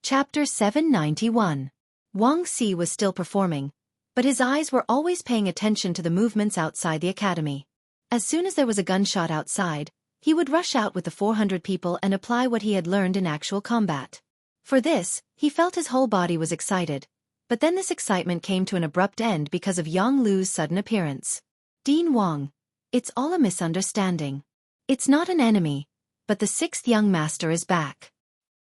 Chapter 791. Wuxia was still performing, but his eyes were always paying attention to the movements outside the academy. As soon as there was a gunshot outside, he would rush out with the 400 people and apply what he had learned in actual combat. For this, he felt his whole body was excited, but then this excitement came to an abrupt end because of Yang Lu's sudden appearance. Dean Wang. It's all a misunderstanding. It's not an enemy, but the sixth young master is back.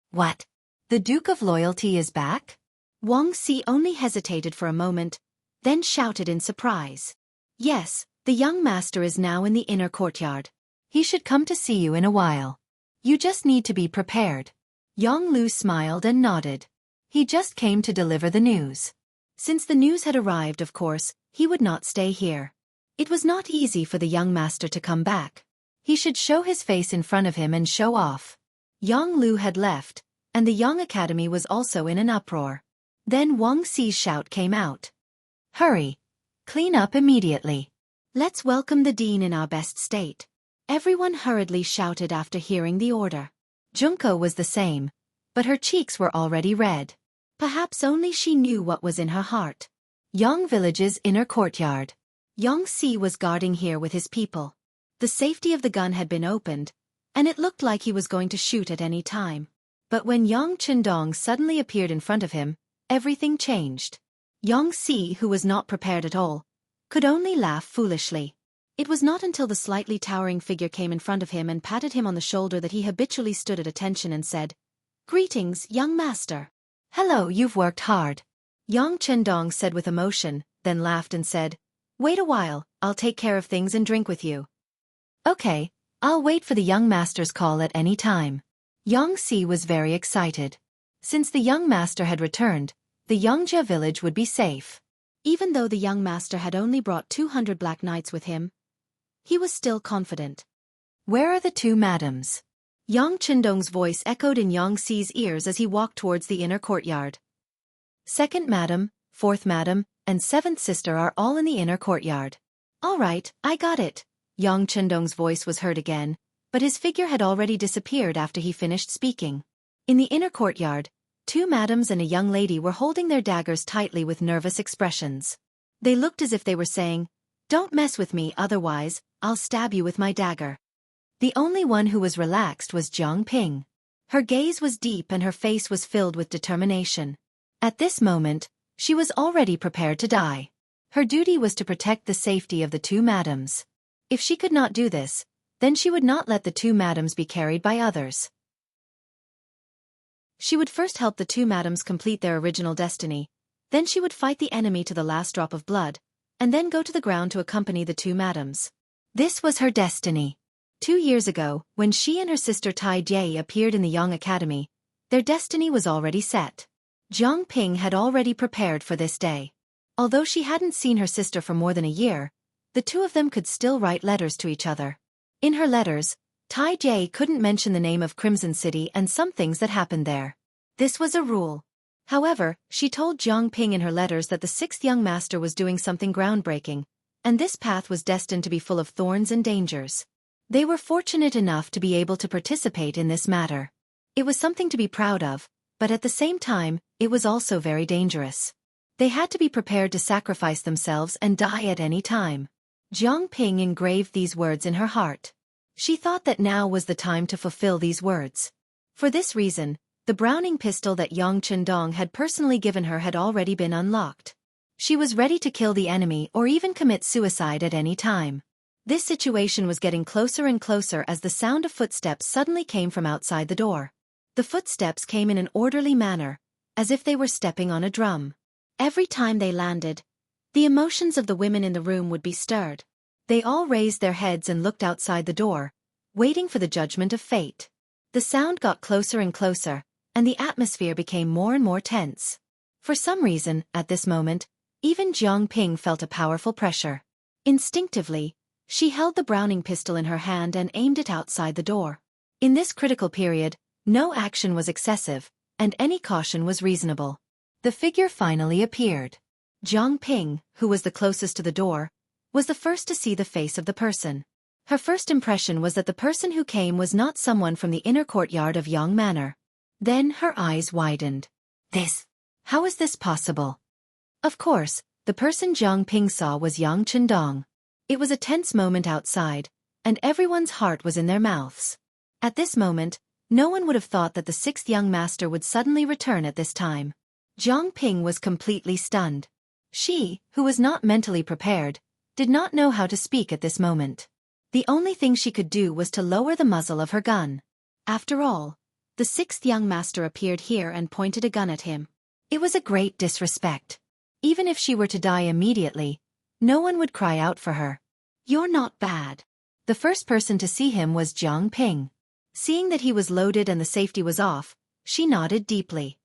What? The Duke of Loyalty is back? Wuxia only hesitated for a moment, then shouted in surprise. Yes, the young master is now in the inner courtyard. He should come to see you in a while. You just need to be prepared. Yang Lu smiled and nodded. He just came to deliver the news. Since the news had arrived, of course, he would not stay here. It was not easy for the young master to come back. He should show his face in front of him and show off. Yang Lu had left, and the young academy was also in an uproar. Then Wuxia's shout came out. Hurry! Clean up immediately. Let's welcome the dean in our best state. Everyone hurriedly shouted after hearing the order. Junko was the same, but her cheeks were already red. Perhaps only she knew what was in her heart. Yang Village's inner courtyard. Wuxia was guarding here with his people. The safety of the gun had been opened, and it looked like he was going to shoot at any time. But when Yang Qindong suddenly appeared in front of him, everything changed. Wuxia, who was not prepared at all, could only laugh foolishly. It was not until the slightly towering figure came in front of him and patted him on the shoulder that he habitually stood at attention and said, Greetings, young master. Hello, you've worked hard. Yang Qindong said with emotion, then laughed and said, Wait a while, I'll take care of things and drink with you. Okay, I'll wait for the young master's call at any time. Wuxia was very excited. Since the young master had returned, the Xianxia village would be safe. Even though the young master had only brought 200 black knights with him, he was still confident. Where are the two madams? Yang Qindong's voice echoed in Wuxia's ears as he walked towards the inner courtyard. Second madam, fourth madam, and seventh sister are all in the inner courtyard. All right, I got it. Yang Qindong's voice was heard again, but his figure had already disappeared after he finished speaking. In the inner courtyard, two madams and a young lady were holding their daggers tightly with nervous expressions. They looked as if they were saying, Don't mess with me, otherwise, I'll stab you with my dagger. The only one who was relaxed was Jiang Ping. Her gaze was deep and her face was filled with determination. At this moment, she was already prepared to die. Her duty was to protect the safety of the two madams. If she could not do this, then she would not let the two madams be carried by others. She would first help the two madams complete their original destiny, then she would fight the enemy to the last drop of blood, and then go to the ground to accompany the two madams. This was her destiny. 2 years ago, when she and her sister Tai Jie appeared in the Yang Academy, their destiny was already set. Jiang Ping had already prepared for this day. Although she hadn't seen her sister for more than a year, the two of them could still write letters to each other. In her letters, Tai Jie couldn't mention the name of Crimson City and some things that happened there. This was a rule. However, she told Jiang Ping in her letters that the sixth young master was doing something groundbreaking, and this path was destined to be full of thorns and dangers. They were fortunate enough to be able to participate in this matter. It was something to be proud of, but at the same time, it was also very dangerous. They had to be prepared to sacrifice themselves and die at any time. Jiang Ping engraved these words in her heart. She thought that now was the time to fulfill these words. For this reason, the Browning pistol that Yang Qindong had personally given her had already been unlocked. She was ready to kill the enemy or even commit suicide at any time. This situation was getting closer and closer as the sound of footsteps suddenly came from outside the door. The footsteps came in an orderly manner, as if they were stepping on a drum. Every time they landed, the emotions of the women in the room would be stirred. They all raised their heads and looked outside the door, waiting for the judgment of fate. The sound got closer and closer, and the atmosphere became more and more tense. For some reason, at this moment, even Jiang Ping felt a powerful pressure. Instinctively, she held the Browning pistol in her hand and aimed it outside the door. In this critical period, no action was excessive, and any caution was reasonable. The figure finally appeared. Jiang Ping, who was the closest to the door, was the first to see the face of the person. Her first impression was that the person who came was not someone from the inner courtyard of Yang Manor. Then her eyes widened. How is this possible? Of course, the person Jiang Ping saw was Yang Chendong. It was a tense moment outside, and everyone's heart was in their mouths. At this moment, no one would have thought that the sixth young master would suddenly return at this time. Jiang Ping was completely stunned. She, who was not mentally prepared, did not know how to speak at this moment. The only thing she could do was to lower the muzzle of her gun. After all, the sixth young master appeared here and pointed a gun at him. It was a great disrespect. Even if she were to die immediately, no one would cry out for her. You're not bad. The first person to see him was Jiang Ping. Seeing that he was loaded and the safety was off, she nodded deeply.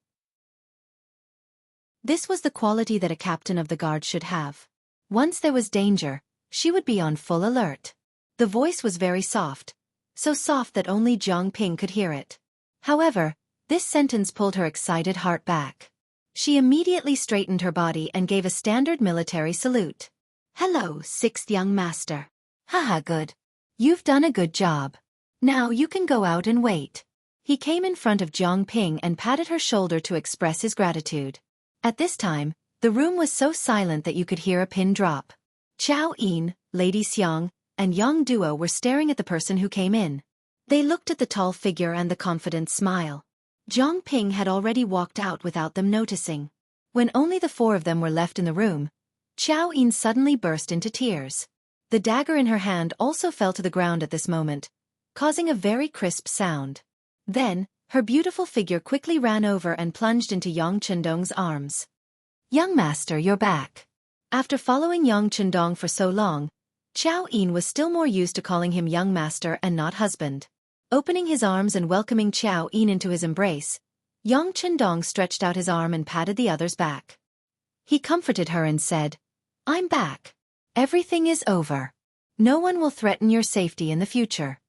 This was the quality that a captain of the guard should have. Once there was danger, she would be on full alert. The voice was very soft, so soft that only Jiang Ping could hear it. However, this sentence pulled her excited heart back. She immediately straightened her body and gave a standard military salute. Hello, sixth young master. Haha, good. You've done a good job. Now you can go out and wait. He came in front of Jiang Ping and patted her shoulder to express his gratitude. At this time, the room was so silent that you could hear a pin drop. Chao Yin, Lady Xiang, and Yang Duo were staring at the person who came in. They looked at the tall figure and the confident smile. Jiang Ping had already walked out without them noticing. When only the four of them were left in the room, Chao Yin suddenly burst into tears. The dagger in her hand also fell to the ground at this moment, causing a very crisp sound. Then, her beautiful figure quickly ran over and plunged into Yang Chendong's arms. Young master, you're back. After following Yang Chendong for so long, Chao Yin was still more used to calling him young master and not husband. Opening his arms and welcoming Chao Yin into his embrace, Yang Chendong stretched out his arm and patted the other's back. He comforted her and said, I'm back. Everything is over. No one will threaten your safety in the future.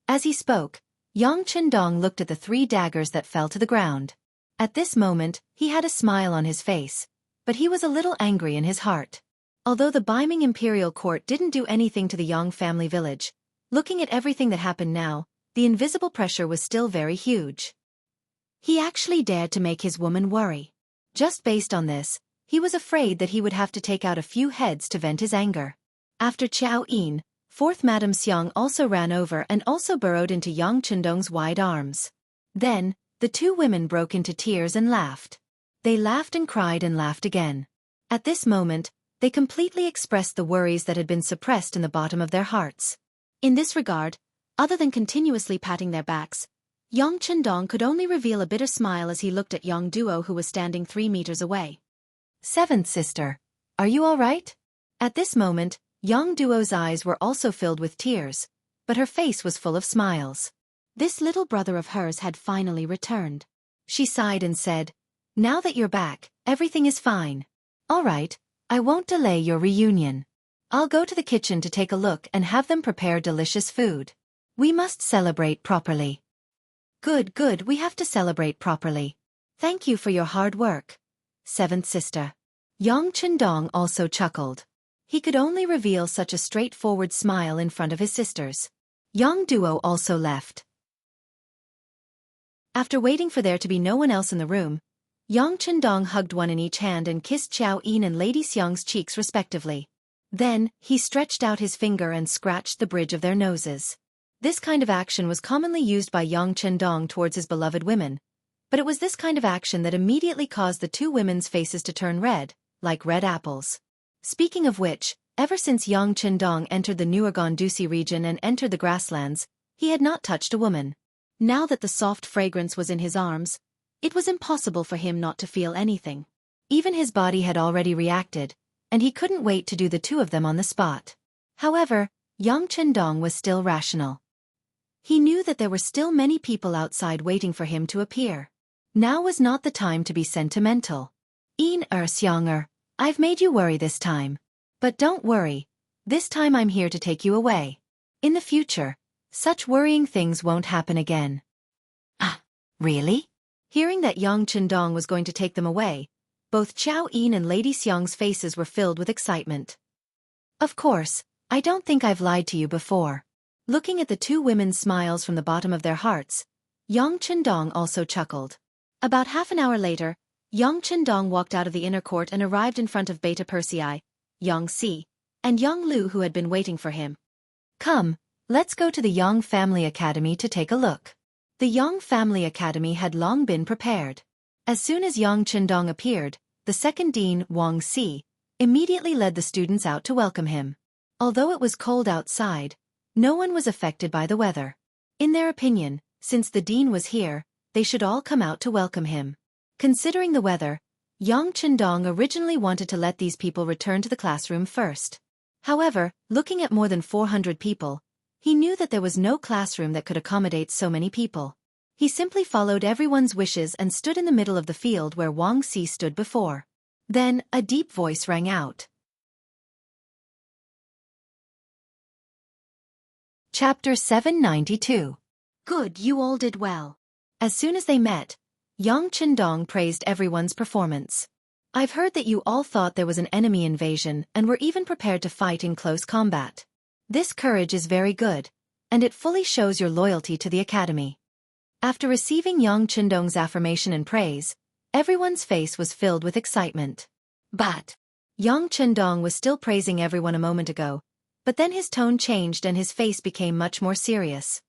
As he spoke, Yang Chendong looked at the 3 daggers that fell to the ground. At this moment, he had a smile on his face, but he was a little angry in his heart. Although the Beiming Imperial court didn't do anything to the Yang family village, looking at everything that happened now, the invisible pressure was still very huge. He actually dared to make his woman worry. Just based on this, he was afraid that he would have to take out a few heads to vent his anger. After Chao Yin, 4th Madame Xiang also ran over and also burrowed into Yang Chendong's wide arms. Then, the 2 women broke into tears and laughed. They laughed and cried and laughed again. At this moment, they completely expressed the worries that had been suppressed in the bottom of their hearts. In this regard, other than continuously patting their backs, Yang Chendong could only reveal a bitter smile as he looked at Yang Duo, who was standing 3 meters away. 7th sister, are you all right? At this moment, Yang Duo's eyes were also filled with tears, but her face was full of smiles. This little brother of hers had finally returned. She sighed and said, now that you're back, everything is fine. All right, I won't delay your reunion. I'll go to the kitchen to take a look and have them prepare delicious food. We must celebrate properly. Good, we have to celebrate properly. Thank you for your hard work. 7th sister. Yang Chendong also chuckled. He could only reveal such a straightforward smile in front of his sisters. Yang Duo also left. After waiting for there to be no one else in the room, Yang Chendong hugged one in each hand and kissed Chao Yin and Lady Xiang's cheeks respectively. Then, he stretched out his finger and scratched the bridge of their noses. This kind of action was commonly used by Yang Chendong towards his beloved women, but it was this kind of action that immediately caused the 2 women's faces to turn red, like red apples. Speaking of which, ever since Yang Chendong entered the Nuergon-Dusi region and entered the grasslands, he had not touched a woman. Now that the soft fragrance was in his arms, it was impossible for him not to feel anything. Even his body had already reacted, and he couldn't wait to do the 2 of them on the spot. However, Yang Chendong was still rational. He knew that there were still many people outside waiting for him to appear. Now was not the time to be sentimental. Xianger, I've made you worry this time. But don't worry, this time I'm here to take you away. In the future, such worrying things won't happen again. Ah, really? Hearing that Yang Chendong was going to take them away, both Chao Yin and Lady Xiang's faces were filled with excitement. Of course, I don't think I've lied to you before. Looking at the 2 women's smiles from the bottom of their hearts, Yang Chendong also chuckled. About half an hour later, Yang Chendong walked out of the inner court and arrived in front of Beta Persei, Yang Si, and Yang Lu who had been waiting for him. Come, let's go to the Yang Family Academy to take a look. The Yang Family Academy had long been prepared. As soon as Yang Chendong appeared, the second dean, Wang Si, immediately led the students out to welcome him. Although it was cold outside, no one was affected by the weather. In their opinion, since the dean was here, they should all come out to welcome him. Considering the weather, Yang Chendong originally wanted to let these people return to the classroom first. However, looking at more than 400 people, he knew that there was no classroom that could accommodate so many people. He simply followed everyone's wishes and stood in the middle of the field where Wang Si stood before. Then, a deep voice rang out. Chapter 792. Good, you all did well. As soon as they met, Yang Chendong praised everyone's performance. I've heard that you all thought there was an enemy invasion and were even prepared to fight in close combat. This courage is very good, and it fully shows your loyalty to the academy. After receiving Yang Chendong's affirmation and praise, everyone's face was filled with excitement. But Yang Chendong was still praising everyone a moment ago, but then his tone changed and his face became much more serious.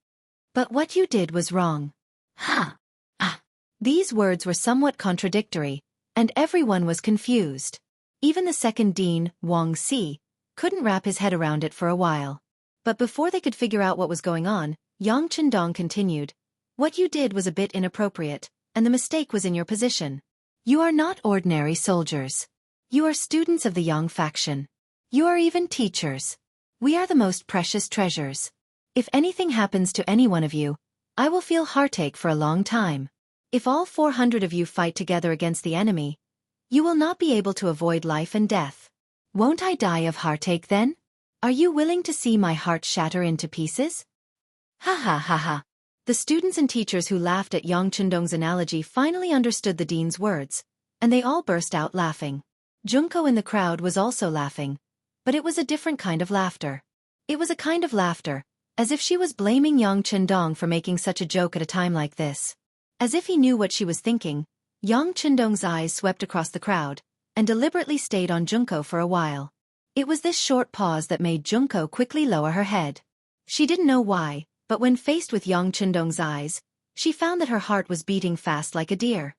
But what you did was wrong. Ha! Ah! These words were somewhat contradictory, and everyone was confused. Even the second dean, Wang Si, couldn't wrap his head around it for a while. But before they could figure out what was going on, Yang Chendong continued, what you did was a bit inappropriate, and the mistake was in your position. You are not ordinary soldiers. You are students of the Yang faction. You are even teachers. We are the most precious treasures. If anything happens to any one of you, I will feel heartache for a long time. If all 400 of you fight together against the enemy, you will not be able to avoid life and death. Won't I die of heartache then? Are you willing to see my heart shatter into pieces? Ha ha ha ha. The students and teachers who laughed at Yang Chendong's analogy finally understood the dean's words, and they all burst out laughing. Junko in the crowd was also laughing, but it was a different kind of laughter. It was a kind of laughter, as if she was blaming Yang Chendong for making such a joke at a time like this. As if he knew what she was thinking, Yang Chendong's eyes swept across the crowd, and deliberately stayed on Junko for a while. It was this short pause that made Junko quickly lower her head. She didn't know why, but when faced with Yang Chendong's eyes, she found that her heart was beating fast like a deer.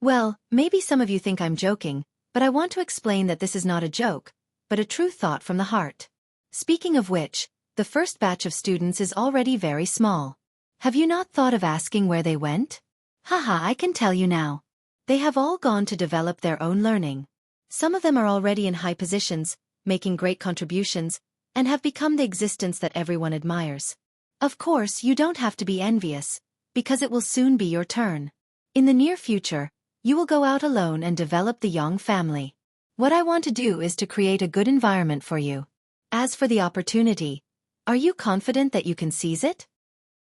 Well, maybe some of you think I'm joking, but I want to explain that this is not a joke, but a true thought from the heart. Speaking of which, the first batch of students is already very small. Have you not thought of asking where they went? Haha, I can tell you now. They have all gone to develop their own learning. Some of them are already in high positions, making great contributions, and have become the existence that everyone admires. Of course, you don't have to be envious, because it will soon be your turn. In the near future, you will go out alone and develop the Yang family. What I want to do is to create a good environment for you. As for the opportunity, are you confident that you can seize it?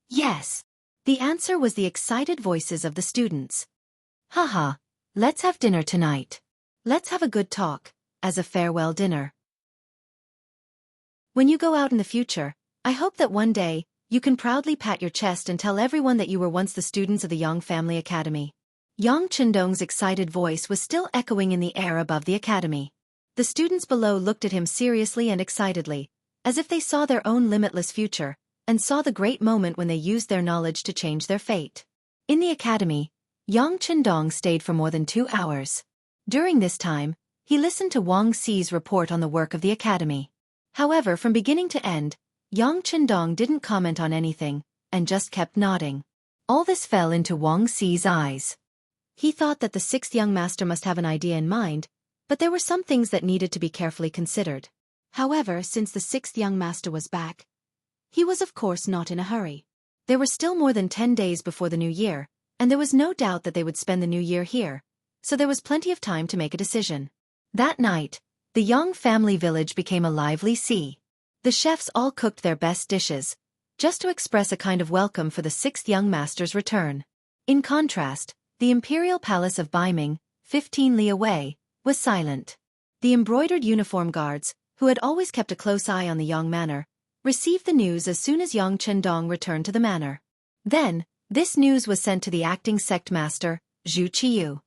Yes. The answer was the excited voices of the students. Haha, let's have dinner tonight. Let's have a good talk, as a farewell dinner. When you go out in the future, I hope that one day, you can proudly pat your chest and tell everyone that you were once the students of the Yang Family Academy. Yang Chendong's excited voice was still echoing in the air above the academy. The students below looked at him seriously and excitedly, as if they saw their own limitless future, and saw the great moment when they used their knowledge to change their fate. In the academy, Yang Chendong stayed for more than 2 hours. During this time, he listened to Wang Si's report on the work of the academy. However, from beginning to end, Yang Chendong didn't comment on anything, and just kept nodding. All this fell into Wang Si's eyes. He thought that the 6th young master must have an idea in mind, but there were some things that needed to be carefully considered. However, since the 6th young master was back, he was of course not in a hurry. There were still more than 10 days before the new year, and there was no doubt that they would spend the new year here, so there was plenty of time to make a decision. That night, the Yang family village became a lively sea. The chefs all cooked their best dishes, just to express a kind of welcome for the 6th young master's return. In contrast, the Imperial Palace of Beiming, 15 li away, was silent. The embroidered uniform guards, who had always kept a close eye on the Yang manor, received the news as soon as Yang Chendong returned to the manor. Then, This news was sent to the acting sect master, Zhu Qiyu.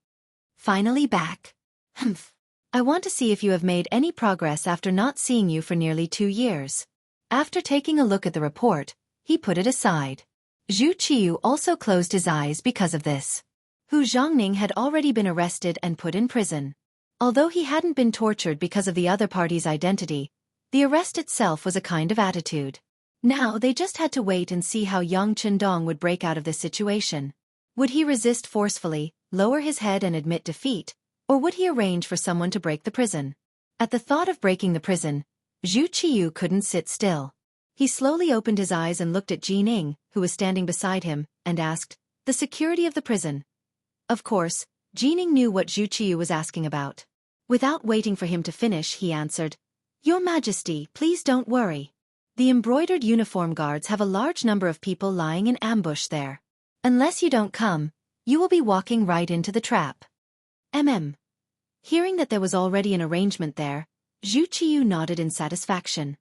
Finally back. Humph. I want to see if you have made any progress after not seeing you for nearly 2 years. After taking a look at the report, he put it aside. Zhu Qiyu also closed his eyes because of this. Hu Zhongning had already been arrested and put in prison. Although he hadn't been tortured because of the other party's identity, the arrest itself was a kind of attitude. Now they just had to wait and see how Yang Chendong would break out of this situation. Would he resist forcefully, lower his head and admit defeat, or would he arrange for someone to break the prison? At the thought of breaking the prison, Zhu Qiyu couldn't sit still. He slowly opened his eyes and looked at Jining, who was standing beside him, and asked, "The security of the prison?" Of course, Jining knew what Zhu Qiyu was asking about. Without waiting for him to finish, he answered, "Your Majesty, please don't worry. The embroidered uniform guards have a large number of people lying in ambush there. Unless you don't come, you will be walking right into the trap." Hearing that there was already an arrangement there, Zhu Qiyu nodded in satisfaction.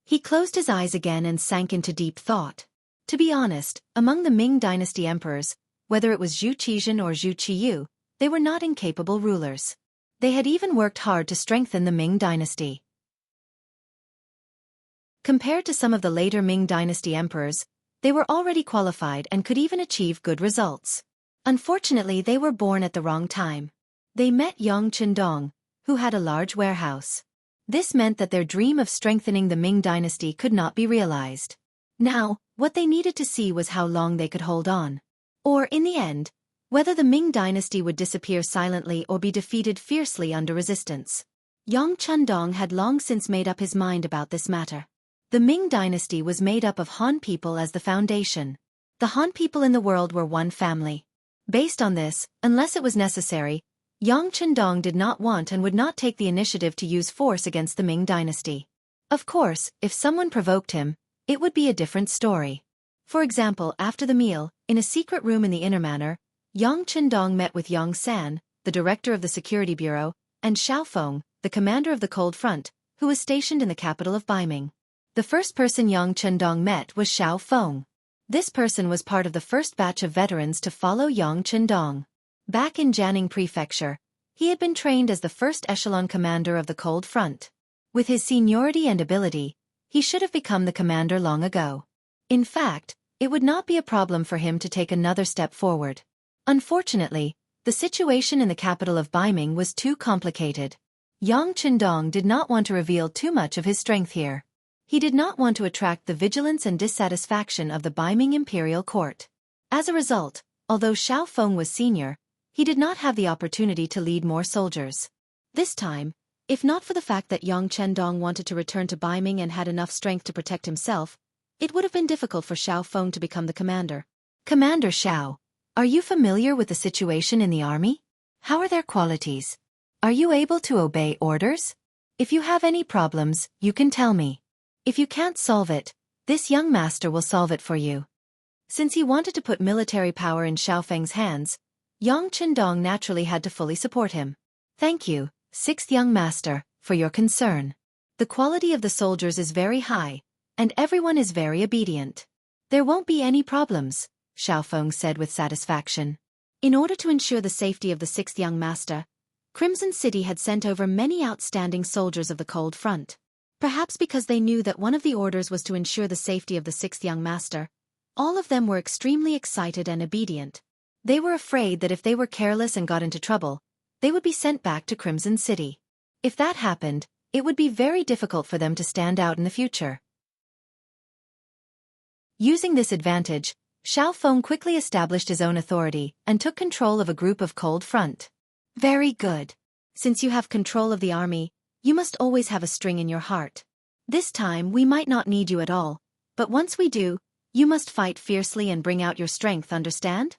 He closed his eyes again and sank into deep thought. To be honest, among the Ming dynasty emperors, whether it was Zhu Qizhen or Zhu Qiyu, they were not incapable rulers. They had even worked hard to strengthen the Ming dynasty. Compared to some of the later Ming dynasty emperors, they were already qualified and could even achieve good results. Unfortunately, they were born at the wrong time. They met Yang Chendong, who had a large warehouse. This meant that their dream of strengthening the Ming dynasty could not be realized. Now, what they needed to see was how long they could hold on. Or, in the end, whether the Ming dynasty would disappear silently or be defeated fiercely under resistance. Yang Chendong had long since made up his mind about this matter. The Ming dynasty was made up of Han people as the foundation. The Han people in the world were one family. Based on this, unless it was necessary, Yang Chendong did not want and would not take the initiative to use force against the Ming dynasty. Of course, if someone provoked him, it would be a different story. For example, after the meal, in a secret room in the inner manor, Yang Chendong met with Yang San, the director of the security bureau, and Xiao Feng, the commander of the Cold Front, who was stationed in the capital of Baiming. The first person Yang Chendong met was Xiao Feng. This person was part of the first batch of veterans to follow Yang Chendong. Back in Jianghu Prefecture, he had been trained as the first echelon commander of the Cold Front. With his seniority and ability, he should have become the commander long ago. In fact, it would not be a problem for him to take another step forward. Unfortunately, the situation in the capital of Baiming was too complicated. Yang Chendong did not want to reveal too much of his strength here. He did not want to attract the vigilance and dissatisfaction of the Baiming Imperial court. As a result, although Xiao Feng was senior, he did not have the opportunity to lead more soldiers. This time, if not for the fact that Yang Chendong wanted to return to Baiming and had enough strength to protect himself, it would have been difficult for Xiao Feng to become the commander. Commander Xiao, are you familiar with the situation in the army? How are their qualities? Are you able to obey orders? If you have any problems, you can tell me. If you can't solve it, this young master will solve it for you. Since he wanted to put military power in Xiao Feng's hands, Yang Chendong naturally had to fully support him. Thank you, sixth young master, for your concern. The quality of the soldiers is very high, and everyone is very obedient. There won't be any problems, Xiao Feng said with satisfaction. In order to ensure the safety of the sixth young master, Crimson City had sent over many outstanding soldiers of the Cold Front. Perhaps because they knew that one of the orders was to ensure the safety of the sixth young master, all of them were extremely excited and obedient. They were afraid that if they were careless and got into trouble, they would be sent back to Crimson City. If that happened, it would be very difficult for them to stand out in the future. Using this advantage, Xiao Feng quickly established his own authority and took control of a group of Cold Front. Very good. Since you have control of the army, you must always have a string in your heart. This time we might not need you at all, but once we do, you must fight fiercely and bring out your strength, understand?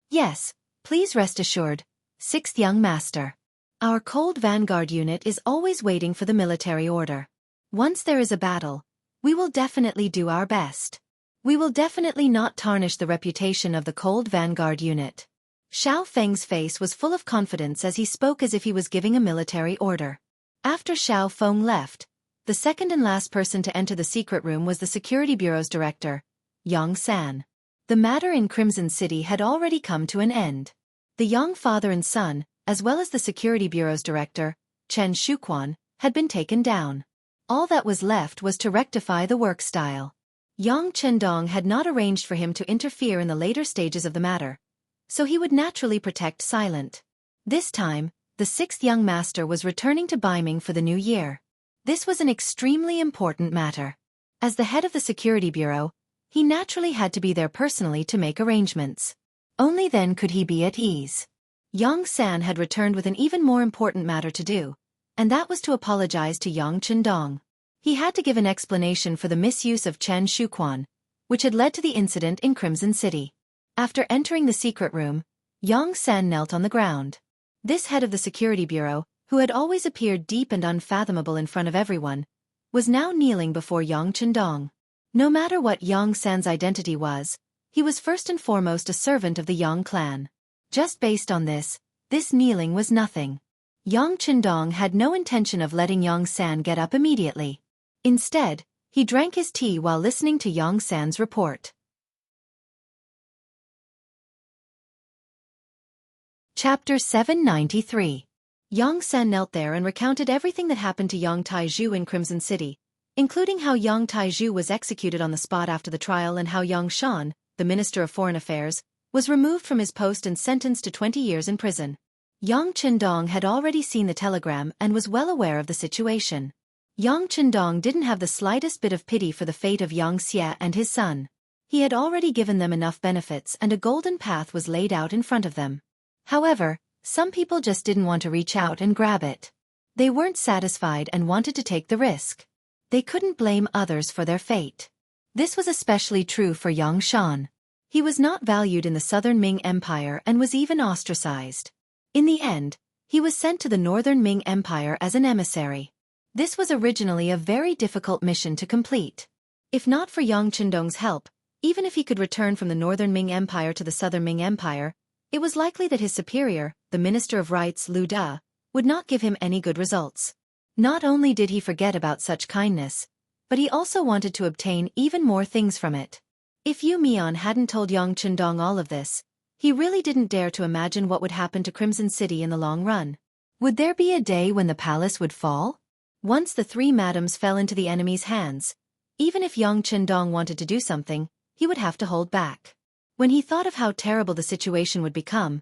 Yes, please rest assured, sixth young master. Our Cold Vanguard unit is always waiting for the military order. Once there is a battle, we will definitely do our best. We will definitely not tarnish the reputation of the Cold Vanguard unit. Xiao Feng's face was full of confidence as he spoke as if he was giving a military order. After Xiao Feng left, the second and last person to enter the secret room was the Security Bureau's director, Yang San. The matter in Crimson City had already come to an end. The young father and son, as well as the Security Bureau's director, Chen Shuquan, had been taken down. All that was left was to rectify the work style. Yang Chendong had not arranged for him to interfere in the later stages of the matter, so he would naturally protect silent. This time, the sixth young master was returning to Beiming for the new year. This was an extremely important matter. As the head of the Security Bureau, he naturally had to be there personally to make arrangements. Only then could he be at ease. Yang San had returned with an even more important matter to do, and that was to apologize to Yang Chendong. He had to give an explanation for the misuse of Chen Shuquan, which had led to the incident in Crimson City. After entering the secret room, Yang San knelt on the ground. This head of the Security Bureau, who had always appeared deep and unfathomable in front of everyone, was now kneeling before Yang Chendong. No matter what Yang San's identity was, he was first and foremost a servant of the Yang clan. Just based on this kneeling was nothing. Yang Chendong had no intention of letting Yang San get up immediately. Instead, he drank his tea while listening to Yang San's report. Chapter 793. Yang San knelt there and recounted everything that happened to Yang Taizhu in Crimson City, including how Yang Taizhu was executed on the spot after the trial and how Yang Shan, the Minister of Foreign Affairs, was removed from his post and sentenced to 20 years in prison. Yang Chendong had already seen the telegram and was well aware of the situation. Yang Chendong didn't have the slightest bit of pity for the fate of Xianxia and his son. He had already given them enough benefits and a golden path was laid out in front of them. However, some people just didn't want to reach out and grab it. They weren't satisfied and wanted to take the risk. They couldn't blame others for their fate. This was especially true for Yang Shan. He was not valued in the southern Ming Empire and was even ostracized. In the end, he was sent to the northern Ming Empire as an emissary. This was originally a very difficult mission to complete. If not for Yang Chendong's help, even if he could return from the northern Ming Empire to the southern Ming Empire, it was likely that his superior, the Minister of Rights Lu Da, would not give him any good results. Not only did he forget about such kindness, but he also wanted to obtain even more things from it. If Yu Mian hadn't told Yang Chendong all of this, he really didn't dare to imagine what would happen to Crimson City in the long run. Would there be a day when the palace would fall? Once the three madams fell into the enemy's hands, even if Yang Chendong wanted to do something, he would have to hold back. When he thought of how terrible the situation would become,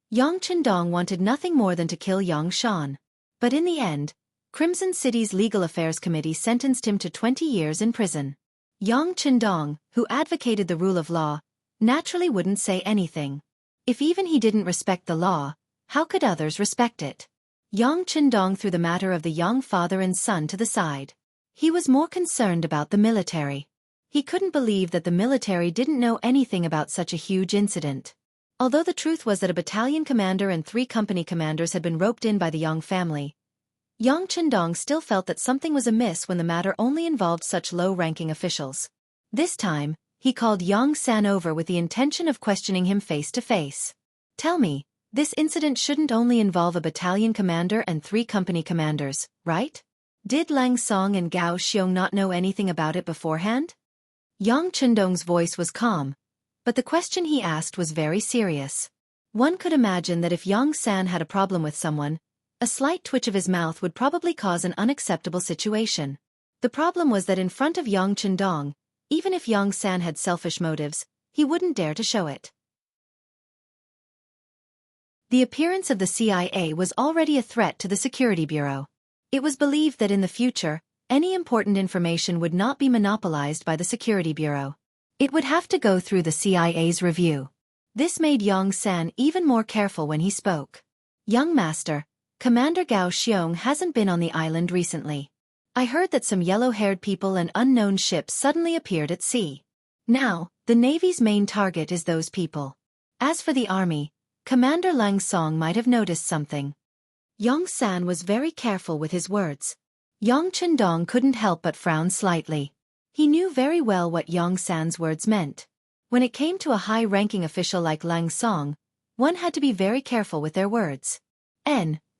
Yang Chendong wanted nothing more than to kill Yang Shan. But in the end, Crimson City's Legal Affairs Committee sentenced him to 20 years in prison. Yang Chendong, who advocated the rule of law, naturally wouldn't say anything. If even he didn't respect the law, how could others respect it? Yang Chendong threw the matter of the young father and son to the side. He was more concerned about the military. He couldn't believe that the military didn't know anything about such a huge incident. Although the truth was that a battalion commander and 3 company commanders had been roped in by the Yang family, Yang Chendong still felt that something was amiss when the matter only involved such low-ranking officials. This time, he called Yang San over with the intention of questioning him face to face. Tell me, this incident shouldn't only involve a battalion commander and 3 company commanders, right? Did Lang Song and Gao Xiong not know anything about it beforehand? Yang Chendong's voice was calm, but the question he asked was very serious. One could imagine that if Yang San had a problem with someone, a slight twitch of his mouth would probably cause an unacceptable situation. The problem was that in front of Yang Chendong, even if Yang San had selfish motives, he wouldn't dare to show it. The appearance of the CIA was already a threat to the Security Bureau. It was believed that in the future, any important information would not be monopolized by the Security Bureau. It would have to go through the CIA's review. This made Yang San even more careful when he spoke. Young Master, Commander Gao Xiong hasn't been on the island recently. I heard that some yellow-haired people and unknown ships suddenly appeared at sea. Now, the Navy's main target is those people. As for the Army, Commander Lang Song might have noticed something. Yang San was very careful with his words. Yang Chendong couldn't help but frown slightly. He knew very well what Yang San's words meant. When it came to a high-ranking official like Lang Song, one had to be very careful with their words.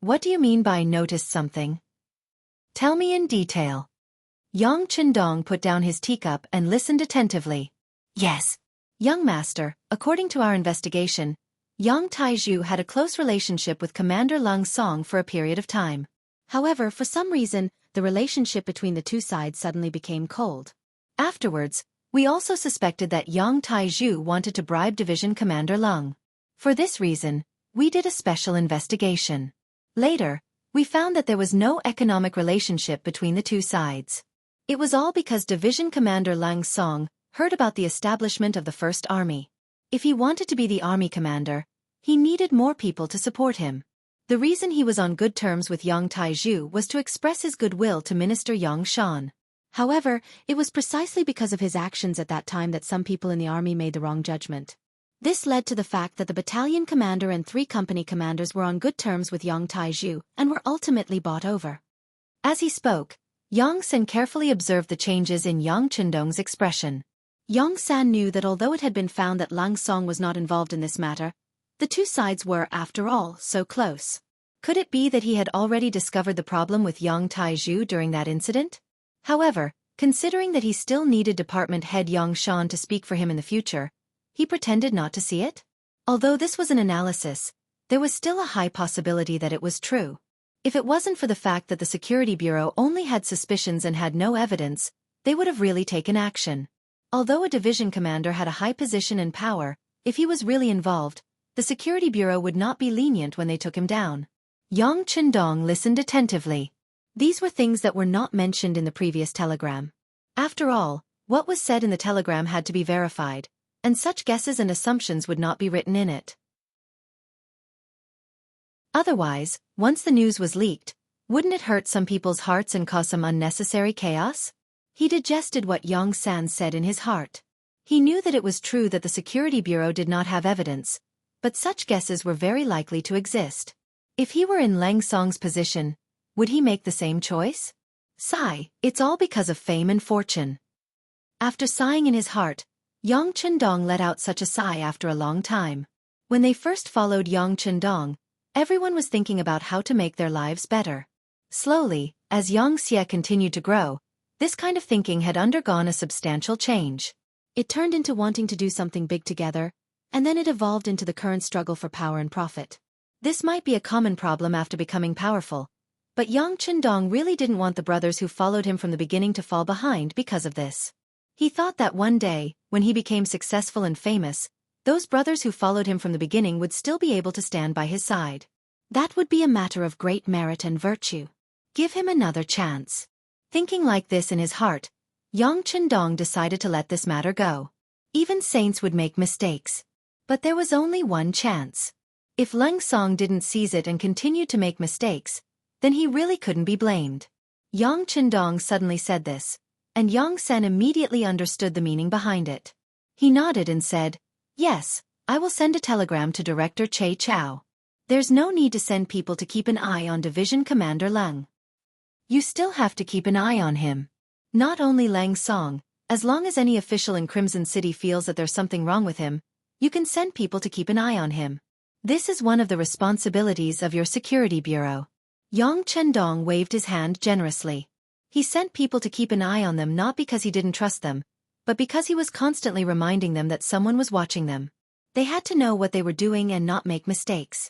What do you mean by noticed something? Tell me in detail. Yang Chendong put down his teacup and listened attentively. Yes. Young Master, according to our investigation, Yang Taizhu had a close relationship with Commander Lung Song for a period of time. However, for some reason, the relationship between the two sides suddenly became cold. Afterwards, we also suspected that Yang Taizhu wanted to bribe Division Commander Lung. For this reason, we did a special investigation. Later, we found that there was no economic relationship between the two sides. It was all because Division Commander Lung Song heard about the establishment of the First Army. If he wanted to be the army commander, he needed more people to support him. The reason he was on good terms with Yang Taizhu was to express his goodwill to Minister Yang Shan. However, it was precisely because of his actions at that time that some people in the army made the wrong judgment. This led to the fact that the battalion commander and 3 company commanders were on good terms with Yang Taizhu and were ultimately bought over. As he spoke, Yang San carefully observed the changes in Yang Chendong's expression. Yang San knew that although it had been found that Lung Song was not involved in this matter, the two sides were, after all, so close. Could it be that he had already discovered the problem with Yang Taizhu during that incident? However, considering that he still needed department head Yang Shan to speak for him in the future, he pretended not to see it. Although this was an analysis, there was still a high possibility that it was true. If it wasn't for the fact that the Security Bureau only had suspicions and had no evidence, they would have really taken action. Although a division commander had a high position and power, if he was really involved, the Security Bureau would not be lenient when they took him down. Yang Chendong listened attentively. These were things that were not mentioned in the previous telegram. After all, what was said in the telegram had to be verified, and such guesses and assumptions would not be written in it. Otherwise, once the news was leaked, wouldn't it hurt some people's hearts and cause some unnecessary chaos? He digested what Yang San said in his heart. He knew that it was true that the Security Bureau did not have evidence, but such guesses were very likely to exist. If he were in Leng Song's position, would he make the same choice? Sigh, it's all because of fame and fortune. After sighing in his heart, Yang Chendong let out such a sigh after a long time. When they first followed Yang Chendong, everyone was thinking about how to make their lives better. Slowly, as Xianxia continued to grow, this kind of thinking had undergone a substantial change. It turned into wanting to do something big together, and then it evolved into the current struggle for power and profit. This might be a common problem after becoming powerful, but Yang Chendong really didn't want the brothers who followed him from the beginning to fall behind because of this. He thought that one day, when he became successful and famous, those brothers who followed him from the beginning would still be able to stand by his side. That would be a matter of great merit and virtue. Give him another chance. Thinking like this in his heart, Yang Chendong decided to let this matter go. Even saints would make mistakes. But there was only one chance. If Leng Song didn't seize it and continued to make mistakes, then he really couldn't be blamed. Yang Chendong suddenly said this, and Yang San immediately understood the meaning behind it. He nodded and said, "Yes, I will send a telegram to Director Che Chao. There's no need to send people to keep an eye on Division Commander Leng. You still have to keep an eye on him. Not only Leng Song, as long as any official in Crimson City feels that there's something wrong with him, you can send people to keep an eye on him. This is one of the responsibilities of your Security Bureau." Yang Chendong waved his hand generously. He sent people to keep an eye on them not because he didn't trust them, but because he was constantly reminding them that someone was watching them. They had to know what they were doing and not make mistakes.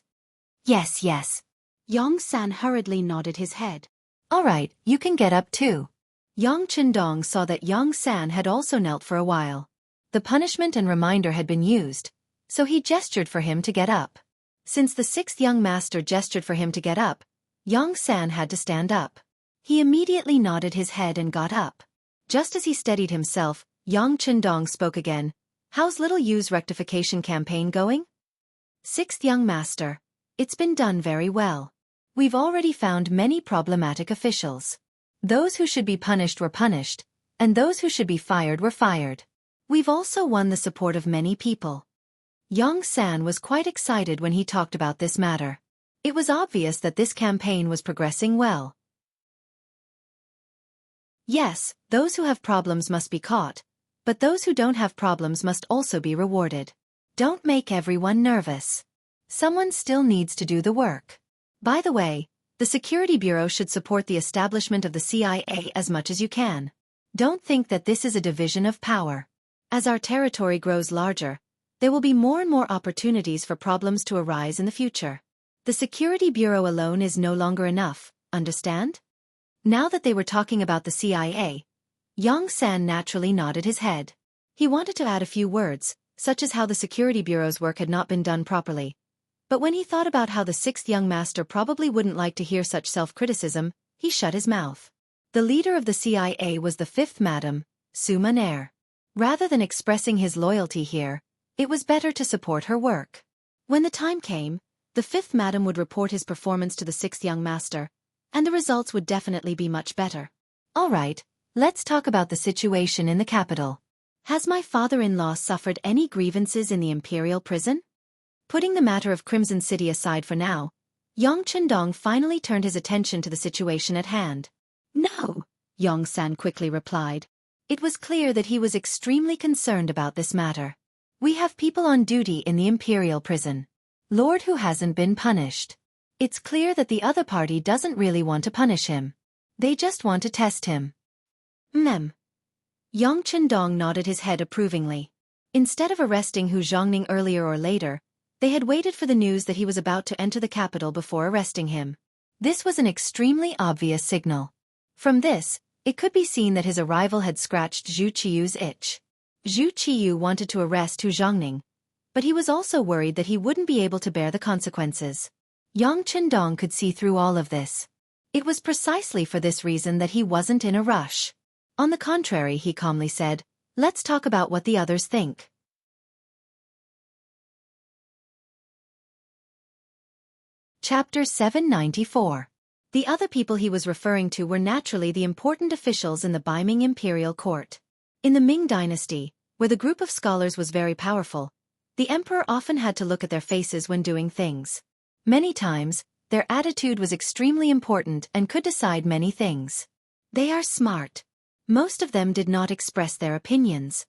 Yes, yes. Yang San hurriedly nodded his head. All right, you can get up too. Yang Chendong saw that Yang San had also knelt for a while. The punishment and reminder had been used, so he gestured for him to get up. Since the 6th young master gestured for him to get up, Yang San had to stand up. He immediately nodded his head and got up. Just as he steadied himself, Yang Chendong spoke again. How's little Yu's rectification campaign going? 6th young master. It's been done very well. We've already found many problematic officials. Those who should be punished were punished, and those who should be fired were fired. We've also won the support of many people. Yang San was quite excited when he talked about this matter. It was obvious that this campaign was progressing well. Yes, those who have problems must be caught, but those who don't have problems must also be rewarded. Don't make everyone nervous. Someone still needs to do the work. By the way, the Security Bureau should support the establishment of the CIA as much as you can. Don't think that this is a division of power. As our territory grows larger, there will be more and more opportunities for problems to arise in the future. The Security Bureau alone is no longer enough, understand? Now that they were talking about the CIA, Xianxia naturally nodded his head. He wanted to add a few words, such as how the Security Bureau's work had not been done properly. But when he thought about how the sixth young master probably wouldn't like to hear such self-criticism, he shut his mouth. The leader of the CIA was the fifth Madam, Su Maner. Rather than expressing his loyalty here, it was better to support her work. When the time came, the fifth Madam would report his performance to the sixth young master, and the results would definitely be much better. All right, let's talk about the situation in the capital. Has my father-in-law suffered any grievances in the Imperial prison? Putting the matter of Crimson City aside for now, Yang Chendong finally turned his attention to the situation at hand. No, Yongsan quickly replied. It was clear that he was extremely concerned about this matter. We have people on duty in the Imperial prison. Lord who hasn't been punished. It's clear that the other party doesn't really want to punish him. They just want to test him. Yang Chendong nodded his head approvingly. Instead of arresting Hu Zhongning earlier or later, they had waited for the news that he was about to enter the capital before arresting him. This was an extremely obvious signal. From this, it could be seen that his arrival had scratched Zhu Qiyu's itch. Zhu Qiyu wanted to arrest Hu Zhongning, but he was also worried that he wouldn't be able to bear the consequences. Yang Chendong could see through all of this. It was precisely for this reason that he wasn't in a rush. On the contrary, he calmly said, let's talk about what the others think. Chapter 794. The other people he was referring to were naturally the important officials in the Beiming Imperial Court. In the Ming Dynasty, where the group of scholars was very powerful, the emperor often had to look at their faces when doing things. Many times, their attitude was extremely important and could decide many things. They are smart. Most of them did not express their opinions.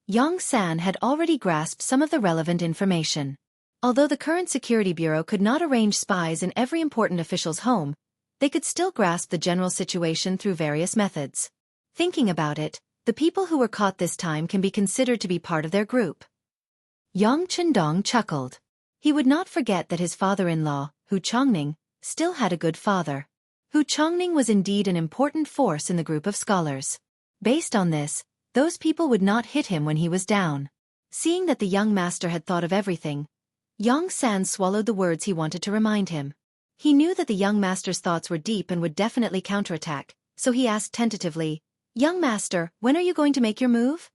Yang San had already grasped some of the relevant information. Although the current Security Bureau could not arrange spies in every important official's home, they could still grasp the general situation through various methods. Thinking about it, the people who were caught this time can be considered to be part of their group. Yang Chendong chuckled. He would not forget that his father-in-law, Hu Chongning, still had a good father. Hu Chongning was indeed an important force in the group of scholars. Based on this, those people would not hit him when he was down. Seeing that the young master had thought of everything, Yang San swallowed the words he wanted to remind him. He knew that the young master's thoughts were deep and would definitely counterattack, so he asked tentatively, Young master, when are you going to make your move?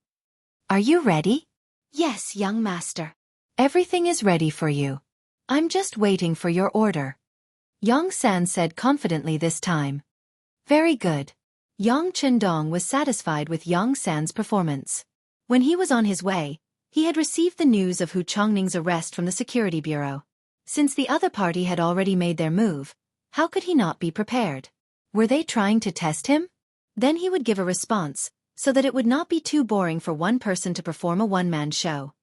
Are you ready? Yes, young master. Everything is ready for you. I'm just waiting for your order. Yang San said confidently this time. Very good. Yang Chendong was satisfied with Yang San's performance. When he was on his way, he had received the news of Hu Chongning's arrest from the Security Bureau. Since the other party had already made their move, how could he not be prepared? Were they trying to test him? Then he would give a response, so that it would not be too boring for one person to perform a one-man show.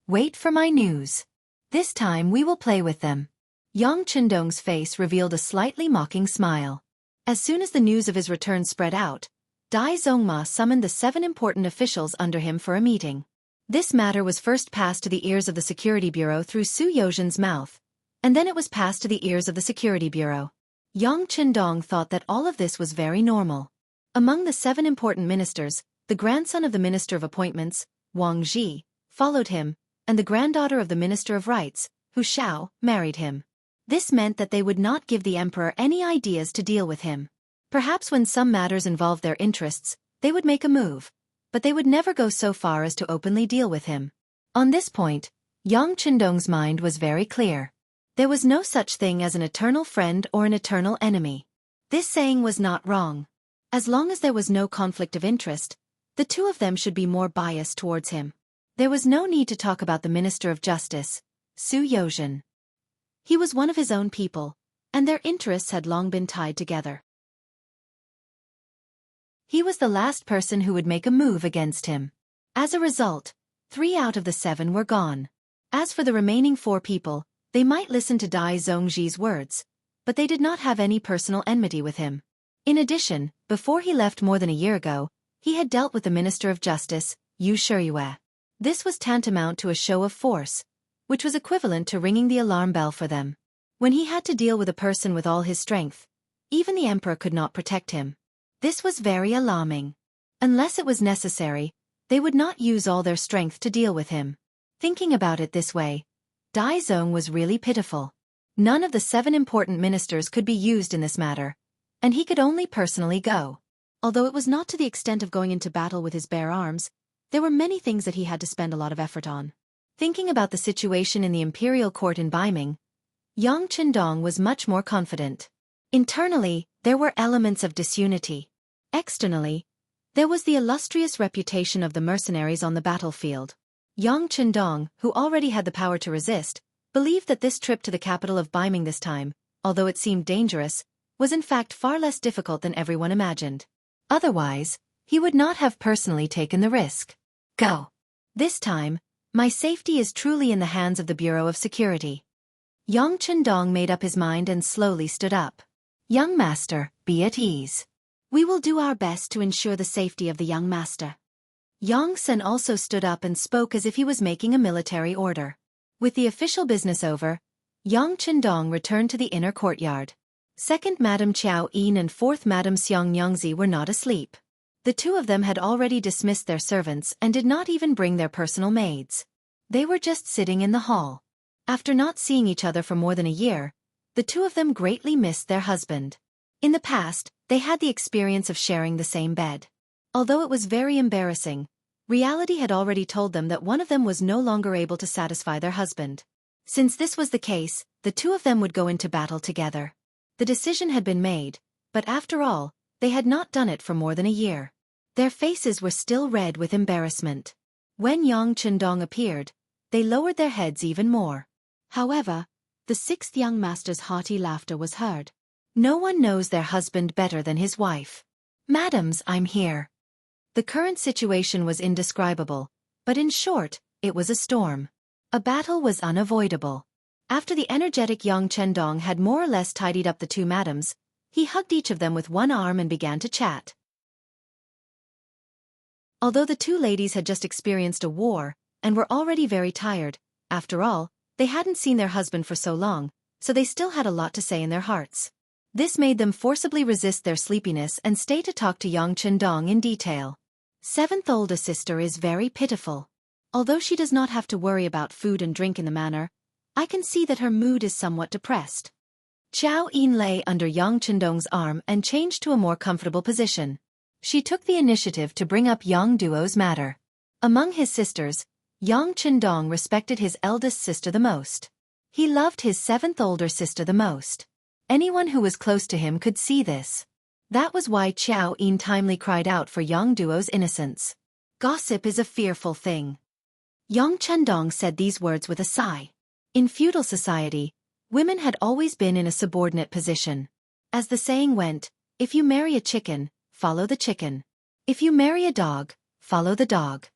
Wait for my news. This time we will play with them. Yang Chendong's face revealed a slightly mocking smile. As soon as the news of his return spread out, Dai Zongma summoned the 7 important officials under him for a meeting. This matter was first passed to the ears of the Security Bureau through Su Yozhen's mouth, and then it was passed to the ears of the Security Bureau. Yang Chendong thought that all of this was very normal. Among the 7 important ministers, the grandson of the Minister of Appointments, Wang Zhi, followed him, and the granddaughter of the Minister of Rights, Hu Xiao, married him. This meant that they would not give the emperor any ideas to deal with him. Perhaps when some matters involved their interests, they would make a move, but they would never go so far as to openly deal with him. On this point, Yang Chendong's mind was very clear. There was no such thing as an eternal friend or an eternal enemy. This saying was not wrong. As long as there was no conflict of interest, the two of them should be more biased towards him. There was no need to talk about the Minister of Justice, Su Yozhen. He was one of his own people, and their interests had long been tied together. He was the last person who would make a move against him. As a result, 3 out of the 7 were gone. As for the remaining 4 people, they might listen to Dai Zongji's words, but they did not have any personal enmity with him. In addition, before he left more than a year ago, he had dealt with the Minister of Justice, Yue. This was tantamount to a show of force, which was equivalent to ringing the alarm bell for them. When he had to deal with a person with all his strength, even the emperor could not protect him. This was very alarming. Unless it was necessary, they would not use all their strength to deal with him. Thinking about it this way, Dai Zong was really pitiful. None of the 7 important ministers could be used in this matter, and he could only personally go. Although it was not to the extent of going into battle with his bare arms, there were many things that he had to spend a lot of effort on. Thinking about the situation in the imperial court in Beiming, Yang Qindong was much more confident. Internally, there were elements of disunity. Externally, there was the illustrious reputation of the mercenaries on the battlefield. Yang Qindong, who already had the power to resist, believed that this trip to the capital of Beiming this time, although it seemed dangerous, was in fact far less difficult than everyone imagined. Otherwise, he would not have personally taken the risk. Go. This time, my safety is truly in the hands of the Bureau of Security. Yang Qindong made up his mind and slowly stood up. Young master, be at ease. We will do our best to ensure the safety of the young master. Yang Sen also stood up and spoke as if he was making a military order. With the official business over, Yang Qindong returned to the inner courtyard. Second Madame Qiao Yin and fourth Madame Xianxia were not asleep. The two of them had already dismissed their servants and did not even bring their personal maids. They were just sitting in the hall. After not seeing each other for more than a year, the two of them greatly missed their husband. In the past, they had the experience of sharing the same bed. Although it was very embarrassing, reality had already told them that one of them was no longer able to satisfy their husband. Since this was the case, the two of them would go into battle together. The decision had been made, but after all, they had not done it for more than a year. Their faces were still red with embarrassment. When Yang Qindong appeared, they lowered their heads even more. However, the 6th young master's hearty laughter was heard. No one knows their husband better than his wife. Madams, I'm here. The current situation was indescribable, but in short, it was a storm. A battle was unavoidable. After the energetic Yang Qindong had more or less tidied up the two madams, he hugged each of them with one arm and began to chat. Although the two ladies had just experienced a war, and were already very tired, after all, they hadn't seen their husband for so long, so they still had a lot to say in their hearts. This made them forcibly resist their sleepiness and stay to talk to Yang Qindong in detail. 7th older sister is very pitiful. Although she does not have to worry about food and drink in the manner, I can see that her mood is somewhat depressed. Qiao Yin lay under Yang Qindong's arm and changed to a more comfortable position. She took the initiative to bring up Yang Duo's matter. Among his sisters, Yang Qindong respected his eldest sister the most. He loved his 7th older sister the most. Anyone who was close to him could see this. That was why Qiao Yin timely cried out for Yang Duo's innocence. Gossip is a fearful thing. Yang Qindong said these words with a sigh. In feudal society, women had always been in a subordinate position. As the saying went, if you marry a chicken, follow the chicken. If you marry a dog, follow the dog.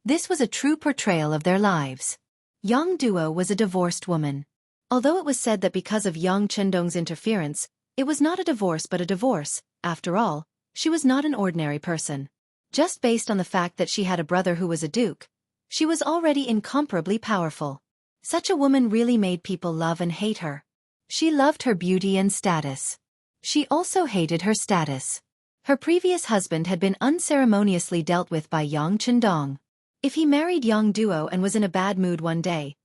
This was a true portrayal of their lives. Yang Duo was a divorced woman. Although it was said that because of Yang Qindong's interference, it was not a divorce but a divorce, after all, she was not an ordinary person. Just based on the fact that she had a brother who was a duke, she was already incomparably powerful. Such a woman really made people love and hate her. She loved her beauty and status. She also hated her status. Her previous husband had been unceremoniously dealt with by Yang Qindong. If he married Yang Duo and was in a bad mood one day,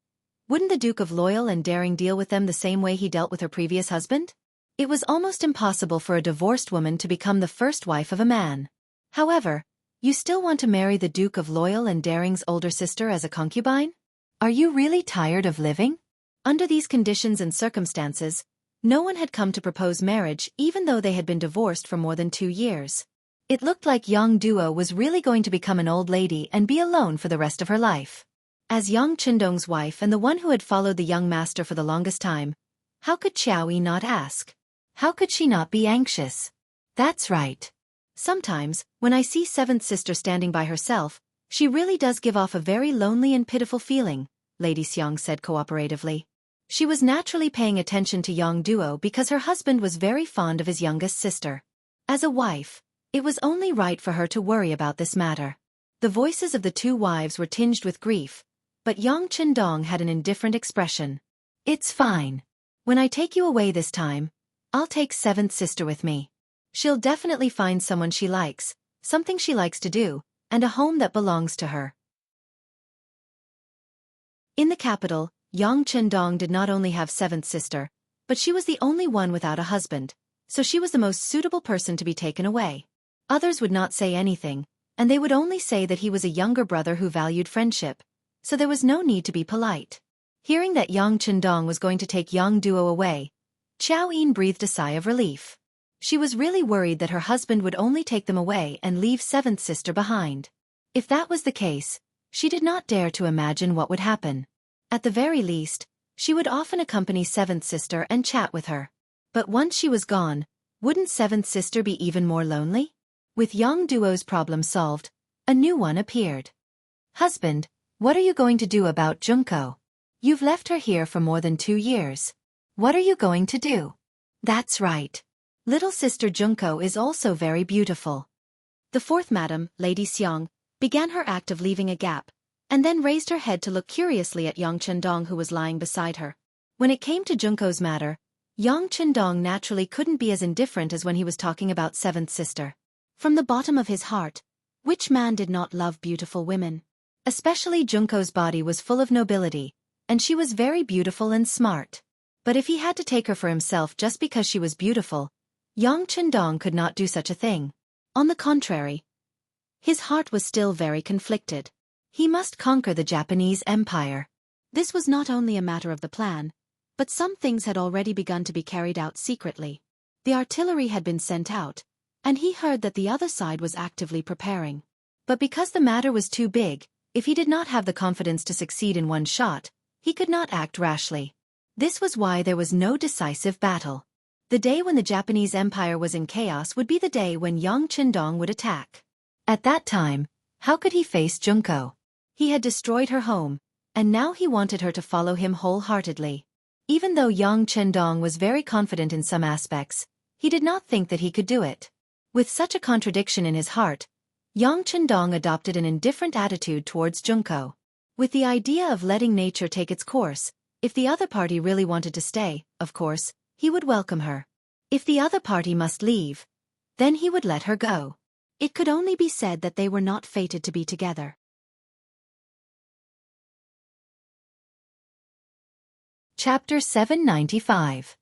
wouldn't the Duke of Loyal and Daring deal with them the same way he dealt with her previous husband? It was almost impossible for a divorced woman to become the first wife of a man. However, you still want to marry the Duke of Loyal and Daring's older sister as a concubine? Are you really tired of living? Under these conditions and circumstances, no one had come to propose marriage even though they had been divorced for more than 2 years. It looked like Yang Duo was really going to become an old lady and be alone for the rest of her life. As Yang Qindong's wife and the one who had followed the young master for the longest time, how could Qiao Yi not ask? How could she not be anxious? That's right. Sometimes, when I see 7th sister standing by herself, she really does give off a very lonely and pitiful feeling, Lady Xiang said cooperatively. She was naturally paying attention to Yang Duo because her husband was very fond of his youngest sister. As a wife, it was only right for her to worry about this matter. The voices of the two wives were tinged with grief, but Yang Qindong had an indifferent expression. It's fine. When I take you away this time, I'll take seventh sister with me. She'll definitely find someone she likes, something she likes to do, and a home that belongs to her. In the capital, Yang Qindong did not only have seventh sister, but she was the only one without a husband, so she was the most suitable person to be taken away. Others would not say anything, and they would only say that he was a younger brother who valued friendship, so there was no need to be polite. Hearing that Yang Qindong was going to take Yang Duo away, Xiao Yin breathed a sigh of relief. She was really worried that her husband would only take them away and leave seventh sister behind. If that was the case, she did not dare to imagine what would happen. At the very least, she would often accompany seventh sister and chat with her. But once she was gone, wouldn't seventh sister be even more lonely? With Yang Duo's problem solved, a new one appeared. Husband, what are you going to do about Junko? You've left her here for more than 2 years. What are you going to do? That's right. Little sister Junko is also very beautiful. The fourth madam, Lady Xiang, began her act of leaving a gap, and then raised her head to look curiously at Yang Qindong who was lying beside her. When it came to Junko's matter, Yang Qindong naturally couldn't be as indifferent as when he was talking about seventh sister. From the bottom of his heart, which man did not love beautiful women? Especially Junko's body was full of nobility, and she was very beautiful and smart. But if he had to take her for himself just because she was beautiful, Yang Qindong could not do such a thing. On the contrary, his heart was still very conflicted. He must conquer the Japanese Empire. This was not only a matter of the plan, but some things had already begun to be carried out secretly. The artillery had been sent out, and he heard that the other side was actively preparing. But because the matter was too big, if he did not have the confidence to succeed in one shot, he could not act rashly. This was why there was no decisive battle. The day when the Japanese Empire was in chaos would be the day when Yang Qindong would attack. At that time, how could he face Junko? He had destroyed her home, and now he wanted her to follow him wholeheartedly. Even though Yang Qindong was very confident in some aspects, he did not think that he could do it. With such a contradiction in his heart, Yang Qindong adopted an indifferent attitude towards Junko. With the idea of letting nature take its course, if the other party really wanted to stay, of course, he would welcome her. If the other party must leave, then he would let her go. It could only be said that they were not fated to be together. Chapter 795.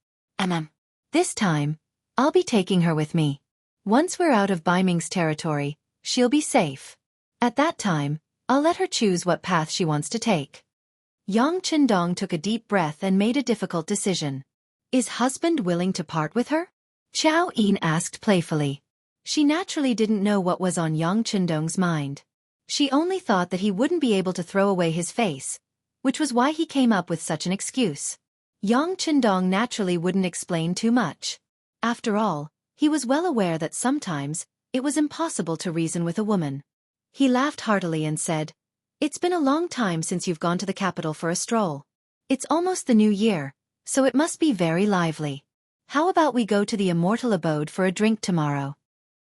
This time, I'll be taking her with me. Once we're out of Baiming's territory, she'll be safe. At that time, I'll let her choose what path she wants to take. Yang Qindong took a deep breath and made a difficult decision. Is husband willing to part with her? Xiao Yin asked playfully. She naturally didn't know what was on Yang Qindong's mind. She only thought that he wouldn't be able to throw away his face, which was why he came up with such an excuse. Yang Qindong naturally wouldn't explain too much. After all, he was well aware that sometimes it was impossible to reason with a woman. He laughed heartily and said, "It's been a long time since you've gone to the capital for a stroll. It's almost the new year, so it must be very lively. How about we go to the immortal abode for a drink tomorrow?"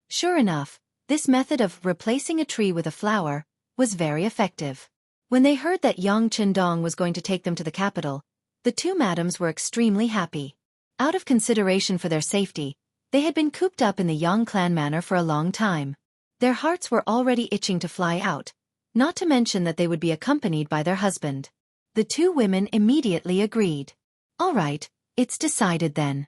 Sure enough, this method of replacing a tree with a flower was very effective. When they heard that Yang Qindong was going to take them to the capital, the two madams were extremely happy. Out of consideration for their safety, they had been cooped up in the Yang clan manor for a long time. Their hearts were already itching to fly out, not to mention that they would be accompanied by their husband. The two women immediately agreed. All right, it's decided then.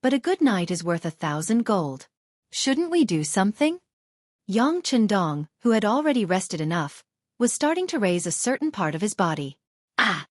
But a good night is worth 1,000 gold. Shouldn't we do something? Yang Qindong, who had already rested enough, was starting to raise a certain part of his body. Ah!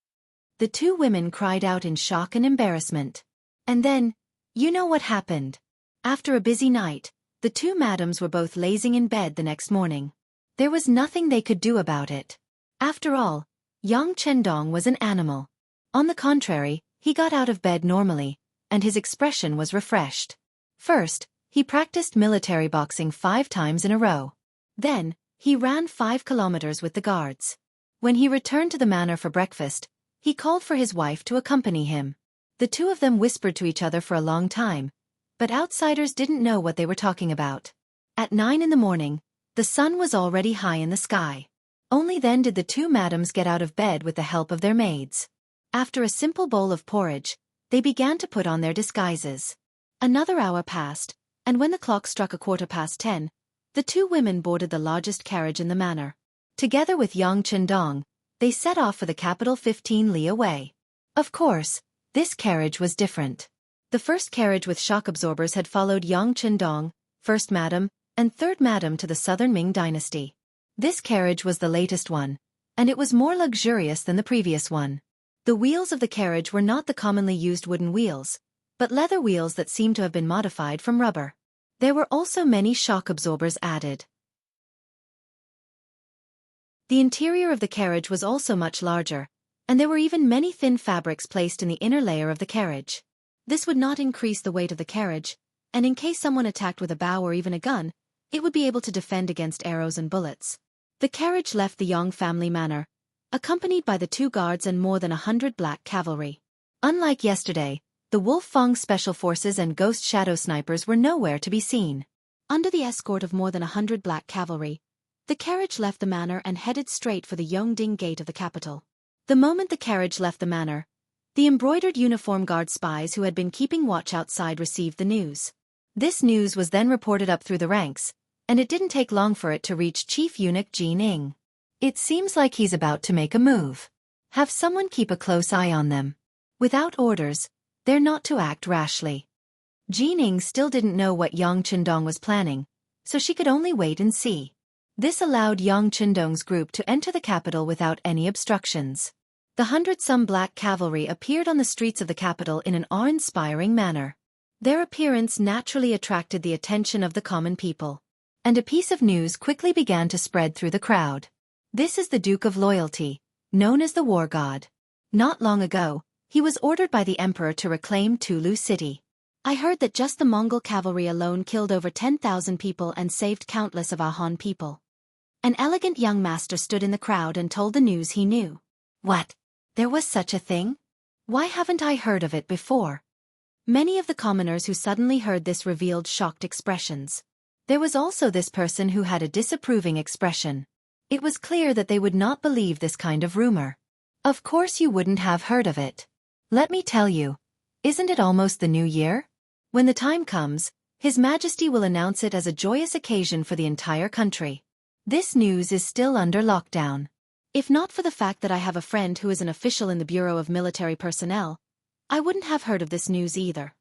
The two women cried out in shock and embarrassment. And then, you know what happened. After a busy night, the two madams were both lazing in bed the next morning. There was nothing they could do about it. After all, Yang Qindong was an animal. On the contrary, he got out of bed normally, and his expression was refreshed. First, he practiced military boxing 5 times in a row. Then, he ran 5 kilometers with the guards. When he returned to the manor for breakfast, he called for his wife to accompany him. The two of them whispered to each other for a long time, but outsiders didn't know what they were talking about. At 9 in the morning, The sun was already high in the sky. Only then did the two madams get out of bed with the help of their maids. After a simple bowl of porridge, they began to put on their disguises. Another hour passed, and when the clock struck 10:15, the two women boarded the largest carriage in the manor. Together with Yang Chendong, they set off for the capital 15 li away. Of course, this carriage was different. The first carriage with shock absorbers had followed Yang Chendong, first madam, and third madam to the southern Ming dynasty. This carriage was the latest one, and it was more luxurious than the previous one. The wheels of the carriage were not the commonly used wooden wheels, but leather wheels that seemed to have been modified from rubber. There were also many shock absorbers added. The interior of the carriage was also much larger, and there were even many thin fabrics placed in the inner layer of the carriage. This would not increase the weight of the carriage, and in case someone attacked with a bow or even a gun, it would be able to defend against arrows and bullets. The carriage left the Yang family manor, accompanied by the two guards and more than 100 black cavalry. Unlike yesterday, the Wolf Fang special forces and ghost shadow snipers were nowhere to be seen. Under the escort of more than 100 black cavalry, the carriage left the manor and headed straight for the Yongding gate of the capital. The moment the carriage left the manor, the embroidered uniform guard spies who had been keeping watch outside received the news. This news was then reported up through the ranks, and it didn't take long for it to reach Chief Eunuch Jining. It seems like he's about to make a move. Have someone keep a close eye on them. Without orders, they're not to act rashly. Jining still didn't know what Yang Chendong was planning, so she could only wait and see. This allowed Yang Chendong's group to enter the capital without any obstructions. The 100-some black cavalry appeared on the streets of the capital in an awe-inspiring manner. Their appearance naturally attracted the attention of the common people, and a piece of news quickly began to spread through the crowd. This is the Duke of Loyalty, known as the War God. Not long ago, he was ordered by the Emperor to reclaim Tulu City. I heard that just the Mongol cavalry alone killed over 10,000 people and saved countless of our Han people. An elegant young master stood in the crowd and told the news he knew. What? There was such a thing? Why haven't I heard of it before? Many of the commoners who suddenly heard this revealed shocked expressions. There was also this person who had a disapproving expression. It was clear that they would not believe this kind of rumor. Of course you wouldn't have heard of it. Let me tell you, isn't it almost the new year? When the time comes, His Majesty will announce it as a joyous occasion for the entire country. This news is still under lockdown. If not for the fact that I have a friend who is an official in the Bureau of Military Personnel, I wouldn't have heard of this news either.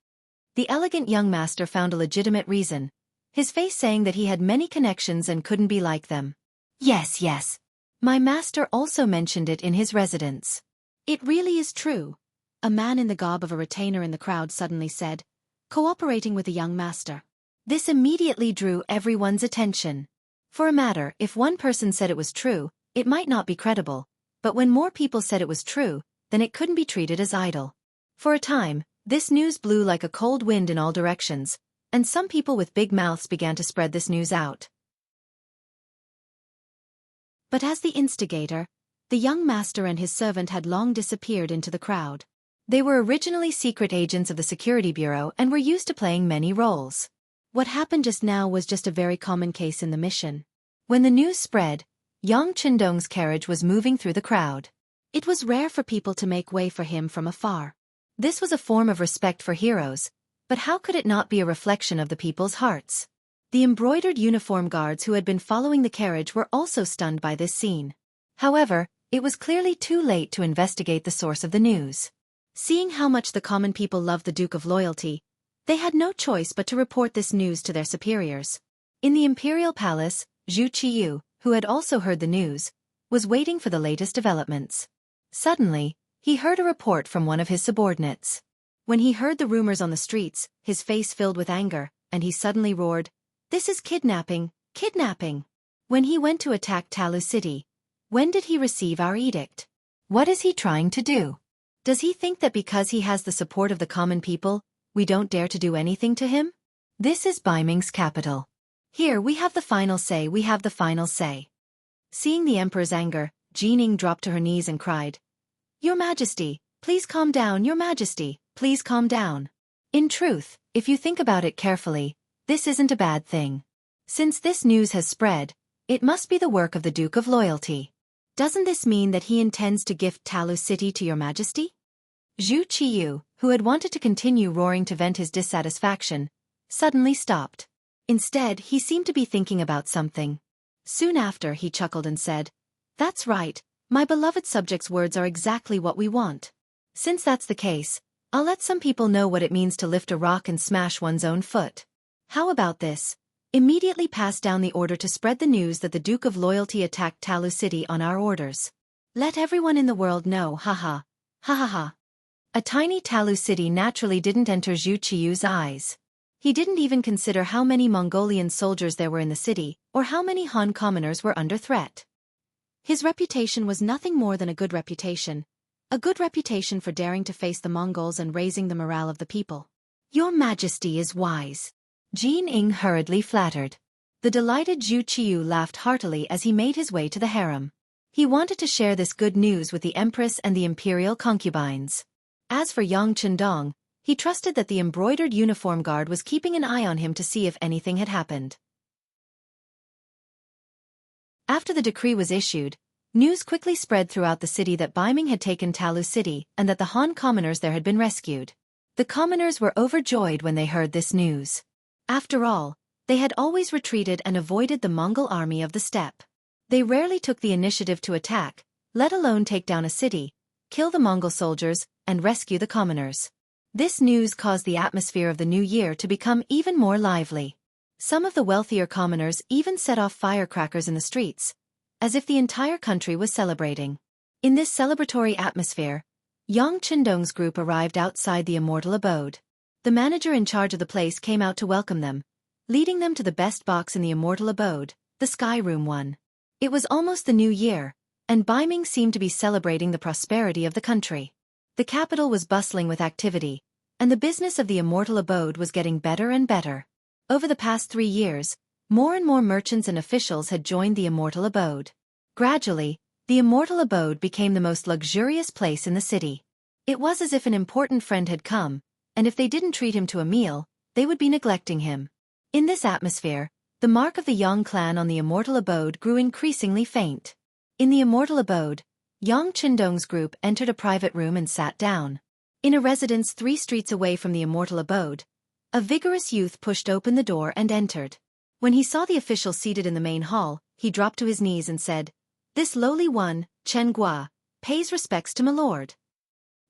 The elegant young master found a legitimate reason, his face saying that he had many connections and couldn't be like them. Yes, yes. My master also mentioned it in his residence. It really is true. A man in the garb of a retainer in the crowd suddenly said, cooperating with the young master. This immediately drew everyone's attention. For a matter, if one person said it was true, it might not be credible, but when more people said it was true, then it couldn't be treated as idle. For a time, this news blew like a cold wind in all directions, and some people with big mouths began to spread this news out. But as the instigator, the young master and his servant had long disappeared into the crowd. They were originally secret agents of the Security Bureau and were used to playing many roles. What happened just now was just a very common case in the mission. When the news spread, Yang Chendong's carriage was moving through the crowd. It was rare for people to make way for him from afar. This was a form of respect for heroes, but how could it not be a reflection of the people's hearts? The embroidered uniform guards who had been following the carriage were also stunned by this scene. However, it was clearly too late to investigate the source of the news. Seeing how much the common people loved the Duke of Loyalty, they had no choice but to report this news to their superiors. In the Imperial Palace, Zhu Qiyu, who had also heard the news, was waiting for the latest developments. Suddenly, he heard a report from one of his subordinates. When he heard the rumors on the streets, his face filled with anger, and he suddenly roared, "This is kidnapping, kidnapping!" When he went to attack Talu City, when did he receive our edict? What is he trying to do? Does he think that because he has the support of the common people, we don't dare to do anything to him? This is Baiming's capital. Here we have the final say, we have the final say. Seeing the emperor's anger, Jining dropped to her knees and cried, "Your Majesty, please calm down, Your Majesty, please calm down." In truth, if you think about it carefully, this isn't a bad thing. Since this news has spread, It must be the work of the Duke of Loyalty. Doesn't this mean that he intends to gift Talu City to your majesty? Zhu Qiyu, who had wanted to continue roaring to vent his dissatisfaction, suddenly stopped. Instead, he seemed to be thinking about something. Soon after, he chuckled and said, "That's right, my beloved subject's words are exactly what we want. Since that's the case, I'll let some people know what it means to lift a rock and smash one's own foot. How about this? Immediately pass down the order to spread the news that the Duke of Loyalty attacked Talu City on our orders. Let everyone in the world know, haha. Ha ha ha." A tiny Talu city naturally didn't enter Zhu Qiyu's eyes. He didn't even consider how many Mongolian soldiers there were in the city, or how many Han commoners were under threat. His reputation was nothing more than a good reputation for daring to face the Mongols and raising the morale of the people. "Your Majesty is wise," Jin Ing hurriedly flattered. The delighted Zhu Qiyu laughed heartily as he made his way to the harem. He wanted to share this good news with the Empress and the Imperial concubines. As for Yang Chendong, he trusted that the embroidered uniform guard was keeping an eye on him to see if anything had happened. After the decree was issued, news quickly spread throughout the city that Baiming had taken Talu City and that the Han commoners there had been rescued. The commoners were overjoyed when they heard this news. After all, they had always retreated and avoided the Mongol army of the steppe. They rarely took the initiative to attack, let alone take down a city, kill the Mongol soldiers, and rescue the commoners. This news caused the atmosphere of the new year to become even more lively. Some of the wealthier commoners even set off firecrackers in the streets, as if the entire country was celebrating. In this celebratory atmosphere, Yang Chendong's group arrived outside the immortal abode. The manager in charge of the place came out to welcome them, leading them to the best box in the immortal abode, the Sky Room 1. It was almost the new year, and Baiming seemed to be celebrating the prosperity of the country. The capital was bustling with activity, and the business of the immortal abode was getting better and better. Over the past 3 years, more and more merchants and officials had joined the immortal abode. Gradually, the immortal abode became the most luxurious place in the city. It was as if an important friend had come, and if they didn't treat him to a meal, they would be neglecting him. In this atmosphere, the mark of the Yang clan on the immortal abode grew increasingly faint. In the immortal abode, Yang Chendong's group entered a private room and sat down. In a residence 3 streets away from the immortal abode, a vigorous youth pushed open the door and entered. When he saw the official seated in the main hall, he dropped to his knees and said, "This lowly one, Chen Gua, pays respects to Milord."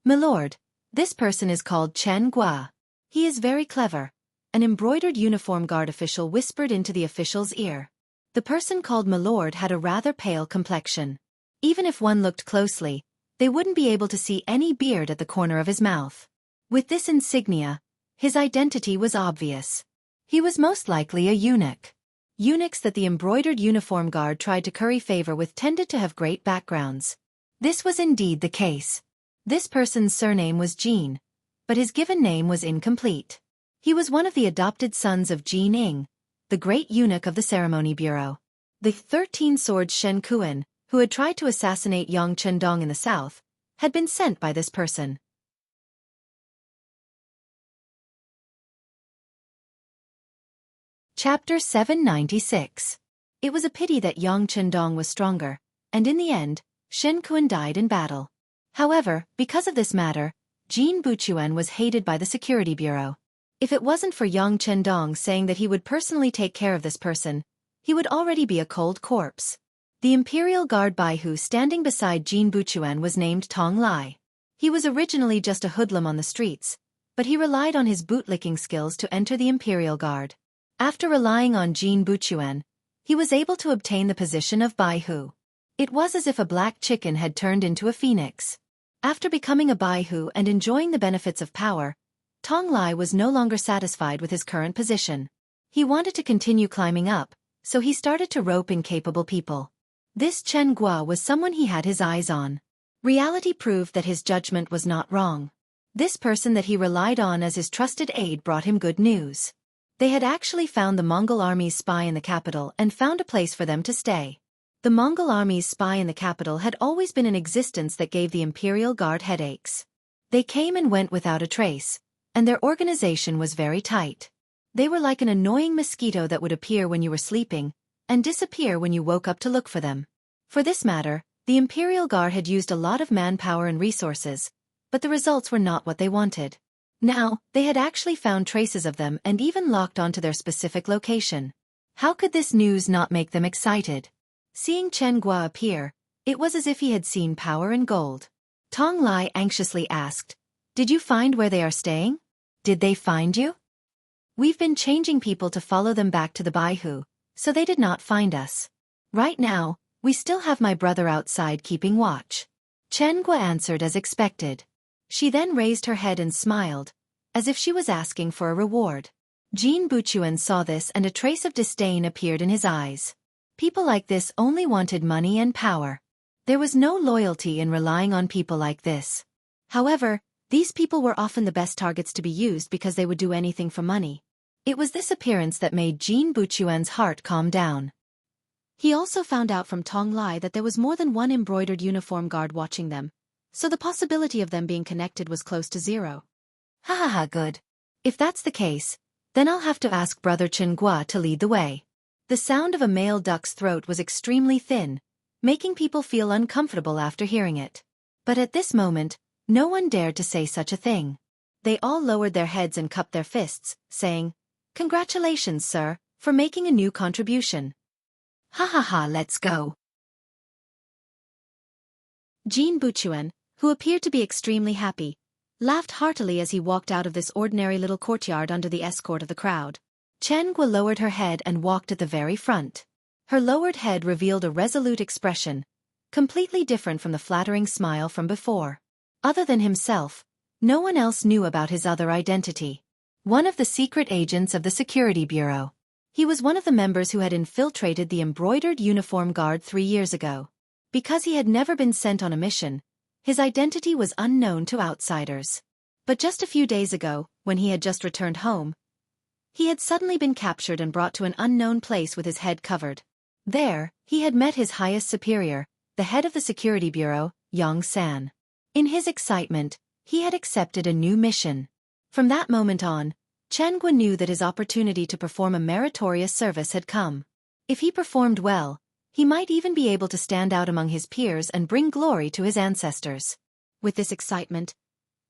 "Milord, this person is called Chen Gua. He is very clever," an embroidered uniform guard official whispered into the official's ear. The person called Milord had a rather pale complexion. Even if one looked closely, they wouldn't be able to see any beard at the corner of his mouth. With this insignia, his identity was obvious. He was most likely a eunuch. Eunuchs that the embroidered uniform guard tried to curry favor with tended to have great backgrounds. This was indeed the case. This person's surname was Jin, but his given name was incomplete. He was one of the adopted sons of Jin Ing, the great eunuch of the ceremony bureau. The 13-sword Shen Kuan, who had tried to assassinate Yang Chendong in the south, had been sent by this person. Chapter 796. It was a pity that Yang Chendong was stronger, and in the end, Shen Kuan died in battle. However, because of this matter, Jin Buchuan was hated by the Security Bureau. If it wasn't for Yang Chendong saying that he would personally take care of this person, he would already be a cold corpse. The Imperial Guard Baihu standing beside Jin Buchuan was named Tong Lai. He was originally just a hoodlum on the streets, but he relied on his bootlicking skills to enter the Imperial Guard. After relying on Jin Buchuan, he was able to obtain the position of Baihu. It was as if a black chicken had turned into a phoenix. After becoming a Baihu and enjoying the benefits of power, Tong Lai was no longer satisfied with his current position. He wanted to continue climbing up, so he started to rope incapable people. This Chen Gua was someone he had his eyes on. Reality proved that his judgment was not wrong. This person that he relied on as his trusted aide brought him good news. They had actually found the Mongol army's spy in the capital and found a place for them to stay. The Mongol army's spy in the capital had always been in existence that gave the Imperial Guard headaches. They came and went without a trace, and their organization was very tight. They were like an annoying mosquito that would appear when you were sleeping, and disappear when you woke up to look for them. For this matter, the Imperial Guard had used a lot of manpower and resources, but the results were not what they wanted. Now, they had actually found traces of them and even locked onto their specific location. How could this news not make them excited? Seeing Chen Guo appear, it was as if he had seen power and gold. Tong Lai anxiously asked, "Did you find where they are staying? Did they find you?" "We've been changing people to follow them back to the Baihu, so they did not find us. Right now, we still have my brother outside keeping watch," Chen Guo answered as expected. She then raised her head and smiled, as if she was asking for a reward. Jin Buchuan saw this and a trace of disdain appeared in his eyes. People like this only wanted money and power. There was no loyalty in relying on people like this. However, these people were often the best targets to be used because they would do anything for money. It was this appearance that made Jin Buchuan's heart calm down. He also found out from Tong Lai that there was more than one embroidered uniform guard watching them, so the possibility of them being connected was close to zero. Ha ha ha, good. If that's the case, then I'll have to ask Brother Chen Guo to lead the way. The sound of a male duck's throat was extremely thin, making people feel uncomfortable after hearing it. But at this moment, no one dared to say such a thing. They all lowered their heads and cupped their fists, saying, "Congratulations, sir, for making a new contribution. Ha ha ha, let's go." Jin Buchuan, who appeared to be extremely happy, laughed heartily as he walked out of this ordinary little courtyard under the escort of the crowd. Chen Guo lowered her head and walked at the very front. Her lowered head revealed a resolute expression, completely different from the flattering smile from before. Other than himself, no one else knew about his other identity. One of the secret agents of the Security Bureau. He was one of the members who had infiltrated the embroidered uniform guard 3 years ago. Because he had never been sent on a mission, his identity was unknown to outsiders. But just a few days ago, when he had just returned home, he had suddenly been captured and brought to an unknown place with his head covered. There, he had met his highest superior, the head of the Security Bureau, Xianxia. In his excitement, he had accepted a new mission. From that moment on, Chen Guo knew that his opportunity to perform a meritorious service had come. If he performed well, he might even be able to stand out among his peers and bring glory to his ancestors. With this excitement,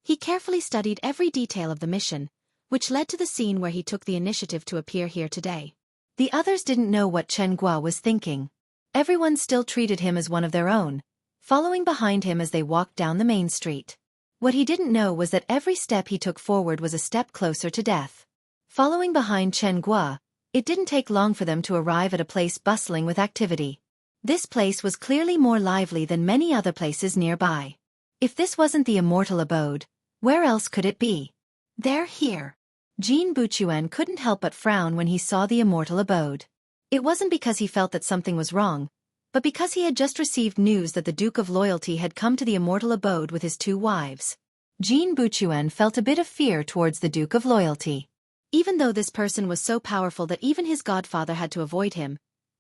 he carefully studied every detail of the mission, which led to the scene where he took the initiative to appear here today. The others didn't know what Chen Guo was thinking. Everyone still treated him as one of their own, following behind him as they walked down the main street. What he didn't know was that every step he took forward was a step closer to death. Following behind Chen Guo, it didn't take long for them to arrive at a place bustling with activity. This place was clearly more lively than many other places nearby. If this wasn't the immortal abode, where else could it be? They're here. Jin Buchuan couldn't help but frown when he saw the immortal abode. It wasn't because he felt that something was wrong, but because he had just received news that the Duke of Loyalty had come to the immortal abode with his 2 wives. Jin Buchuan felt a bit of fear towards the Duke of Loyalty. Even though this person was so powerful that even his godfather had to avoid him,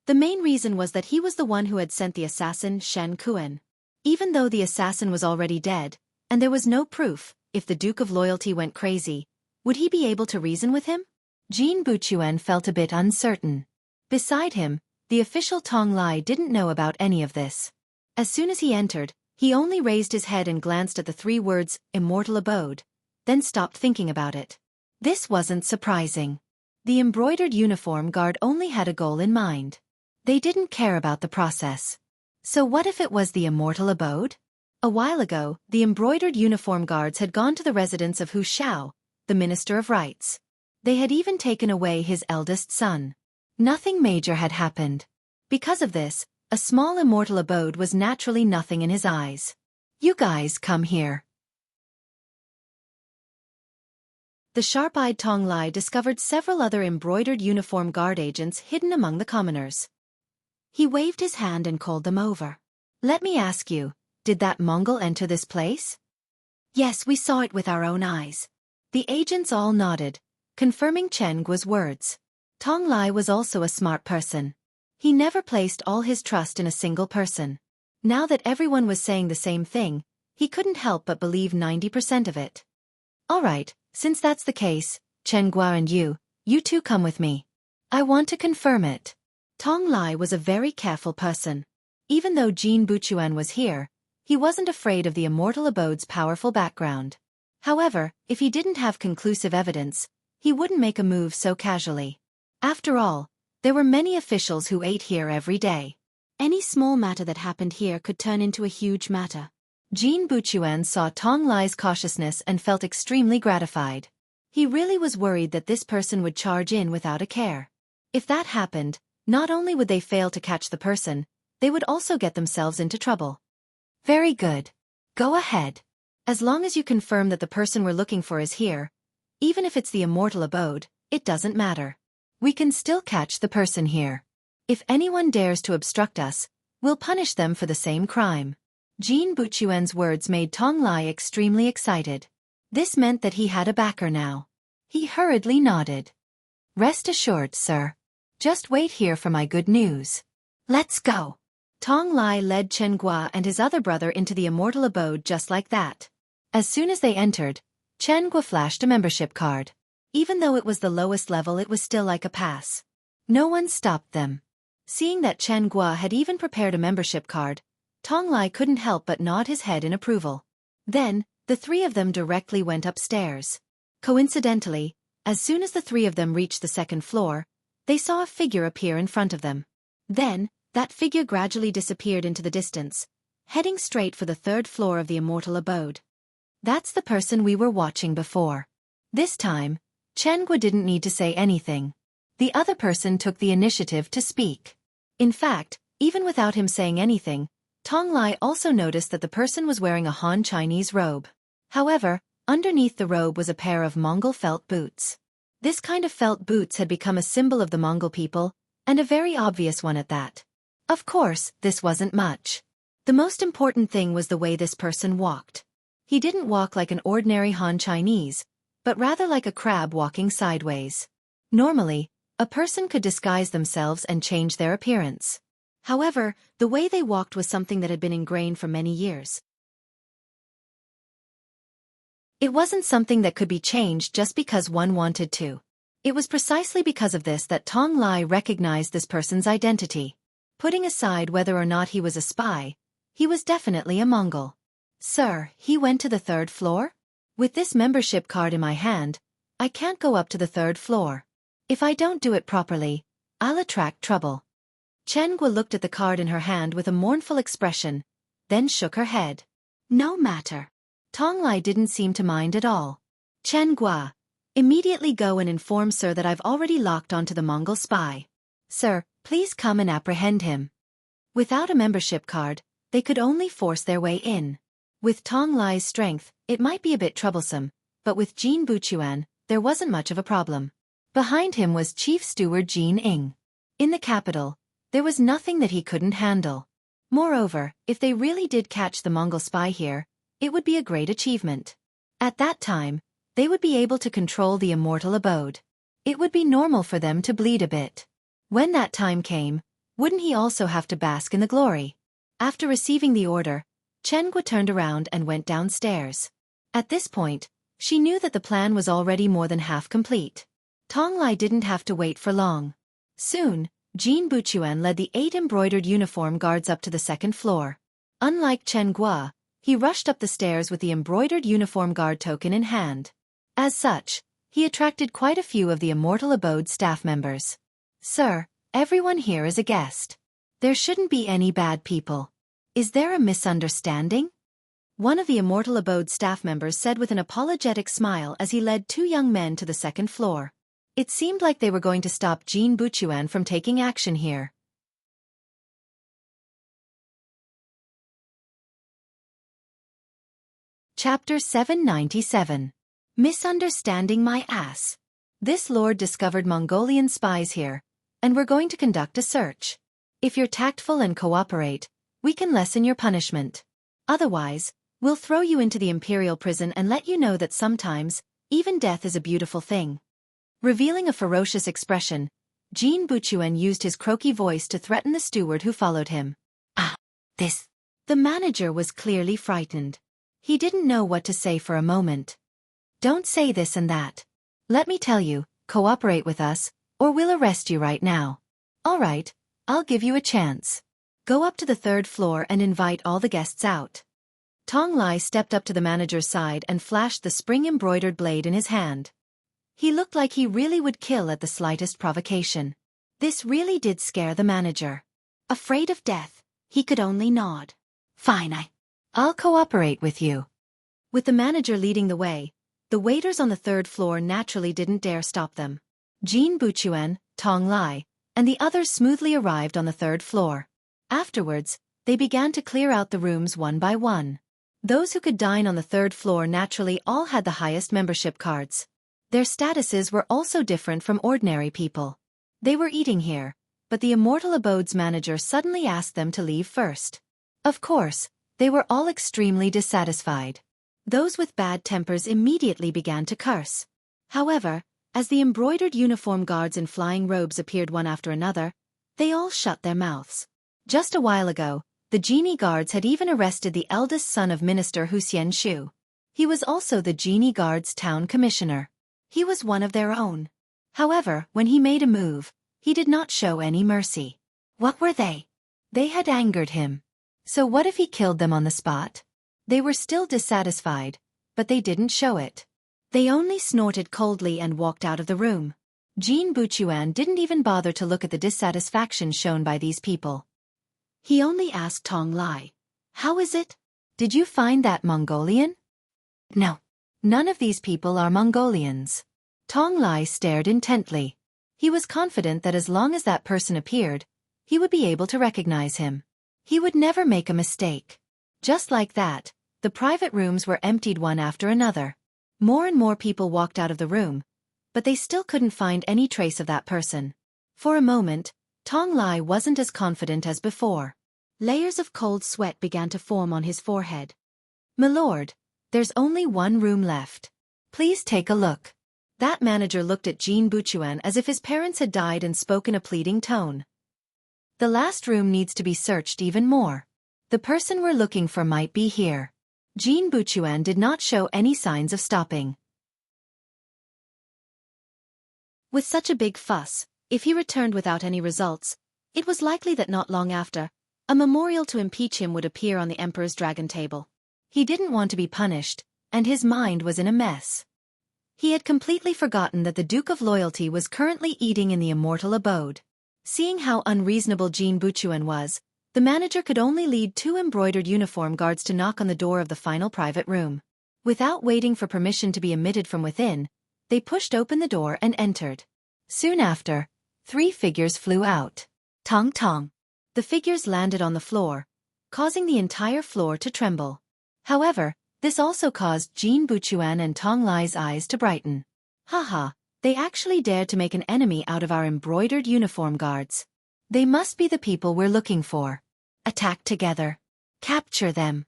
the main reason was that he was the one who had sent the assassin Shen Kuan. Even though the assassin was already dead, and there was no proof, if the Duke of Loyalty went crazy, would he be able to reason with him? Jin Buchuan felt a bit uncertain. Beside him, the official Tong Lai didn't know about any of this. As soon as he entered, he only raised his head and glanced at the 3 words, immortal abode, then stopped thinking about it. This wasn't surprising. The embroidered uniform guard only had a goal in mind. They didn't care about the process. So what if it was the immortal abode? A while ago, the embroidered uniform guards had gone to the residence of Hu Xiao, the Minister of Rights. They had even taken away his eldest son. Nothing major had happened. Because of this, a small immortal abode was naturally nothing in his eyes. "You guys come here." The sharp-eyed Tong Lai discovered several other embroidered uniform guard agents hidden among the commoners. He waved his hand and called them over. "Let me ask you, did that Mongol enter this place?" "Yes, we saw it with our own eyes." The agents all nodded, confirming Chen Guo's words. Tong Lai was also a smart person. He never placed all his trust in a single person. Now that everyone was saying the same thing, he couldn't help but believe 90% of it. "All right, since that's the case, Chen Guo and you two come with me. I want to confirm it." Tong Lai was a very careful person. Even though Jin Buchuan was here, he wasn't afraid of the Immortal Abode's powerful background. However, if he didn't have conclusive evidence, he wouldn't make a move so casually. After all, there were many officials who ate here every day. Any small matter that happened here could turn into a huge matter. Jin Buchuan saw Tong Lai's cautiousness and felt extremely gratified. He really was worried that this person would charge in without a care. If that happened, not only would they fail to catch the person, they would also get themselves into trouble. Very good. Go ahead. As long as you confirm that the person we're looking for is here, even if it's the Immortal Abode, it doesn't matter. We can still catch the person here. If anyone dares to obstruct us, we'll punish them for the same crime. Jin Buchuan's words made Tong Lai extremely excited. This meant that he had a backer now. He hurriedly nodded. Rest assured, sir. Just wait here for my good news. Let's go. Tong Lai led Chen Guo and his other brother into the Immortal Abode just like that. As soon as they entered, Chen Guo flashed a membership card. Even though it was the lowest level, it was still like a pass. No one stopped them. Seeing that Chen Guo had even prepared a membership card, Tong Lai couldn't help but nod his head in approval. Then, the three of them directly went upstairs. Coincidentally, as soon as the three of them reached the second floor, they saw a figure appear in front of them. Then, that figure gradually disappeared into the distance, heading straight for the third floor of the Immortal Abode. That's the person we were watching before. This time, Chen Guo didn't need to say anything. The other person took the initiative to speak. In fact, even without him saying anything, Tong Lai also noticed that the person was wearing a Han Chinese robe. However, underneath the robe was a pair of Mongol felt boots. This kind of felt boots had become a symbol of the Mongol people, and a very obvious one at that. Of course, this wasn't much. The most important thing was the way this person walked. He didn't walk like an ordinary Han Chinese, but rather like a crab walking sideways. Normally, a person could disguise themselves and change their appearance. However, the way they walked was something that had been ingrained for many years. It wasn't something that could be changed just because one wanted to. It was precisely because of this that Tong Lai recognized this person's identity. Putting aside whether or not he was a spy, he was definitely a Mongol. Sir, he went to the third floor? With this membership card in my hand, I can't go up to the third floor. If I don't do it properly, I'll attract trouble. Chen Guo looked at the card in her hand with a mournful expression, then shook her head. No matter. Tong Lai didn't seem to mind at all. Chen Guo, immediately go and inform sir that I've already locked onto the Mongol spy. Sir, please come and apprehend him. Without a membership card, they could only force their way in. With Tong Lai's strength, it might be a bit troublesome, but with Jin Buchuan, there wasn't much of a problem. Behind him was Chief Steward Jin Ing. In the capital, there was nothing that he couldn't handle. Moreover, if they really did catch the Mongol spy here, it would be a great achievement. At that time, they would be able to control the Immortal Abode. It would be normal for them to bleed a bit. When that time came, wouldn't he also have to bask in the glory? After receiving the order, Chen Guo turned around and went downstairs. At this point, she knew that the plan was already more than half complete. Tong Lai didn't have to wait for long. Soon, Jin Buchuan led the 8 embroidered uniform guards up to the second floor. Unlike Chen Guo, he rushed up the stairs with the embroidered uniform guard token in hand. As such, he attracted quite a few of the Immortal Abode staff members. Sir, everyone here is a guest. There shouldn't be any bad people. Is there a misunderstanding? One of the Immortal Abode staff members said with an apologetic smile as he led 2 young men to the second floor. It seemed like they were going to stop Jin Buchuan from taking action here. Chapter 797. Misunderstanding my ass. This lord discovered Mongolian spies here, and we're going to conduct a search. If you're tactful and cooperate, we can lessen your punishment. Otherwise, we'll throw you into the Imperial prison and let you know that sometimes, even death is a beautiful thing. Revealing a ferocious expression, Jin Buchuan used his croaky voice to threaten the steward who followed him. This. The manager was clearly frightened. He didn't know what to say for a moment. Don't say this and that. Let me tell you, cooperate with us, or we'll arrest you right now. All right, I'll give you a chance. Go up to the third floor and invite all the guests out. Tong Lai stepped up to the manager's side and flashed the spring-embroidered blade in his hand. He looked like he really would kill at the slightest provocation. This really did scare the manager. Afraid of death, he could only nod. Fine, I'll cooperate with you. With the manager leading the way, the waiters on the third floor naturally didn't dare stop them. Jin Buchuan, Tong Lai, and the others smoothly arrived on the third floor. Afterwards, they began to clear out the rooms one by one. Those who could dine on the third floor naturally all had the highest membership cards. Their statuses were also different from ordinary people. They were eating here, but the Immortal Abode's manager suddenly asked them to leave first. Of course, they were all extremely dissatisfied. Those with bad tempers immediately began to curse. However, as the embroidered uniform guards in flying robes appeared one after another, they all shut their mouths. Just a while ago, the genie guards had even arrested the eldest son of Minister Xianxia. He was also the genie guards' town commissioner. He was one of their own. However, when he made a move, he did not show any mercy. What were they? They had angered him. So what if he killed them on the spot? They were still dissatisfied, but they didn't show it. They only snorted coldly and walked out of the room. Jin Buchuan didn't even bother to look at the dissatisfaction shown by these people. He only asked Tong Lai, "How is it? Did you find that Mongolian?" "No. None of these people are Mongolians." Tong Lai stared intently. He was confident that as long as that person appeared, he would be able to recognize him. He would never make a mistake. Just like that, the private rooms were emptied one after another. More and more people walked out of the room, but they still couldn't find any trace of that person. For a moment, Tong Lai wasn't as confident as before. Layers of cold sweat began to form on his forehead. "Milord, there's only one room left. Please take a look." That manager looked at Jin Buchuan as if his parents had died and spoke in a pleading tone. "The last room needs to be searched even more. The person we're looking for might be here." Jin Buchuan did not show any signs of stopping. With such a big fuss, if he returned without any results, it was likely that not long after, a memorial to impeach him would appear on the Emperor's dragon table. He didn't want to be punished, and his mind was in a mess. He had completely forgotten that the Duke of Loyalty was currently eating in the Immortal Abode. Seeing how unreasonable Jin Buchuan was, the manager could only lead 2 embroidered uniform guards to knock on the door of the final private room. Without waiting for permission to be emitted from within, they pushed open the door and entered. Soon after, 3 figures flew out. Tong tong. The figures landed on the floor, causing the entire floor to tremble. However, this also caused Jin Buchuan and Tong Lai's eyes to brighten. Haha, they actually dared to make an enemy out of our embroidered uniform guards. They must be the people we're looking for. Attack together. Capture them.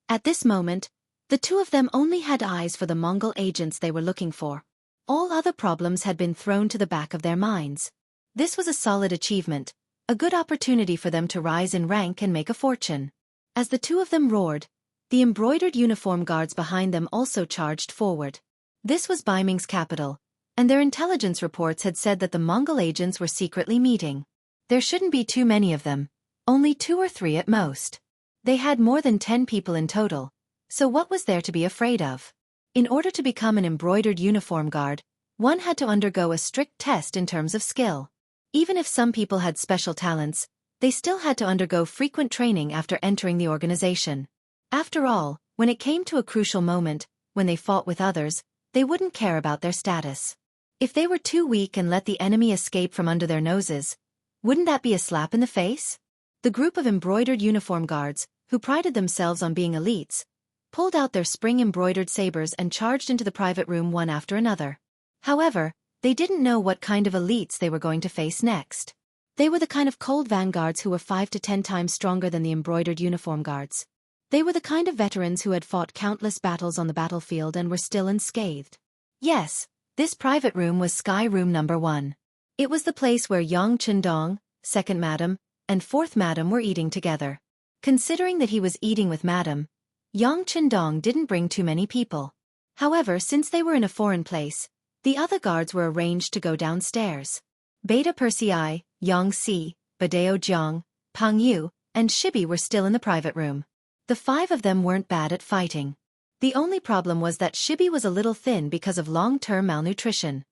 At this moment, the 2 of them only had eyes for the Mongol agents they were looking for. All other problems had been thrown to the back of their minds. This was a solid achievement, a good opportunity for them to rise in rank and make a fortune. As the 2 of them roared, the embroidered uniform guards behind them also charged forward. This was Baiming's capital, and their intelligence reports had said that the Mongol agents were secretly meeting. There shouldn't be too many of them, only 2 or 3 at most. They had more than 10 people in total, so what was there to be afraid of? In order to become an embroidered uniform guard, one had to undergo a strict test in terms of skill. Even if some people had special talents, they still had to undergo frequent training after entering the organization. After all, when it came to a crucial moment, when they fought with others, they wouldn't care about their status. If they were too weak and let the enemy escape from under their noses, wouldn't that be a slap in the face? The group of embroidered uniform guards, who prided themselves on being elites, pulled out their spring-embroidered sabers and charged into the private room one after another. However, they didn't know what kind of elites they were going to face next. They were the kind of cold vanguards who were 5 to 10 times stronger than the embroidered uniform guards. They were the kind of veterans who had fought countless battles on the battlefield and were still unscathed. Yes, this private room was Sky Room number 1. It was the place where Yang Chendong, 2nd Madam, and 4th Madam were eating together. Considering that he was eating with Madam, Yang Chendong didn't bring too many people. However, since they were in a foreign place, the other guards were arranged to go downstairs. Beta Persei, Yangxi, Badao Jiang, Pang Yu, and Shibi were still in the private room. The 5 of them weren't bad at fighting. The only problem was that Shibi was a little thin because of long-term malnutrition.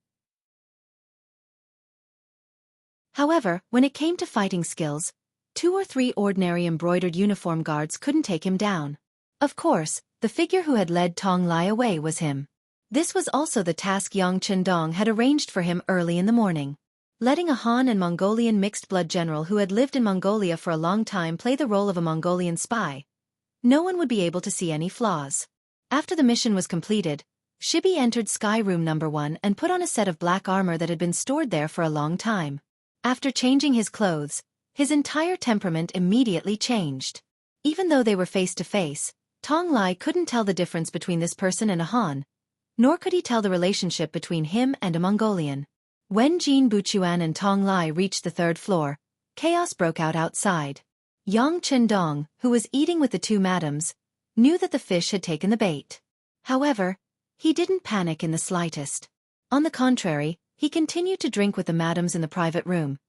However, when it came to fighting skills, 2 or 3 ordinary embroidered uniform guards couldn't take him down. Of course, the figure who had led Tong Lai away was him. This was also the task Yang Chendong had arranged for him early in the morning. Letting a Han and Mongolian mixed-blood general who had lived in Mongolia for a long time play the role of a Mongolian spy, no one would be able to see any flaws. After the mission was completed, Shibi entered Sky Room number 1 and put on a set of black armor that had been stored there for a long time. After changing his clothes, his entire temperament immediately changed. Even though they were face to face, Tong Lai couldn't tell the difference between this person and a Han, nor could he tell the relationship between him and a Mongolian. When Jin Buchuan and Tong Lai reached the 3rd floor, chaos broke out outside. Yang Chendong, who was eating with the 2 madams, knew that the fish had taken the bait. However, he didn't panic in the slightest. On the contrary, he continued to drink with the madams in the private room,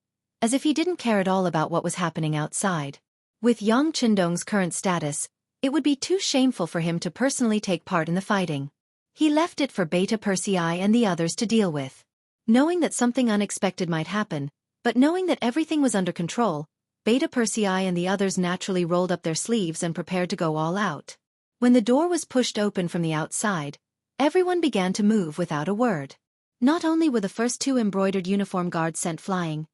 as if he didn't care at all about what was happening outside. With Yang Chendong's current status, it would be too shameful for him to personally take part in the fighting. He left it for Beta Persei and the others to deal with. Knowing that something unexpected might happen, but knowing that everything was under control, Beta Persei and the others naturally rolled up their sleeves and prepared to go all out. When the door was pushed open from the outside, everyone began to move without a word. Not only were the first 2 embroidered uniform guards sent flying,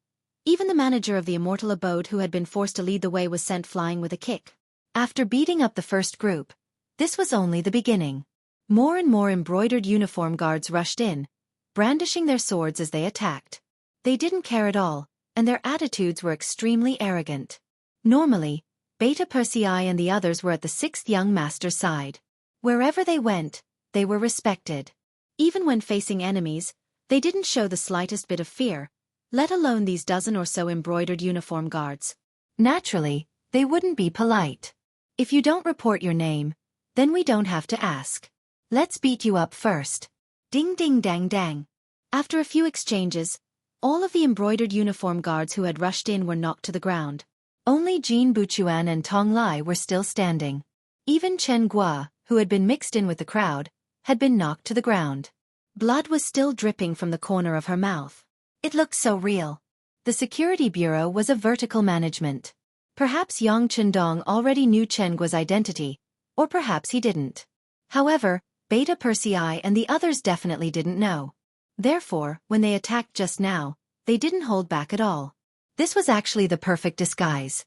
even the manager of the immortal abode who had been forced to lead the way was sent flying with a kick. After beating up the first group, this was only the beginning. More and more embroidered uniform guards rushed in, brandishing their swords as they attacked. They didn't care at all, and their attitudes were extremely arrogant. Normally, Beta Persei and the others were at the 6th young master's side. Wherever they went, they were respected. Even when facing enemies, they didn't show the slightest bit of fear, let alone these dozen or so embroidered uniform guards. Naturally, they wouldn't be polite. If you don't report your name, then we don't have to ask. Let's beat you up first. Ding ding dang dang. After a few exchanges, all of the embroidered uniform guards who had rushed in were knocked to the ground. Only Jin Buchuan and Tong Lai were still standing. Even Chen Gua, who had been mixed in with the crowd, had been knocked to the ground. Blood was still dripping from the corner of her mouth. It looked so real. The security bureau was a vertical management. Perhaps Yang Chendong already knew Chen Gua's identity, or perhaps he didn't. However, Beta Persei and the others definitely didn't know. Therefore, when they attacked just now, they didn't hold back at all. This was actually the perfect disguise.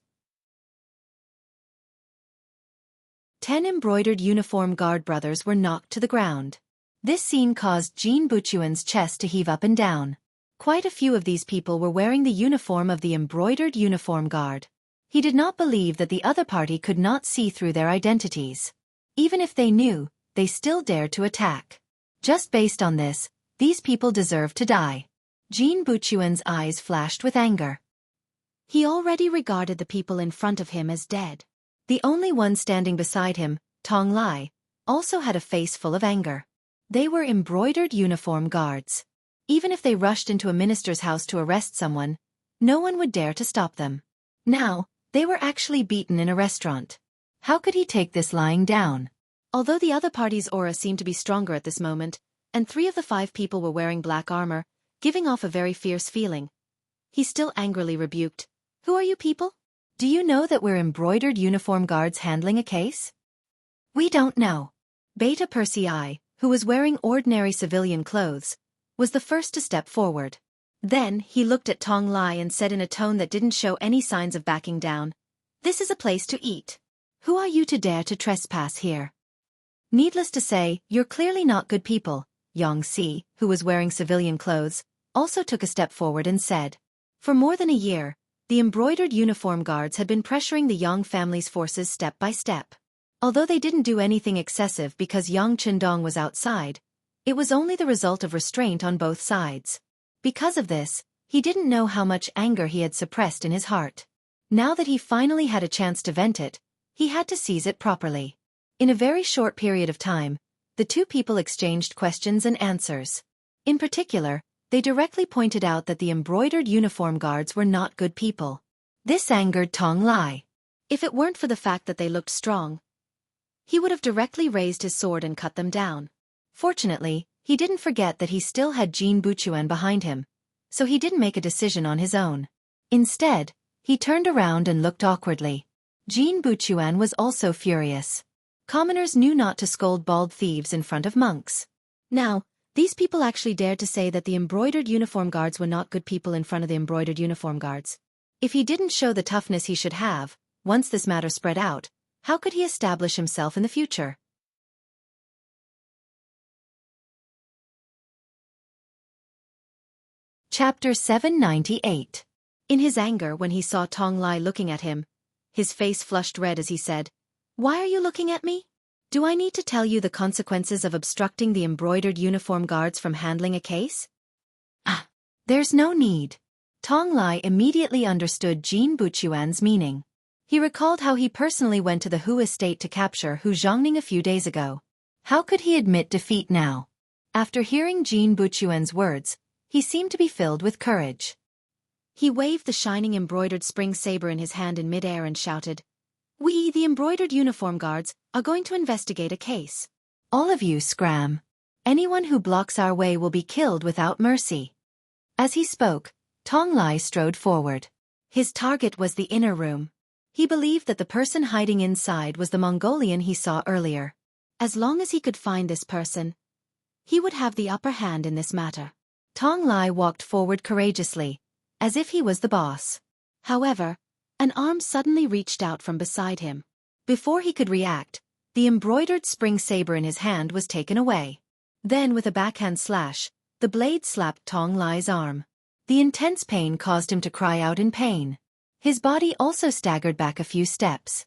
10 embroidered uniform guard brothers were knocked to the ground. This scene caused Jin Buchuan's chest to heave up and down. Quite a few of these people were wearing the uniform of the embroidered uniform guard. He did not believe that the other party could not see through their identities. Even if they knew, they still dared to attack. Just based on this, these people deserved to die. Jin Buchuan's eyes flashed with anger. He already regarded the people in front of him as dead. The only one standing beside him, Tong Lai, also had a face full of anger. They were embroidered uniform guards. Even if they rushed into a minister's house to arrest someone, no one would dare to stop them. Now, they were actually beaten in a restaurant. How could he take this lying down? Although the other party's aura seemed to be stronger at this moment, and 3 of the 5 people were wearing black armor, giving off a very fierce feeling, he still angrily rebuked, "Who are you people? Do you know that we're embroidered uniform guards handling a case?" "We don't know." Beta Persei, who was wearing ordinary civilian clothes, was the first to step forward. Then, he looked at Tong Lai and said in a tone that didn't show any signs of backing down, "This is a place to eat. Who are you to dare to trespass here?" Needless to say, you're clearly not good people. Xianxia, who was wearing civilian clothes, also took a step forward and said, "For more than a year, the embroidered uniform guards had been pressuring the Yang family's forces step by step. Although they didn't do anything excessive because Yang Chendong was outside, it was only the result of restraint on both sides. Because of this, he didn't know how much anger he had suppressed in his heart. Now that he finally had a chance to vent it, he had to seize it properly. In a very short period of time, the 2 people exchanged questions and answers. In particular, they directly pointed out that the embroidered uniform guards were not good people. This angered Tong Lai. If it weren't for the fact that they looked strong, he would have directly raised his sword and cut them down. Fortunately, he didn't forget that he still had Jin Buchuan behind him, so he didn't make a decision on his own. Instead, he turned around and looked awkwardly. Jin Buchuan was also furious. Commoners knew not to scold bald thieves in front of monks. Now, these people actually dared to say that the embroidered uniform guards were not good people in front of the embroidered uniform guards. If he didn't show the toughness he should have, once this matter spread out, how could he establish himself in the future? Chapter 798. In his anger when he saw Tong Lai looking at him, his face flushed red as he said, "Why are you looking at me? Do I need to tell you the consequences of obstructing the embroidered uniform guards from handling a case?" "Ah, there's no need." Tong Lai immediately understood Jin Buchuan's meaning. He recalled how he personally went to the Hu estate to capture Hu Zhongning a few days ago. How could he admit defeat now? After hearing Jin Buchuan's words, he seemed to be filled with courage. He waved the shining embroidered spring saber in his hand in midair and shouted, "We, the embroidered uniform guards, are going to investigate a case. All of you scram. Anyone who blocks our way will be killed without mercy." As he spoke, Tong Lai strode forward. His target was the inner room. He believed that the person hiding inside was the Mongolian he saw earlier. As long as he could find this person, he would have the upper hand in this matter. Tong Lai walked forward courageously, as if he was the boss. However, an arm suddenly reached out from beside him. Before he could react, the embroidered spring saber in his hand was taken away. Then with a backhand slash, the blade slapped Tong Lai's arm. The intense pain caused him to cry out in pain. His body also staggered back a few steps.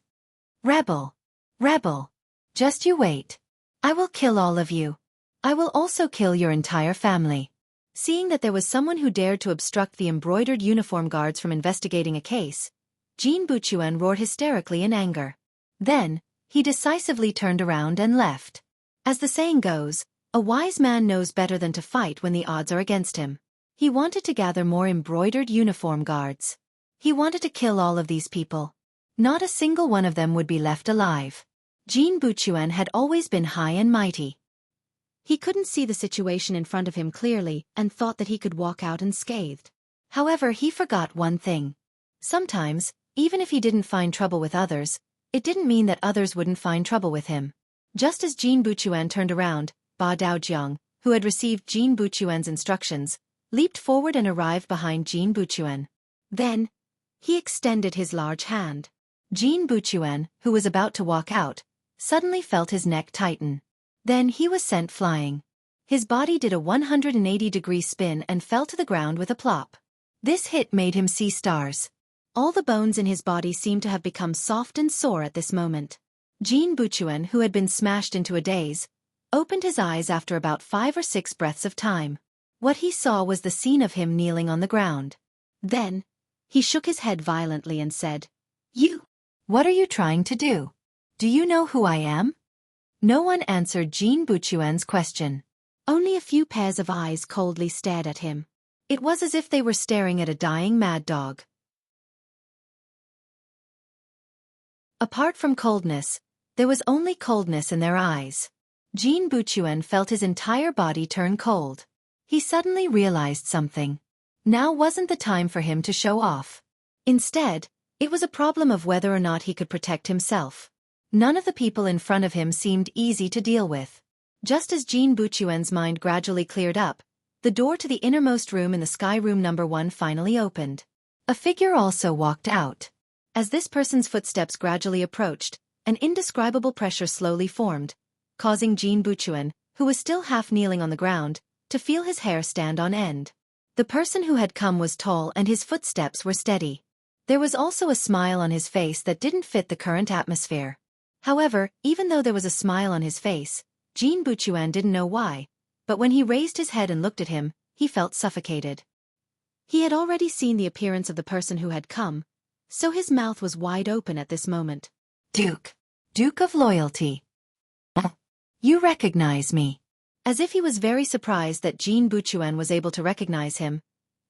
"Rebel! Rebel! Just you wait. I will kill all of you. I will also kill your entire family." Seeing that there was someone who dared to obstruct the embroidered uniform guards from investigating a case, Jin Buchuan roared hysterically in anger. Then, he decisively turned around and left. As the saying goes, a wise man knows better than to fight when the odds are against him. He wanted to gather more embroidered uniform guards. He wanted to kill all of these people. Not a single one of them would be left alive. Jin Buchuan had always been high and mighty. He couldn't see the situation in front of him clearly and thought that he could walk out unscathed. However, he forgot one thing. Sometimes, even if he didn't find trouble with others, it didn't mean that others wouldn't find trouble with him. Just as Jin Buchuan turned around, Ba Daojiang, who had received Jin Buchuan's instructions, leaped forward and arrived behind Jin Buchuan. Then, he extended his large hand. Jin Buchuan, who was about to walk out, suddenly felt his neck tighten. Then he was sent flying. His body did a 180-degree spin and fell to the ground with a plop. This hit made him see stars. All the bones in his body seemed to have become soft and sore at this moment. Jin Buchuan, who had been smashed into a daze, opened his eyes after about 5 or 6 breaths of time. What he saw was the scene of him kneeling on the ground. Then, he shook his head violently and said, "You! What are you trying to do? Do you know who I am?" No one answered Jin Buchuan's question. Only a few pairs of eyes coldly stared at him. It was as if they were staring at a dying mad dog. Apart from coldness, there was only coldness in their eyes. Jin Buchuan felt his entire body turn cold. He suddenly realized something. Now wasn't the time for him to show off. Instead, it was a problem of whether or not he could protect himself. None of the people in front of him seemed easy to deal with. Just as Jin Buchuan's mind gradually cleared up, the door to the innermost room in the sky room number 1 finally opened. A figure also walked out. As this person's footsteps gradually approached, an indescribable pressure slowly formed, causing Jin Buchuan, who was still half kneeling on the ground, to feel his hair stand on end. The person who had come was tall and his footsteps were steady. There was also a smile on his face that didn't fit the current atmosphere. However, even though there was a smile on his face, Jin Buchuan didn't know why, but when he raised his head and looked at him, he felt suffocated. He had already seen the appearance of the person who had come, so his mouth was wide open at this moment. Duke of Loyalty. You recognize me." As if he was very surprised that Jin Buchuan was able to recognize him,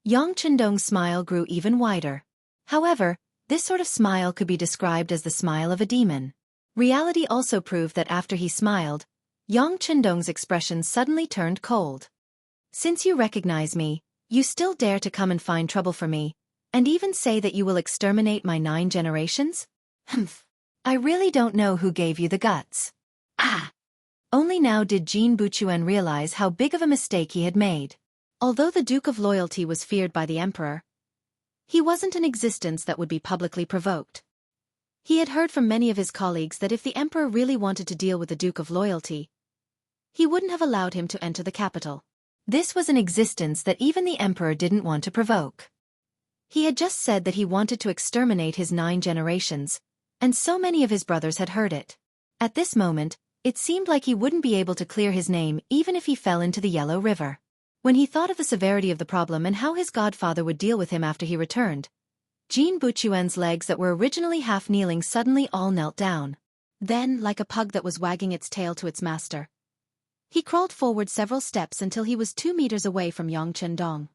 Yang Chendong's smile grew even wider. However, This sort of smile could be described as the smile of a demon. Reality also proved that after he smiled, Yang Chendong's expression suddenly turned cold. Since you recognize me, you still dare to come and find trouble for me, and even say that you will exterminate my 9 generations? Humph. I really don't know who gave you the guts. Ah! Only now did Jin Buchuan realize how big of a mistake he had made. Although the Duke of Loyalty was feared by the Emperor, he wasn't an existence that would be publicly provoked. He had heard from many of his colleagues that if the Emperor really wanted to deal with the Duke of Loyalty, he wouldn't have allowed him to enter the capital. This was an existence that even the Emperor didn't want to provoke. He had just said that he wanted to exterminate his 9 generations, and so many of his brothers had heard it. At this moment, it seemed like he wouldn't be able to clear his name even if he fell into the Yellow River. When he thought of the severity of the problem and how his godfather would deal with him after he returned, Jin Buchuan's legs that were originally half kneeling suddenly all knelt down. Then, like a pug that was wagging its tail to its master, he crawled forward several steps until he was 2 meters away from Yang Chendong.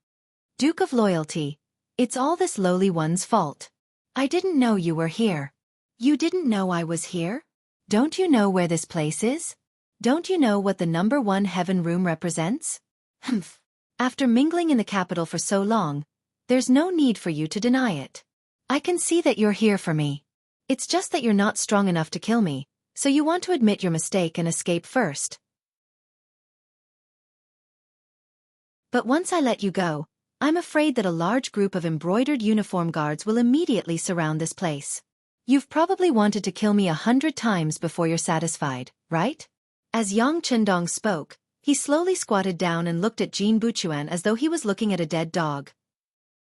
Duke of Loyalty, it's all this lowly one's fault. I didn't know you were here. You didn't know I was here? Don't you know where this place is? Don't you know what the number 1 heaven room represents? Humph. After mingling in the capital for so long, there's no need for you to deny it. I can see that you're here for me. It's just that you're not strong enough to kill me, so you want to admit your mistake and escape first. But once I let you go, I'm afraid that a large group of embroidered uniform guards will immediately surround this place. You've probably wanted to kill me 100 times before you're satisfied, right? As Yang Chendong spoke, he slowly squatted down and looked at Jin Buchuan as though he was looking at a dead dog.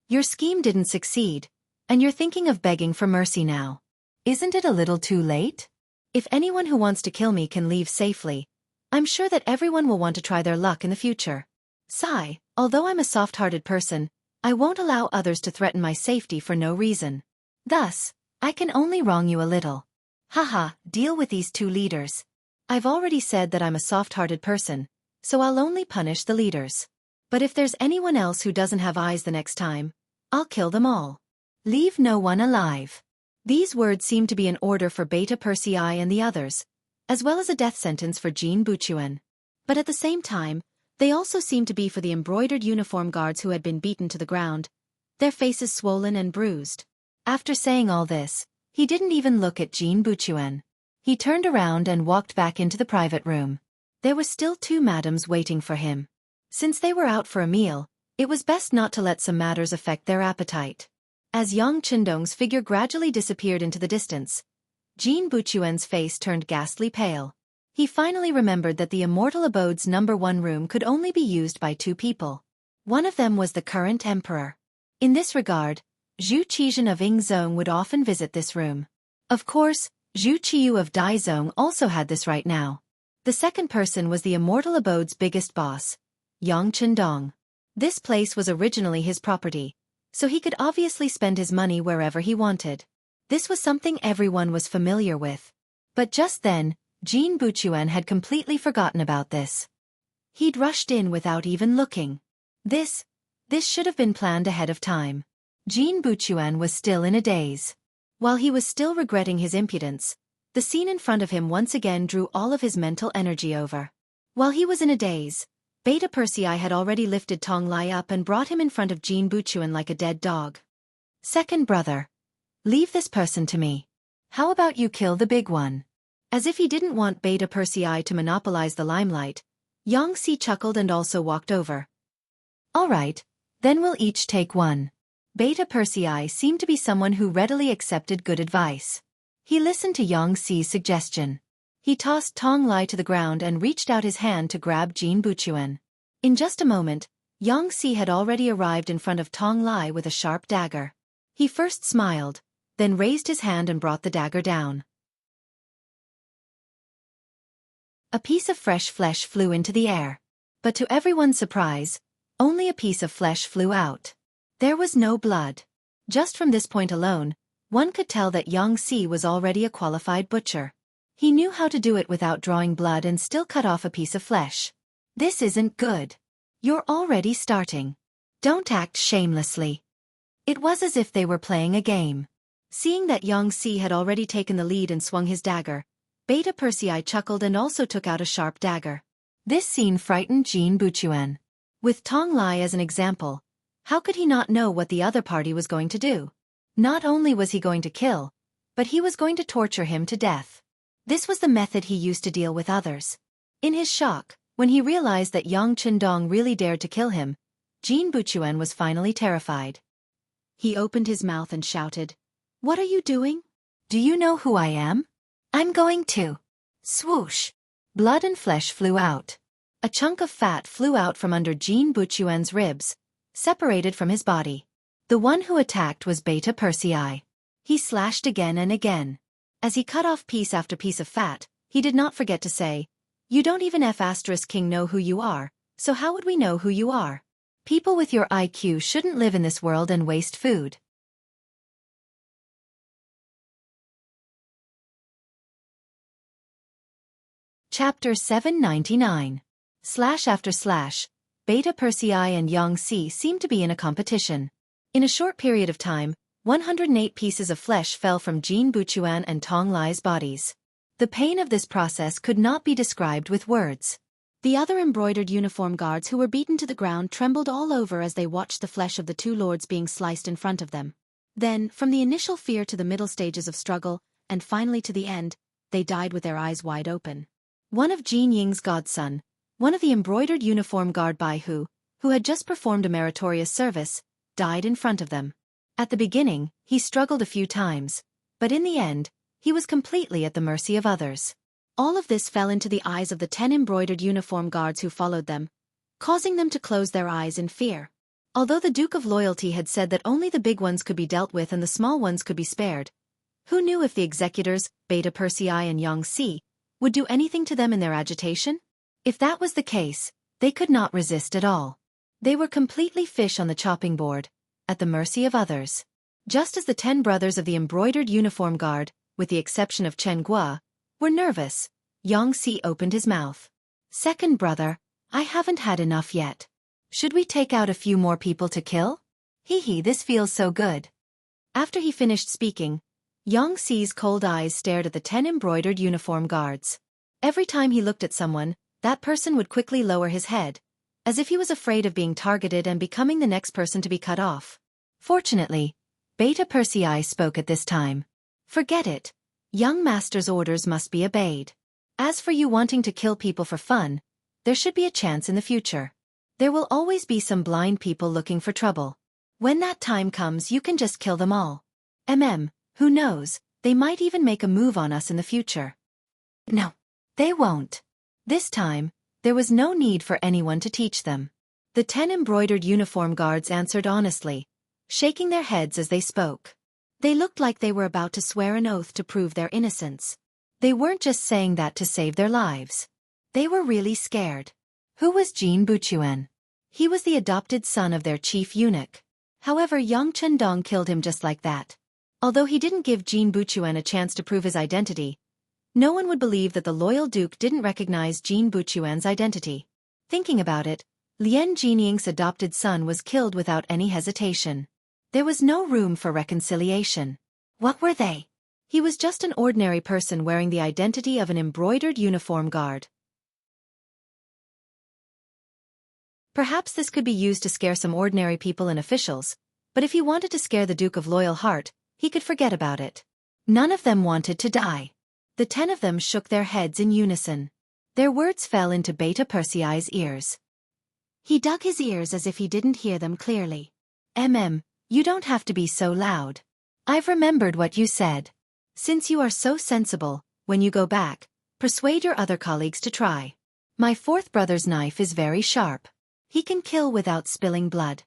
Your scheme didn't succeed, and you're thinking of begging for mercy now. Isn't it a little too late? If anyone who wants to kill me can leave safely, I'm sure that everyone will want to try their luck in the future. Sigh, although I'm a soft-hearted person, I won't allow others to threaten my safety for no reason. Thus, I can only wrong you a little. Haha, deal with these 2 leaders. I've already said that I'm a soft-hearted person, so I'll only punish the leaders. But if there's anyone else who doesn't have eyes the next time, I'll kill them all. Leave no one alive. These words seem to be an order for Beta Persei and the others, as well as a death sentence for Jin Buchuan. But at the same time, they also seem to be for the embroidered uniform guards who had been beaten to the ground, their faces swollen and bruised. After saying all this, he didn't even look at Jin Buchuan. He turned around and walked back into the private room. There were still 2 madams waiting for him. Since they were out for a meal, it was best not to let some matters affect their appetite. As Yang Chendong's figure gradually disappeared into the distance, Jin Buchuan's face turned ghastly pale. He finally remembered that the Immortal Abode's number 1 room could only be used by 2 people. One of them was the current emperor. In this regard, Zhu Qizhen of Yingzhong would often visit this room. Of course, Zhu Qiyu of Daizhong also had this right now. The second person was the Immortal Abode's biggest boss, Yang Chendong. This place was originally his property, so he could obviously spend his money wherever he wanted. This was something everyone was familiar with. But just then, Jin Buchuan had completely forgotten about this. He'd rushed in without even looking. This should have been planned ahead of time. Jin Buchuan was still in a daze. While he was still regretting his impudence, the scene in front of him once again drew all of his mental energy over. While he was in a daze, Beta Persei had already lifted Tong Lai up and brought him in front of Jin Buchuan like a dead dog. Second brother. Leave this person to me. How about you kill the big one? As if he didn't want Beta Persei to monopolize the limelight, Xianxia chuckled and also walked over. All right, then we'll each take one. Beta Persei seemed to be someone who readily accepted good advice. He listened to Xiaxia's suggestion. He tossed Tong Lai to the ground and reached out his hand to grab Jin Buchuan. In just a moment, Xianxia had already arrived in front of Tong Lai with a sharp dagger. He first smiled, then raised his hand and brought the dagger down. A piece of fresh flesh flew into the air. But to everyone's surprise, only a piece of flesh flew out. There was no blood. Just from this point alone, one could tell that Xianxia was already a qualified butcher. He knew how to do it without drawing blood and still cut off a piece of flesh. This isn't good. You're already starting. Don't act shamelessly. It was as if they were playing a game. Seeing that Xianxia had already taken the lead and swung his dagger, Beta Persei chuckled and also took out a sharp dagger. This scene frightened Jin Buchuan. With Tong Lai as an example, how could he not know what the other party was going to do? Not only was he going to kill, but he was going to torture him to death. This was the method he used to deal with others. In his shock, when he realized that Yang Qindong really dared to kill him, Jin Buchuan was finally terrified. He opened his mouth and shouted, "What are you doing? Do you know who I am? I'm going to." Swoosh! Blood and flesh flew out. A chunk of fat flew out from under Jin Buchuan's ribs, separated from his body. The one who attacked was Beta Persei. He slashed again and again. As he cut off piece after piece of fat, he did not forget to say, "You don't even F***king know who you are, so how would we know who you are? People with your IQ shouldn't live in this world and waste food." Chapter 799. Slash after slash, Beta Persei and Xianxia seemed to be in a competition. In a short period of time, 108 pieces of flesh fell from Jin Buchuan and Tong Lai's bodies. The pain of this process could not be described with words. The other embroidered uniform guards who were beaten to the ground trembled all over as they watched the flesh of the two lords being sliced in front of them. Then, from the initial fear to the middle stages of struggle, and finally to the end, they died with their eyes wide open. One of Jin Ying's godson, one of the embroidered uniform guard Baihu, who had just performed a meritorious service, died in front of them. At the beginning, he struggled a few times, but in the end, he was completely at the mercy of others. All of this fell into the eyes of the 10 embroidered uniform guards who followed them, causing them to close their eyes in fear. Although the Duke of Loyalty had said that only the big ones could be dealt with and the small ones could be spared, who knew if the executors, Beta Persei and Xianxia, would do anything to them in their agitation? If that was the case, they could not resist at all. They were completely fish on the chopping board, at the mercy of others. Just as the 10 brothers of the embroidered uniform guard, with the exception of Chen Guo, were nervous, Xianxia opened his mouth. "Second brother, I haven't had enough yet. Should we take out a few more people to kill? Hee, this feels so good." After he finished speaking, Xiaxi's cold eyes stared at the 10 embroidered uniform guards. Every time he looked at someone, that person would quickly lower his head, as if he was afraid of being targeted and becoming the next person to be cut off. Fortunately, Beta Persei spoke at this time. "Forget it. Young master's orders must be obeyed. As for you wanting to kill people for fun, there should be a chance in the future. There will always be some blind people looking for trouble. When that time comes, you can just kill them all. Who knows, they might even make a move on us in the future." No, they won't. This time, there was no need for anyone to teach them. The 10 embroidered uniform guards answered honestly, shaking their heads as they spoke. They looked like they were about to swear an oath to prove their innocence. They weren't just saying that to save their lives. They were really scared. Who was Jin Buchuan? He was the adopted son of their chief eunuch. However, Yang Qindong killed him just like that. Although he didn't give Jin Buchuan a chance to prove his identity, no one would believe that the loyal duke didn't recognize Jin Buchuan's identity. Thinking about it, Lien Jinying's adopted son was killed without any hesitation. There was no room for reconciliation. What were they? He was just an ordinary person wearing the identity of an embroidered uniform guard. Perhaps this could be used to scare some ordinary people and officials, but if he wanted to scare the Duke of Loyal Heart, he could forget about it. None of them wanted to die. The 10 of them shook their heads in unison. Their words fell into Beta Persei's ears. He dug his ears as if he didn't hear them clearly. You don't have to be so loud. I've remembered what you said. Since you are so sensible, when you go back, persuade your other colleagues to try. My 4th brother's knife is very sharp. He can kill without spilling blood.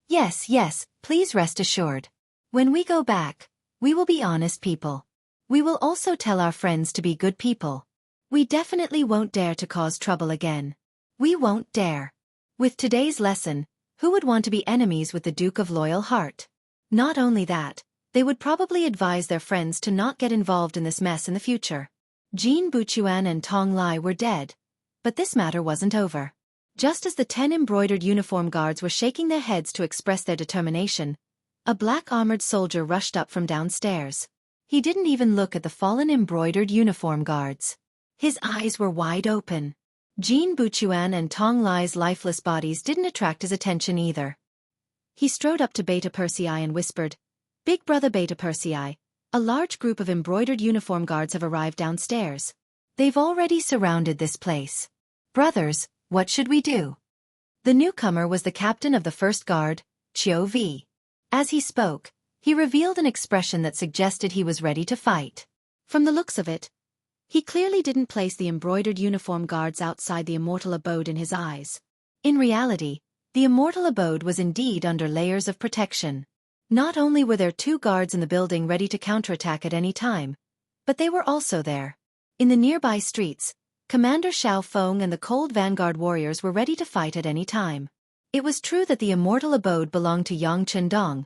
Yes, please rest assured. When we go back, we will be honest people. We will also tell our friends to be good people. We definitely won't dare to cause trouble again. We won't dare. With today's lesson, who would want to be enemies with the Duke of Loyal Heart? Not only that, they would probably advise their friends to not get involved in this mess in the future. Jin Buchuan and Tong Lai were dead, but this matter wasn't over. Just as the 10 embroidered uniform guards were shaking their heads to express their determination, A black-armored soldier rushed up from downstairs. He didn't even look at the fallen embroidered uniform guards. His eyes were wide open. Jin Buchuan and Tong Lai's lifeless bodies didn't attract his attention either. He strode up to Beta Persei and whispered, "Big brother Beta Persei, a large group of embroidered uniform guards have arrived downstairs. They've already surrounded this place. Brothers, what should we do?" The newcomer was the captain of the first guard, Qiu Vi. As he spoke, he revealed an expression that suggested he was ready to fight. From the looks of it, he clearly didn't place the embroidered uniform guards outside the immortal abode in his eyes. In reality, the immortal abode was indeed under layers of protection. Not only were there 2 guards in the building ready to counterattack at any time, but they were also there. In the nearby streets, Commander Xiao Feng and the Cold Vanguard warriors were ready to fight at any time. It was true that the immortal abode belonged to Yang Qindong,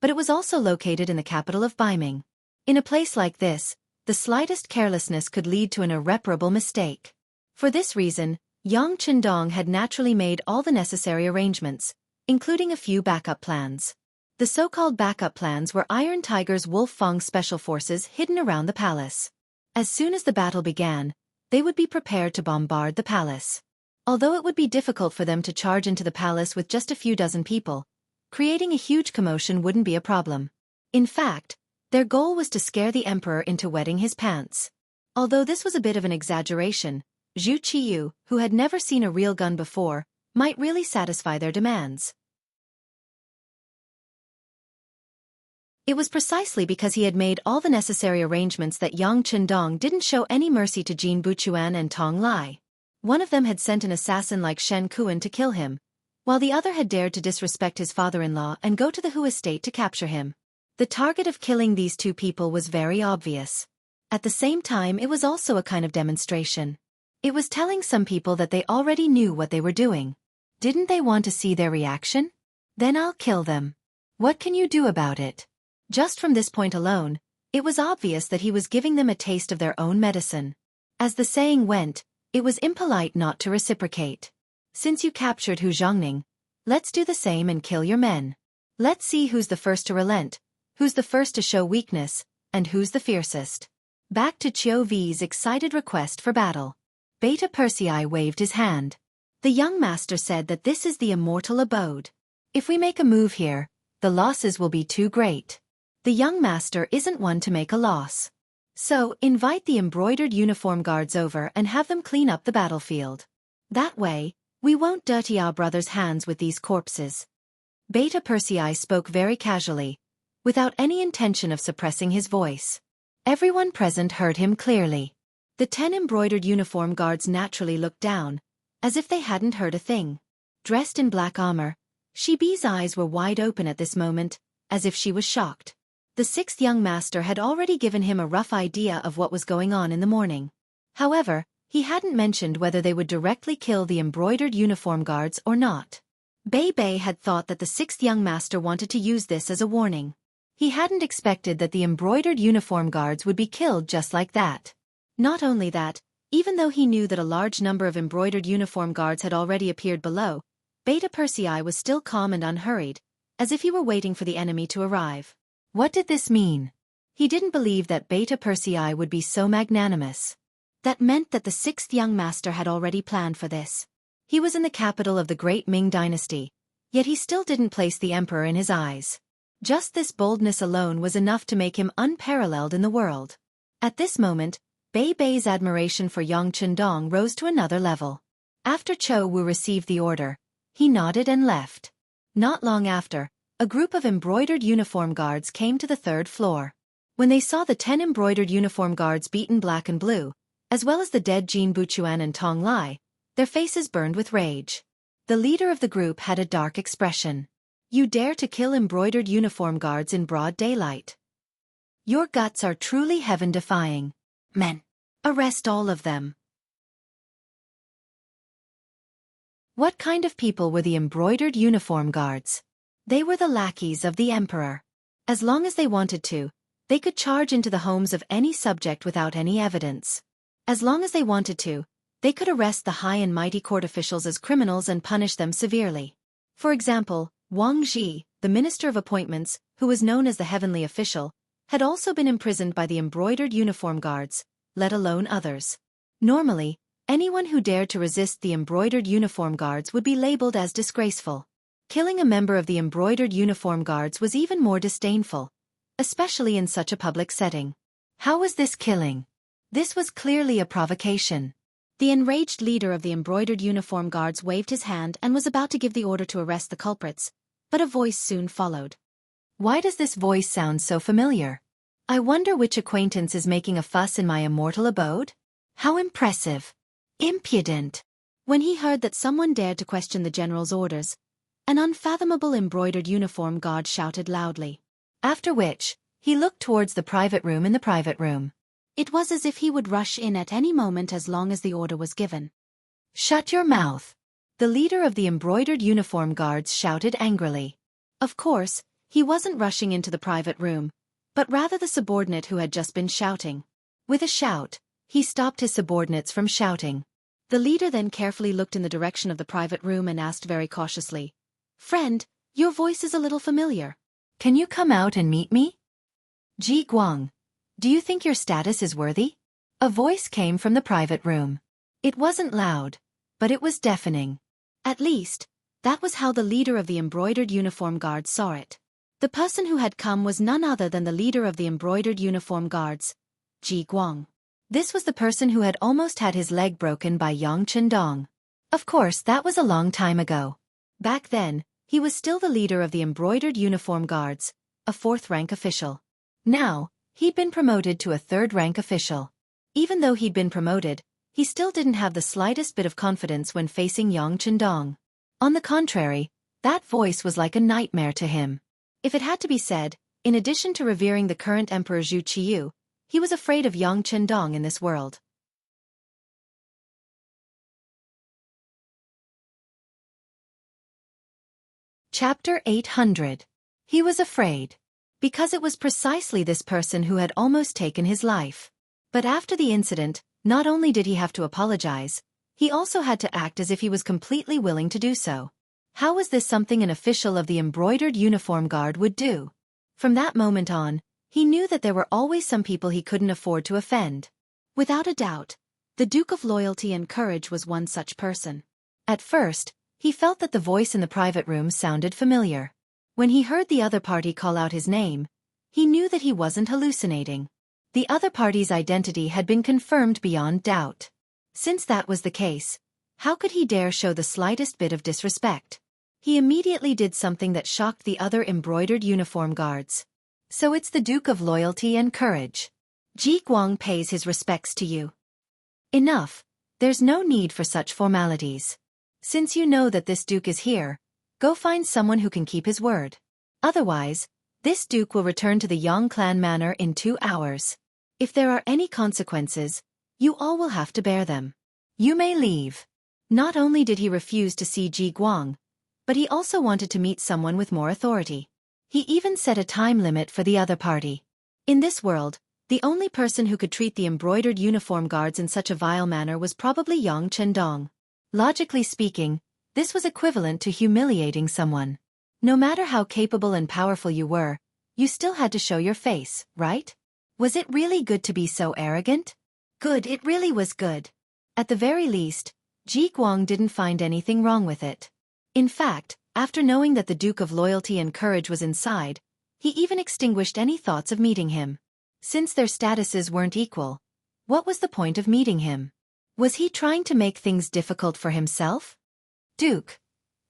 but it was also located in the capital of Baiming. In a place like this, the slightest carelessness could lead to an irreparable mistake. For this reason, Yang Qindong had naturally made all the necessary arrangements, including a few backup plans. The so-called backup plans were Iron Tiger's Wolf Fang special forces hidden around the palace. As soon as the battle began, they would be prepared to bombard the palace. Although it would be difficult for them to charge into the palace with just a few dozen people, creating a huge commotion wouldn't be a problem. In fact, their goal was to scare the emperor into wetting his pants. Although this was a bit of an exaggeration, Zhu Qiyu, who had never seen a real gun before, might really satisfy their demands. It was precisely because he had made all the necessary arrangements that Yang Qindong didn't show any mercy to Jin Buchuan and Tong Lai. One of them had sent an assassin like Shen Kuan to kill him, while the other had dared to disrespect his father-in-law and go to the Hu estate to capture him. The target of killing these 2 people was very obvious. At the same time, it was also a kind of demonstration. It was telling some people that they already knew what they were doing. Didn't they want to see their reaction? Then I'll kill them. What can you do about it? Just from this point alone, it was obvious that he was giving them a taste of their own medicine. As the saying went, it was impolite not to reciprocate. Since you captured Hu Zhongning, let's do the same and kill your men. Let's see who's the first to relent, who's the first to show weakness, and who's the fiercest. Back to Qiu Vi's excited request for battle. Beta Persei waved his hand. The young master said that this is the immortal abode. If we make a move here, the losses will be too great. The young master isn't one to make a loss. So, invite the embroidered uniform guards over and have them clean up the battlefield. That way, we won't dirty our brothers' hands with these corpses. Beta Persei spoke very casually, without any intention of suppressing his voice. Everyone present heard him clearly. The 10 embroidered uniform guards naturally looked down, as if they hadn't heard a thing. Dressed in black armor, Shibi's eyes were wide open at this moment, as if she was shocked. The 6th young master had already given him a rough idea of what was going on in the morning. However, he hadn't mentioned whether they would directly kill the embroidered uniform guards or not. Bei Bei had thought that the 6th young master wanted to use this as a warning. He hadn't expected that the embroidered uniform guards would be killed just like that. Not only that, even though he knew that a large number of embroidered uniform guards had already appeared below, Beta Persei was still calm and unhurried, as if he were waiting for the enemy to arrive. What did this mean? He didn't believe that Beta Persei would be so magnanimous. That meant that the 6th young master had already planned for this. He was in the capital of the great Ming dynasty, yet he still didn't place the emperor in his eyes. Just this boldness alone was enough to make him unparalleled in the world. At this moment, Bei Bei's admiration for Yang Qindong rose to another level. After Chou Wu received the order, he nodded and left. Not long after, a group of embroidered uniform guards came to the 3rd floor. When they saw the 10 embroidered uniform guards beaten black and blue, as well as the dead Jin Buchuan and Tong Lai, their faces burned with rage. The leader of the group had a dark expression. You dare to kill embroidered uniform guards in broad daylight. Your guts are truly heaven-defying. Men, arrest all of them. What kind of people were the embroidered uniform guards? They were the lackeys of the emperor. As long as they wanted to, they could charge into the homes of any subject without any evidence. As long as they wanted to, they could arrest the high and mighty court officials as criminals and punish them severely. For example, Wang Ji, the Minister of Appointments, who was known as the Heavenly Official, had also been imprisoned by the embroidered uniform guards, let alone others. Normally, anyone who dared to resist the embroidered uniform guards would be labeled as disgraceful. Killing a member of the embroidered uniform guards was even more disdainful, especially in such a public setting. How was this killing? This was clearly a provocation. The enraged leader of the embroidered uniform guards waved his hand and was about to give the order to arrest the culprits, but a voice soon followed. Why does this voice sound so familiar? I wonder which acquaintance is making a fuss in my immortal abode? How impressive! Impudent! When he heard that someone dared to question the general's orders, an unfathomable embroidered uniform guard shouted loudly. After which, he looked towards the private room in the private room. It was as if he would rush in at any moment as long as the order was given. Shut your mouth! The leader of the embroidered uniform guards shouted angrily. Of course, he wasn't rushing into the private room, but rather the subordinate who had just been shouting. With a shout, he stopped his subordinates from shouting. The leader then carefully looked in the direction of the private room and asked very cautiously, "Friend, your voice is a little familiar. Can you come out and meet me?" "Ji Guang, do you think your status is worthy?" A voice came from the private room. It wasn't loud, but it was deafening. At least, that was how the leader of the embroidered uniform guards saw it. The person who had come was none other than the leader of the embroidered uniform guards, Ji Guang. This was the person who had almost had his leg broken by Yang Chendong. Of course, that was a long time ago. Back then, he was still the leader of the embroidered uniform guards, a 4th-rank official. Now, he'd been promoted to a 3rd-rank official. Even though he'd been promoted, he still didn't have the slightest bit of confidence when facing Yang Chendong. On the contrary, that voice was like a nightmare to him. If it had to be said, in addition to revering the current Emperor Zhu Qiyu, he was afraid of Yang Chendong in this world. Chapter 800. He was afraid. Because it was precisely this person who had almost taken his life. But after the incident, not only did he have to apologize, he also had to act as if he was completely willing to do so. How was this something an official of the embroidered uniform guard would do? From that moment on, he knew that there were always some people he couldn't afford to offend. Without a doubt, the Duke of Loyalty and Courage was one such person. At first, he felt that the voice in the private room sounded familiar. When he heard the other party call out his name, he knew that he wasn't hallucinating. The other party's identity had been confirmed beyond doubt. Since that was the case, how could he dare show the slightest bit of disrespect? He immediately did something that shocked the other embroidered uniform guards. "So it's the Duke of Loyalty and Courage. Ji Guang pays his respects to you." "Enough, there's no need for such formalities. Since you know that this Duke is here, go find someone who can keep his word. Otherwise, this Duke will return to the Yang clan manor in 2 hours. If there are any consequences, you all will have to bear them. You may leave." Not only did he refuse to see Ji Guang, but he also wanted to meet someone with more authority. He even set a time limit for the other party. In this world, the only person who could treat the embroidered uniform guards in such a vile manner was probably Yang Chendong. Logically speaking, this was equivalent to humiliating someone. No matter how capable and powerful you were, you still had to show your face, right? Was it really good to be so arrogant? Good, it really was good. At the very least, Ji Guang didn't find anything wrong with it. In fact, after knowing that the Duke of Loyalty and Courage was inside, he even extinguished any thoughts of meeting him. Since their statuses weren't equal, what was the point of meeting him? Was he trying to make things difficult for himself? "Duke,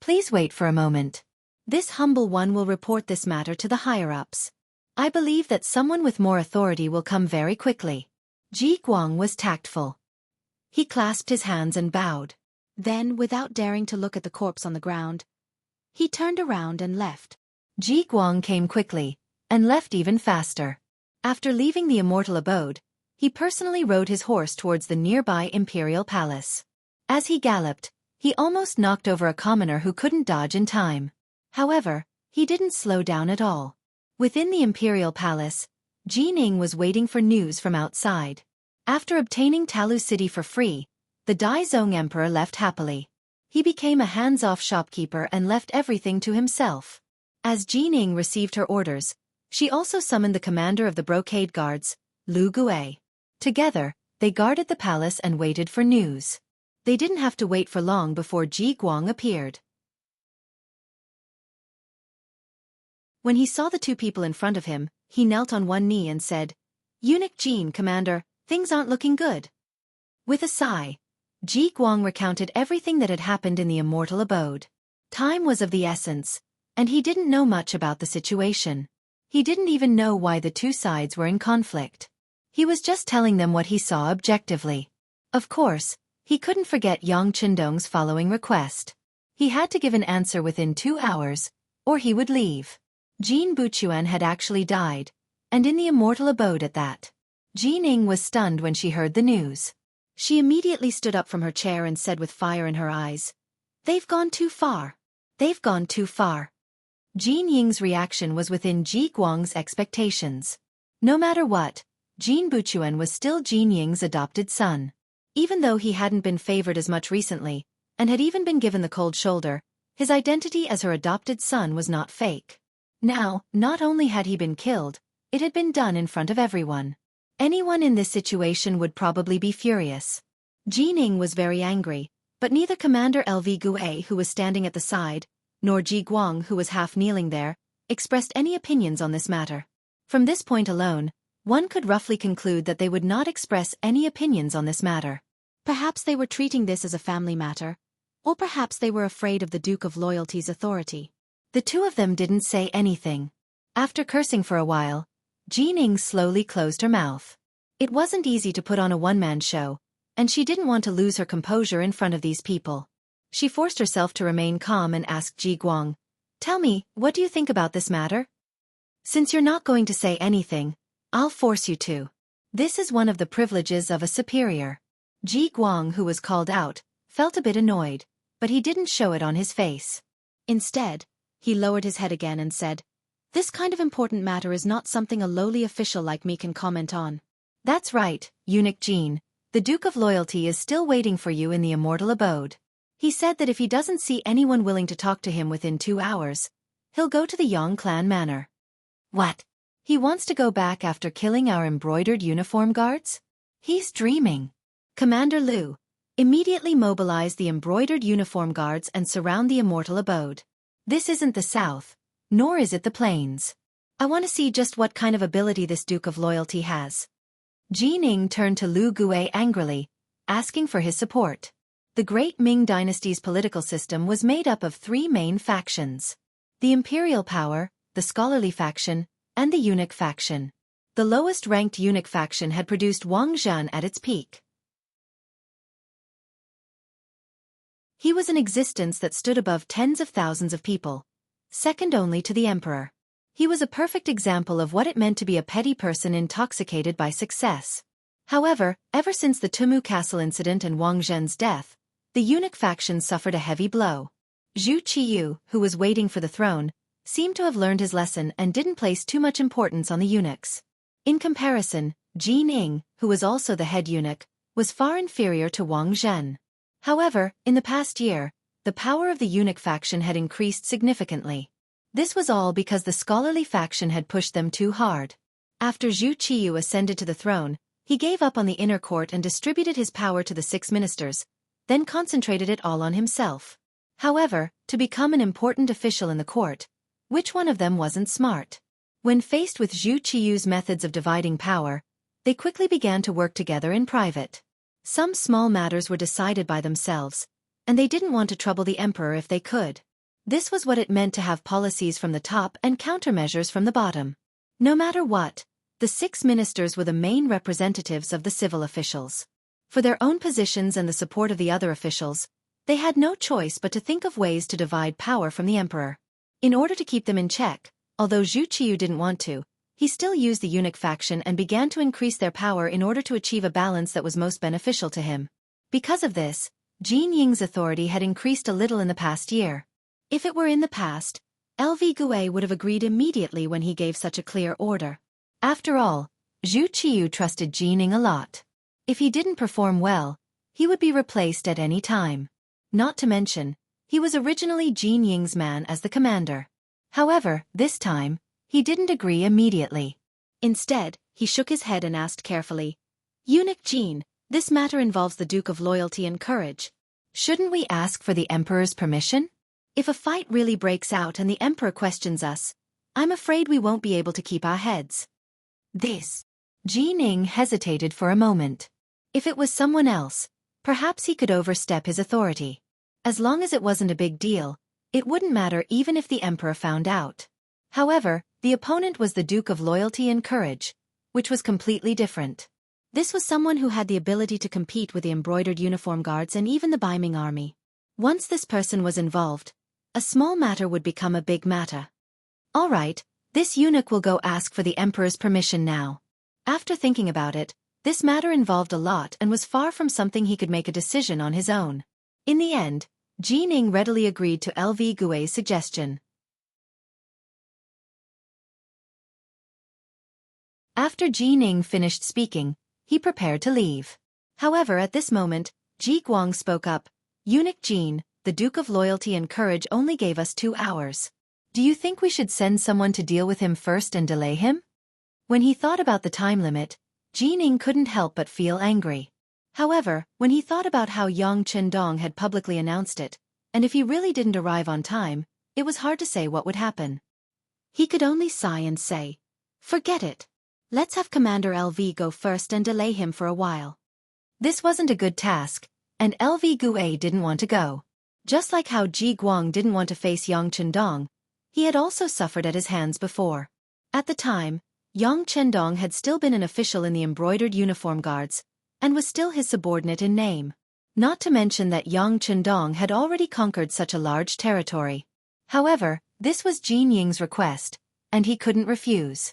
please wait for a moment. This humble one will report this matter to the higher-ups. I believe that someone with more authority will come very quickly." Ji Guang was tactful. He clasped his hands and bowed. Then, without daring to look at the corpse on the ground, he turned around and left. Ji Guang came quickly, and left even faster. After leaving the immortal abode, he personally rode his horse towards the nearby Imperial Palace. As he galloped, he almost knocked over a commoner who couldn't dodge in time. However, he didn't slow down at all. Within the Imperial Palace, Jining was waiting for news from outside. After obtaining Talu City for free, the Daizong Emperor left happily. He became a hands-off shopkeeper and left everything to himself. As Jining received her orders, she also summoned the commander of the brocade guards, Lu Gui. Together, they guarded the palace and waited for news. They didn't have to wait for long before Ji Guang appeared. When he saw the two people in front of him, he knelt on one knee and said, "Eunuch Jin, Commander, things aren't looking good." With a sigh, Ji Guang recounted everything that had happened in the immortal abode. Time was of the essence, and he didn't know much about the situation. He didn't even know why the two sides were in conflict. He was just telling them what he saw objectively. Of course, he couldn't forget Yang Chendong's following request. He had to give an answer within 2 hours, or he would leave. Jin Buchuan had actually died, and in the immortal abode at that. Jining was stunned when she heard the news. She immediately stood up from her chair and said with fire in her eyes, "They've gone too far. They've gone too far." Jin Ying's reaction was within Ji Guang's expectations. No matter what, Jin Buchuan was still Jin Ying's adopted son. Even though he hadn't been favored as much recently, and had even been given the cold shoulder, his identity as her adopted son was not fake. Now, not only had he been killed, it had been done in front of everyone. Anyone in this situation would probably be furious. Jining was very angry, but neither Commander Lv Gue, who was standing at the side, nor Ji Guang, who was half kneeling there, expressed any opinions on this matter. From this point alone, one could roughly conclude that they would not express any opinions on this matter. Perhaps they were treating this as a family matter, or perhaps they were afraid of the Duke of Loyalty's authority. The two of them didn't say anything. After cursing for a while, Jining slowly closed her mouth. It wasn't easy to put on a one-man show, and she didn't want to lose her composure in front of these people. She forced herself to remain calm and asked Ji Guang, "Tell me, what do you think about this matter?" "Since you're not going to say anything, I'll force you to. This is one of the privileges of a superior." Ji Guang, who was called out, felt a bit annoyed, but he didn't show it on his face. Instead, he lowered his head again and said, "This kind of important matter is not something a lowly official like me can comment on." "That's right, Eunuch Jin. The Duke of Loyalty is still waiting for you in the immortal abode. He said that if he doesn't see anyone willing to talk to him within 2 hours, he'll go to the Yang clan manor." "What? He wants to go back after killing our embroidered uniform guards? He's dreaming." Commander Lu, immediately mobilize the embroidered uniform guards and surround the immortal abode. This isn't the south, nor is it the plains. I want to see just what kind of ability this Duke of Loyalty has. Jining turned to Lu Gue angrily, asking for his support. The Great Ming Dynasty's political system was made up of 3 main factions: the Imperial power, the scholarly faction, and the eunuch faction. The lowest-ranked eunuch faction had produced Wang Zhan at its peak. He was an existence that stood above tens of thousands of people, second only to the emperor. He was a perfect example of what it meant to be a petty person intoxicated by success. However, ever since the Tumu Castle incident and Wang Zhen's death, the eunuch faction suffered a heavy blow. Zhu Qiyu, who was waiting for the throne, seemed to have learned his lesson and didn't place too much importance on the eunuchs. In comparison, Jining, who was also the head eunuch, was far inferior to Wang Zhen. However, in the past year, the power of the eunuch faction had increased significantly. This was all because the scholarly faction had pushed them too hard. After Zhu Qiyu ascended to the throne, he gave up on the inner court and distributed his power to the 6 ministers, then concentrated it all on himself. However, to become an important official in the court, which one of them wasn't smart? When faced with Zhu Qiyu's methods of dividing power, they quickly began to work together in private. Some small matters were decided by themselves, and they didn't want to trouble the emperor if they could. This was what it meant to have policies from the top and countermeasures from the bottom. No matter what, the 6 ministers were the main representatives of the civil officials. For their own positions and the support of the other officials, they had no choice but to think of ways to divide power from the emperor. In order to keep them in check, although Zhu Qiyu didn't want to, he still used the eunuch faction and began to increase their power in order to achieve a balance that was most beneficial to him. Because of this, Jin Ying's authority had increased a little in the past year. If it were in the past, Lv Gue would have agreed immediately when he gave such a clear order. After all, Zhu Qiyu trusted Jining a lot. If he didn't perform well, he would be replaced at any time. Not to mention, he was originally Jin Ying's man as the commander. However, this time, he didn't agree immediately. Instead, he shook his head and asked carefully, "Eunuch Jin, this matter involves the Duke of Loyalty and Courage. Shouldn't we ask for the Emperor's permission? If a fight really breaks out and the Emperor questions us, I'm afraid we won't be able to keep our heads." Jin Ying hesitated for a moment. If it was someone else, perhaps he could overstep his authority. As long as it wasn't a big deal, it wouldn't matter even if the Emperor found out. However, the opponent was the Duke of Loyalty and Courage, which was completely different. This was someone who had the ability to compete with the embroidered uniform guards and even the Baiming army. Once this person was involved, a small matter would become a big matter. All right, this eunuch will go ask for the Emperor's permission now. After thinking about it, this matter involved a lot and was far from something he could make a decision on his own. In the end, Jin Ying readily agreed to LV Gui's suggestion. After Jin Ying finished speaking, he prepared to leave. However, at this moment, Ji Guang spoke up. "Eunuch Jin, the Duke of Loyalty and Courage only gave us 2 hours. Do you think we should send someone to deal with him first and delay him?" When he thought about the time limit, Jin Ying couldn't help but feel angry. However, when he thought about how Yang Chendong had publicly announced it, and if he really didn't arrive on time, it was hard to say what would happen. He could only sigh and say, "Forget it. Let's have Commander LV go first and delay him for a while." This wasn't a good task, and LV Gue didn't want to go. Just like how Ji Guang didn't want to face Yang Chendong, he had also suffered at his hands before. At the time, Yang Chendong had still been an official in the embroidered uniform guards, and was still his subordinate in name. Not to mention that Yang Chendong had already conquered such a large territory. However, this was Jin Ying's request, and he couldn't refuse.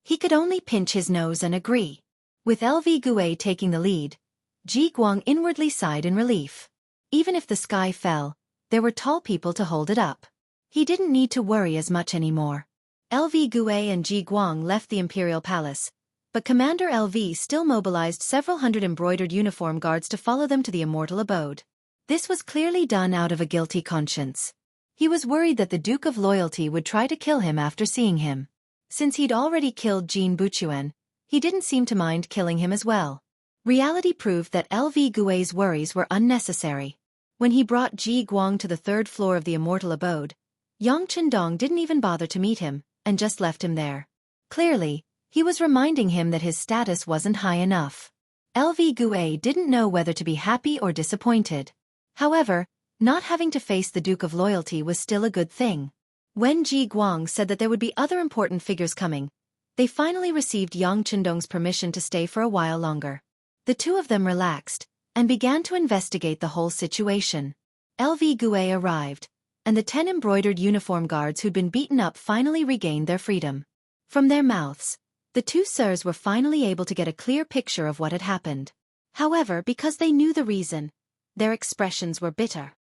He could only pinch his nose and agree. With LV Gue taking the lead, Ji Guang inwardly sighed in relief. Even if the sky fell, there were tall people to hold it up. He didn't need to worry as much anymore. LV Gue and Ji Guang left the Imperial Palace, but Commander LV still mobilized several hundred embroidered uniform guards to follow them to the immortal abode. This was clearly done out of a guilty conscience. He was worried that the Duke of Loyalty would try to kill him after seeing him. Since he'd already killed Jin Buchuan, he didn't seem to mind killing him as well. Reality proved that LV Gue's worries were unnecessary. When he brought Ji Guang to the 3rd floor of the immortal abode, Yang Chendong didn't even bother to meet him, and just left him there. Clearly, he was reminding him that his status wasn't high enough. LV Gue didn't know whether to be happy or disappointed. However, not having to face the Duke of Loyalty was still a good thing. When Ji Guang said that there would be other important figures coming, they finally received Yang Chendong's permission to stay for a while longer. The two of them relaxed, and began to investigate the whole situation. LV Gue arrived, and the 10 embroidered uniform guards who'd been beaten up finally regained their freedom. From their mouths, the two sirs were finally able to get a clear picture of what had happened. However, because they knew the reason, their expressions were bitter.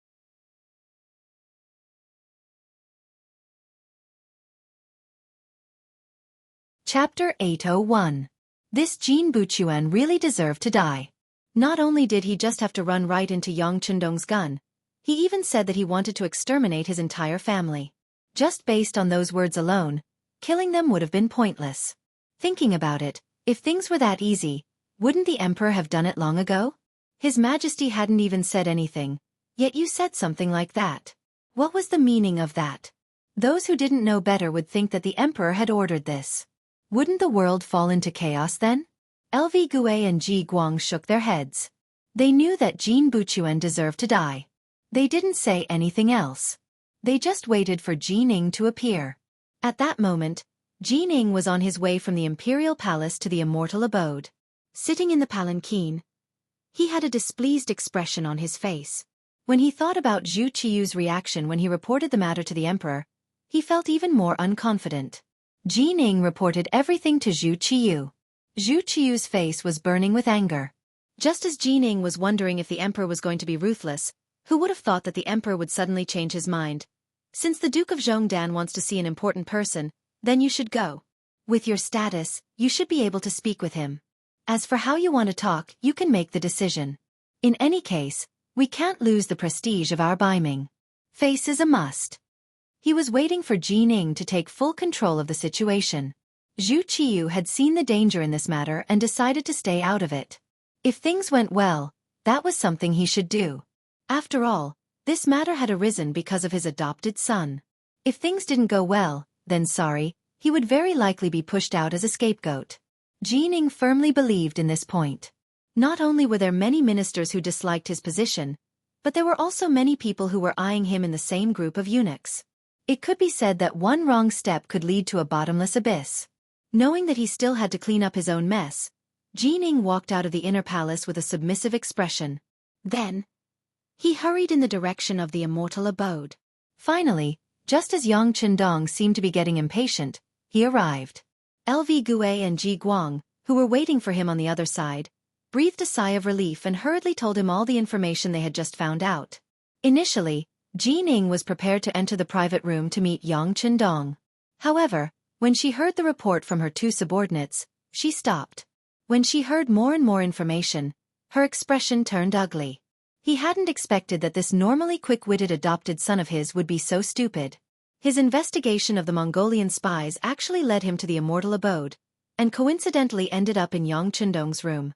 Chapter 801. This Jin Buchuan really deserved to die. Not only did he just have to run right into Yang Chendong's gun, he even said that he wanted to exterminate his entire family. Just based on those words alone, killing them would have been pointless. Thinking about it, if things were that easy, wouldn't the Emperor have done it long ago? His Majesty hadn't even said anything, yet you said something like that. What was the meaning of that? Those who didn't know better would think that the Emperor had ordered this. Wouldn't the world fall into chaos then? LV Gue and Ji Guang shook their heads. They knew that Jin Buchuan deserved to die. They didn't say anything else. They just waited for Jin Ying to appear. At that moment, Jin Ying was on his way from the Imperial Palace to the immortal abode. Sitting in the palanquin, he had a displeased expression on his face. When he thought about Zhu Qiyu's reaction when he reported the matter to the Emperor, he felt even more unconfident. Jin Ying reported everything to Zhu Qiyu. Zhu Qiyu's face was burning with anger. Just as Jin Ying was wondering if the Emperor was going to be ruthless, who would have thought that the Emperor would suddenly change his mind? Since the Duke of Zhongdan wants to see an important person, then you should go. With your status, you should be able to speak with him. As for how you want to talk, you can make the decision. In any case, We can't lose the prestige of our Baiming. Face is a must. He was waiting for Jining to take full control of the situation. Zhu Qiyu had seen the danger in this matter and decided to stay out of it. If things went well, that was something he should do. After all, this matter had arisen because of his adopted son. If things didn't go well, then sorry, he would very likely be pushed out as a scapegoat. Jining firmly believed in this point. Not only were there many ministers who disliked his position, but there were also many people who were eyeing him in the same group of eunuchs. It could be said that one wrong step could lead to a bottomless abyss. Knowing that he still had to clean up his own mess, Jining walked out of the inner palace with a submissive expression. Then, he hurried in the direction of the immortal abode. Finally, just as Yang Chendong seemed to be getting impatient, he arrived. LV Gue and Ji Guang, who were waiting for him on the other side, breathed a sigh of relief and hurriedly told him all the information they had just found out. Initially, Jining was prepared to enter the private room to meet Yang Chendong. However, when she heard the report from her two subordinates, she stopped. When she heard more and more information, her expression turned ugly. He hadn't expected that this normally quick-witted adopted son of his would be so stupid. His investigation of the Mongolian spies actually led him to the immortal abode, and coincidentally ended up in Yang Chendong's room.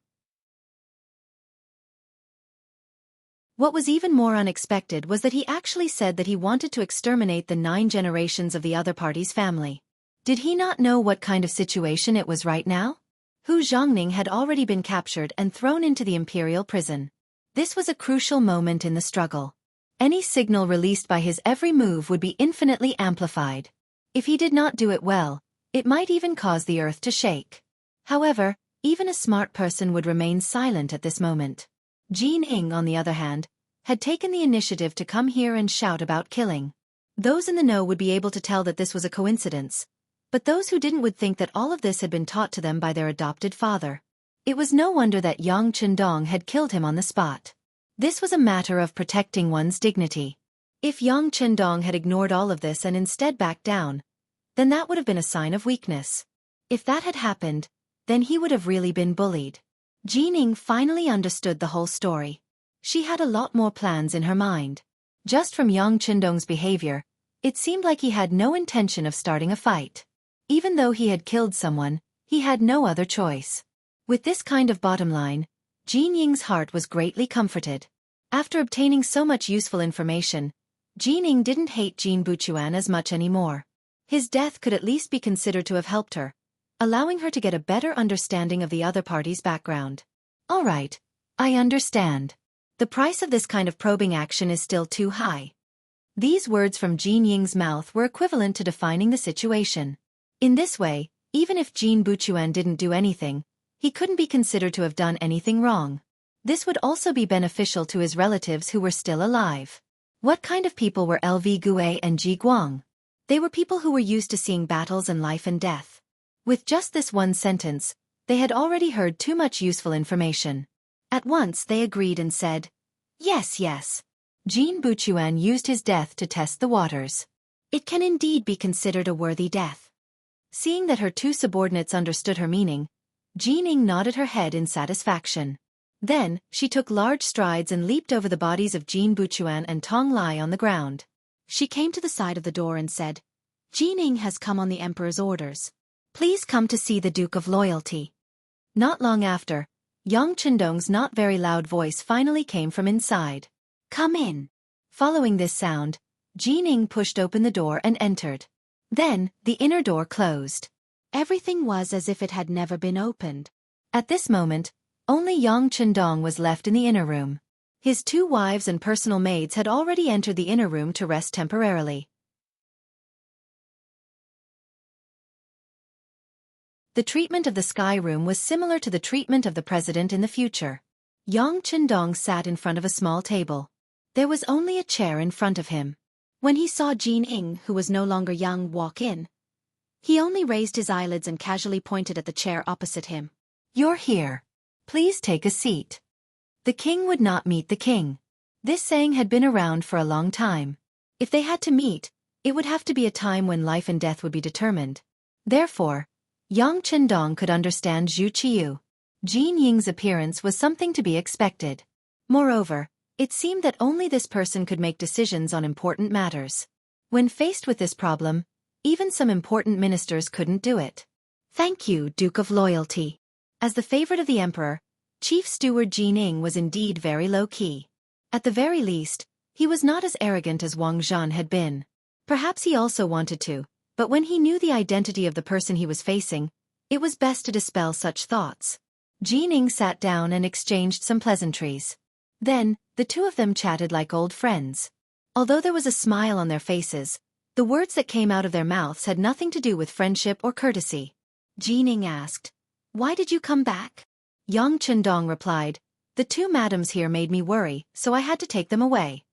What was even more unexpected was that he actually said that he wanted to exterminate the 9 generations of the other party's family. Did he not know what kind of situation it was right now? Hu Zhongning had already been captured and thrown into the Imperial prison. This was a crucial moment in the struggle. Any signal released by his every move would be infinitely amplified. If he did not do it well, it might even cause the earth to shake. However, even a smart person would remain silent at this moment. Jining, on the other hand, had taken the initiative to come here and shout about killing. Those in the know would be able to tell that this was a coincidence, but those who didn't would think that all of this had been taught to them by their adopted father. It was no wonder that Yang Chendong had killed him on the spot. This was a matter of protecting one's dignity. If Yang Chendong had ignored all of this and instead backed down, then that would have been a sign of weakness. If that had happened, then he would have really been bullied. Jining finally understood the whole story. She had a lot more plans in her mind. Just from Yang Chendong's behavior, it seemed like he had no intention of starting a fight. Even though he had killed someone, he had no other choice. With this kind of bottom line, Jining's heart was greatly comforted. After obtaining so much useful information, Jining didn't hate Jin Buchuan as much anymore. His death could at least be considered to have helped her, allowing her to get a better understanding of the other party's background. All right, I understand. The price of this kind of probing action is still too high. These words from Jinying's mouth were equivalent to defining the situation. In this way, even if Jin Buchuan didn't do anything, he couldn't be considered to have done anything wrong. This would also be beneficial to his relatives who were still alive. What kind of people were LV Gue and Ji Guang? They were people who were used to seeing battles and life and death. With just this one sentence, they had already heard too much useful information. At once they agreed and said, "Yes, yes." Jin Buchuan used his death to test the waters. It can indeed be considered a worthy death. Seeing that her two subordinates understood her meaning, Jining nodded her head in satisfaction. Then, she took large strides and leaped over the bodies of Jin Buchuan and Tong Lai on the ground. She came to the side of the door and said, "Jining has come on the Emperor's orders. Please come to see the Duke of Loyalty." Not long after, Yang Chendong's not very loud voice finally came from inside. "Come in." Following this sound, Jining pushed open the door and entered. Then, the inner door closed. Everything was as if it had never been opened. At this moment, only Yang Chendong was left in the inner room. His 2 wives and personal maids had already entered the inner room to rest temporarily. The treatment of the sky room was similar to the treatment of the president in the future. Yang Chendong sat in front of a small table. There was only a chair in front of him. When he saw Jining, who was no longer young, walk in, he only raised his eyelids and casually pointed at the chair opposite him. "You're here. Please take a seat." The king would not meet the king. This saying had been around for a long time. If they had to meet, it would have to be a time when life and death would be determined. Therefore, Yang Chendong could understand Zhu Qiyu. Jin Ying's appearance was something to be expected. Moreover, It seemed that only this person could make decisions on important matters. When faced with this problem, even some important ministers couldn't do it. Thank you, Duke of Loyalty. As the favorite of the emperor, Chief Steward Jining was indeed very low-key. At the very least, he was not as arrogant as Wang Zhan had been. Perhaps he also wanted to, but when he knew the identity of the person he was facing, it was best to dispel such thoughts. Jining sat down and exchanged some pleasantries. Then, the two of them chatted like old friends. Although there was a smile on their faces, the words that came out of their mouths had nothing to do with friendship or courtesy. Jining asked, "Why did you come back?" Yang Chendong replied, "The two madams here made me worry, so I had to take them away."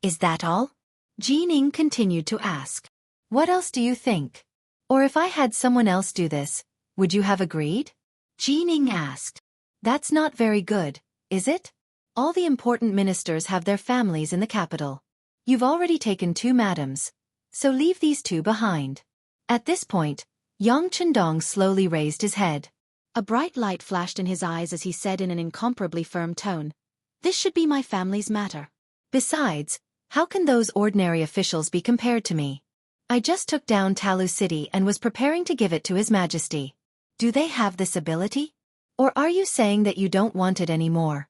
"Is that all?" Jining continued to ask. "What else do you think? Or if I had someone else do this, would you have agreed?" Jining asked. "That's not very good, is it? All the important ministers have their families in the capital. You've already taken two madams, so leave these two behind." At this point, Yang Chendong slowly raised his head. A bright light flashed in his eyes as he said in an incomparably firm tone, "This should be my family's matter. Besides, how can those ordinary officials be compared to me? I just took down Talu City and was preparing to give it to His Majesty. Do they have this ability? Or are you saying that you don't want it anymore?"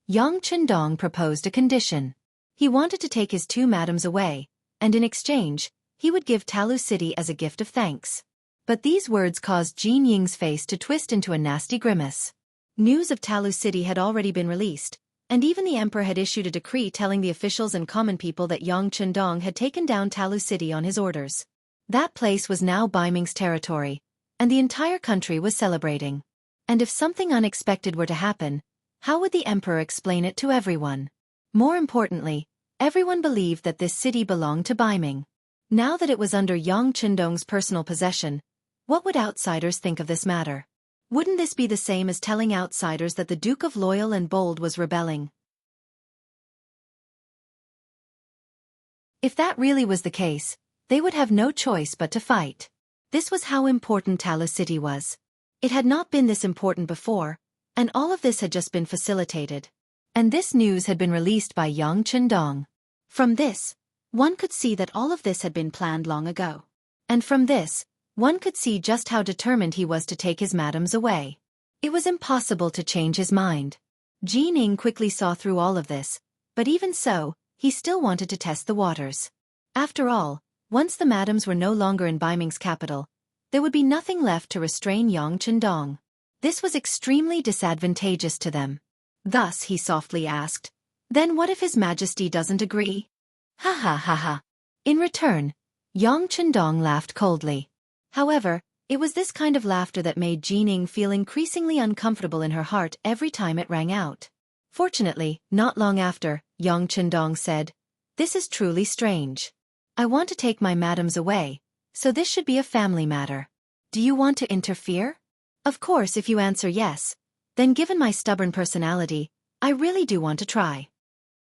Yang Chendong proposed a condition. He wanted to take his two madams away, and in exchange, he would give Talu City as a gift of thanks. But these words caused Jin Ying's face to twist into a nasty grimace. News of Talu City had already been released, and even the emperor had issued a decree telling the officials and common people that Yang Chendong had taken down Talu City on his orders. That place was now Baiming's territory, and the entire country was celebrating. And if something unexpected were to happen, how would the emperor explain it to everyone? More importantly, everyone believed that this city belonged to Baiming. Now that it was under Yang Chendong's personal possession, what would outsiders think of this matter? Wouldn't this be the same as telling outsiders that the Duke of Loyal and Bold was rebelling? If that really was the case, they would have no choice but to fight. This was how important Talu City was. It had not been this important before, and all of this had just been facilitated. And this news had been released by Yang Chendong. From this, one could see that all of this had been planned long ago. And from this, one could see just how determined he was to take his madams away. It was impossible to change his mind. Jining quickly saw through all of this, but even so, he still wanted to test the waters. After all, once the madams were no longer in Baiming's capital, there would be nothing left to restrain Yang Chendong. This was extremely disadvantageous to them. Thus he softly asked, "Then what if His Majesty doesn't agree?" "Ha ha ha ha." In return, Yang Chendong laughed coldly. However, it was this kind of laughter that made Jining feel increasingly uncomfortable in her heart every time it rang out. Fortunately, not long after, Yang Chendong said, "This is truly strange. I want to take my madams away, so this should be a family matter. Do you want to interfere? Of course, if you answer yes, then given my stubborn personality, I really do want to try."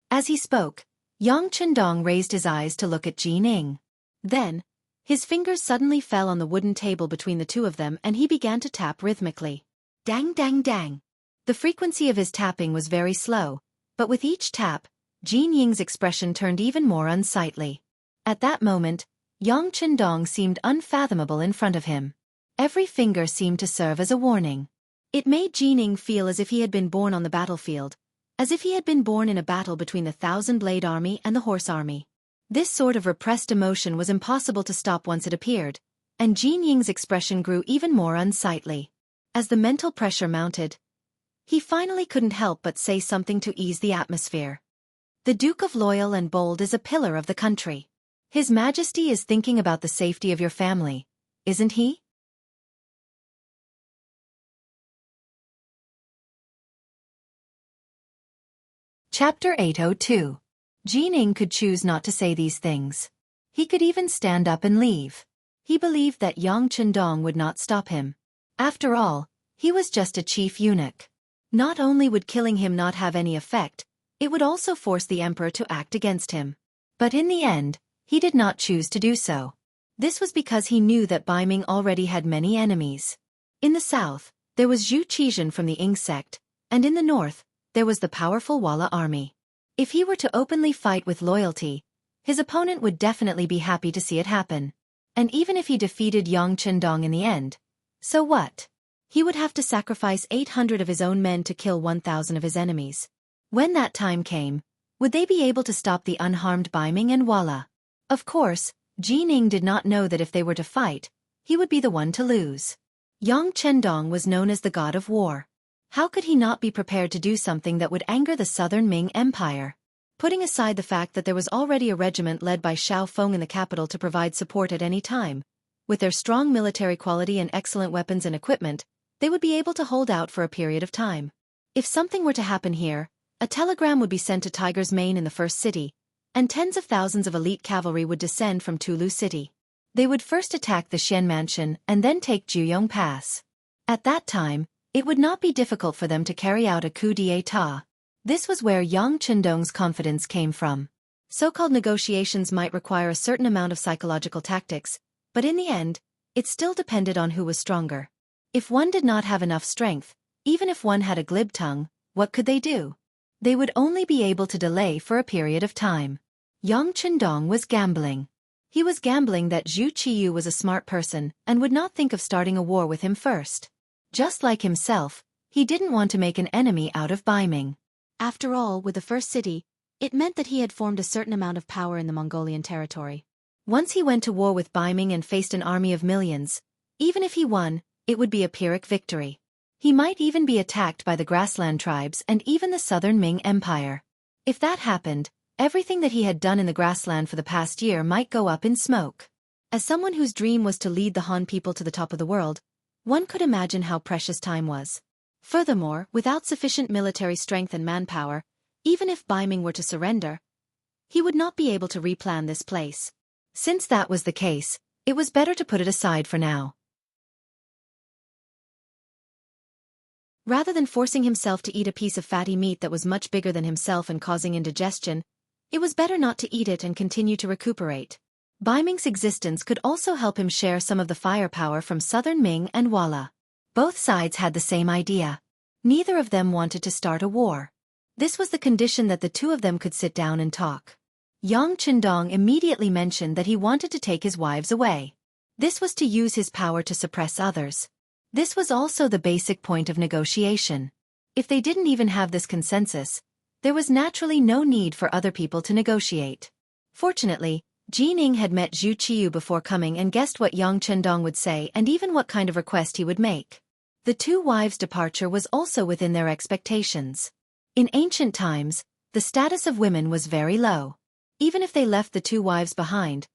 As he spoke, Yang Chendong raised his eyes to look at Jining. Then, his fingers suddenly fell on the wooden table between the two of them and he began to tap rhythmically. Dang dang dang. The frequency of his tapping was very slow, but with each tap, Jin Ying's expression turned even more unsightly. At that moment, Yang Chendong seemed unfathomable in front of him. Every finger seemed to serve as a warning. It made Jining feel as if he had been born on the battlefield, as if he had been born in a battle between the Thousand-Blade Army and the Horse Army. This sort of repressed emotion was impossible to stop once it appeared, and Jin Ying's expression grew even more unsightly. As the mental pressure mounted, he finally couldn't help but say something to ease the atmosphere. "The Duke of Loyal and Bold is a pillar of the country. His Majesty is thinking about the safety of your family, isn't he?" Chapter 802. Jining could choose not to say these things. He could even stand up and leave. He believed that Yang Chendong would not stop him. After all, he was just a chief eunuch. Not only would killing him not have any effect, it would also force the emperor to act against him. But in the end, he did not choose to do so. This was because he knew that Baiming already had many enemies. In the south, there was Zhu Qizhen from the Ing sect, and in the north, there was the powerful Wala army. If he were to openly fight with loyalty, his opponent would definitely be happy to see it happen. And even if he defeated Yang Qindong in the end, so what? He would have to sacrifice 800 of his own men to kill 1,000 of his enemies. When that time came, would they be able to stop the unharmed Baiming and Walla? Of course, Jining did not know that if they were to fight, he would be the one to lose. Yang Qindong was known as the god of war. How could he not be prepared to do something that would anger the southern Ming Empire? Putting aside the fact that there was already a regiment led by Xiao Feng in the capital to provide support at any time, with their strong military quality and excellent weapons and equipment, they would be able to hold out for a period of time. If something were to happen here, a telegram would be sent to Tiger's Mane in the first city, and tens of thousands of elite cavalry would descend from Tulu City. They would first attack the Xian Mansion and then take Juyong Pass. At that time, it would not be difficult for them to carry out a coup d'état. This was where Yang Qindong's confidence came from. So-called negotiations might require a certain amount of psychological tactics, but in the end, it still depended on who was stronger. If one did not have enough strength, even if one had a glib tongue, what could they do? They would only be able to delay for a period of time. Yang Qindong was gambling. He was gambling that Zhu Qiyu was a smart person and would not think of starting a war with him first. Just like himself, he didn't want to make an enemy out of Baiming. After all, with the first city, it meant that he had formed a certain amount of power in the Mongolian territory. Once he went to war with Baiming and faced an army of millions, even if he won, it would be a Pyrrhic victory. He might even be attacked by the grassland tribes and even the southern Ming Empire. If that happened, everything that he had done in the grassland for the past year might go up in smoke. As someone whose dream was to lead the Han people to the top of the world, one could imagine how precious time was. Furthermore, without sufficient military strength and manpower, even if Baiming were to surrender, he would not be able to replan this place. Since that was the case, it was better to put it aside for now. Rather than forcing himself to eat a piece of fatty meat that was much bigger than himself and causing indigestion, it was better not to eat it and continue to recuperate. Baiming's existence could also help him share some of the firepower from southern Ming and Walla. Both sides had the same idea. Neither of them wanted to start a war. This was the condition that the two of them could sit down and talk. Yang Qindong immediately mentioned that he wanted to take his wives away. This was to use his power to suppress others. This was also the basic point of negotiation. If they didn't even have this consensus, there was naturally no need for other people to negotiate. Fortunately, Jining had met Zhu Qiyu before coming and guessed what Yang Qindong would say and even what kind of request he would make. The two wives' departure was also within their expectations. In ancient times, the status of women was very low. Even if they left the two wives behind,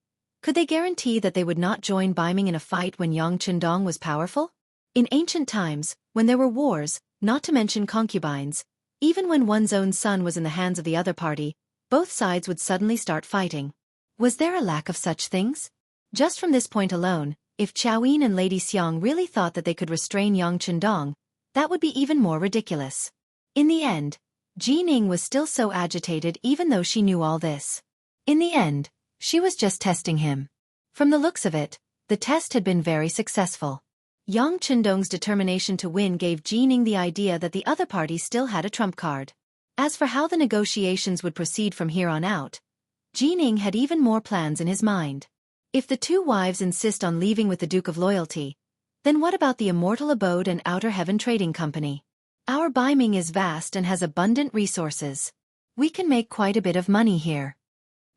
could they guarantee that they would not join Baiming in a fight when Yang Qindong was powerful? In ancient times, when there were wars, not to mention concubines, even when one's own son was in the hands of the other party, both sides would suddenly start fighting. Was there a lack of such things? Just from this point alone, if Chaoyin and Lady Xiang really thought that they could restrain Yang Qindong, that would be even more ridiculous. In the end, Jining was still so agitated even though she knew all this. In the end, she was just testing him. From the looks of it, the test had been very successful. Yang Qindong's determination to win gave Jining the idea that the other party still had a trump card. As for how the negotiations would proceed from here on out, Jining had even more plans in his mind. If the two wives insist on leaving with the Duke of Loyalty, then what about the Immortal Abode and Outer Heaven Trading Company? Our Baiming is vast and has abundant resources. We can make quite a bit of money here.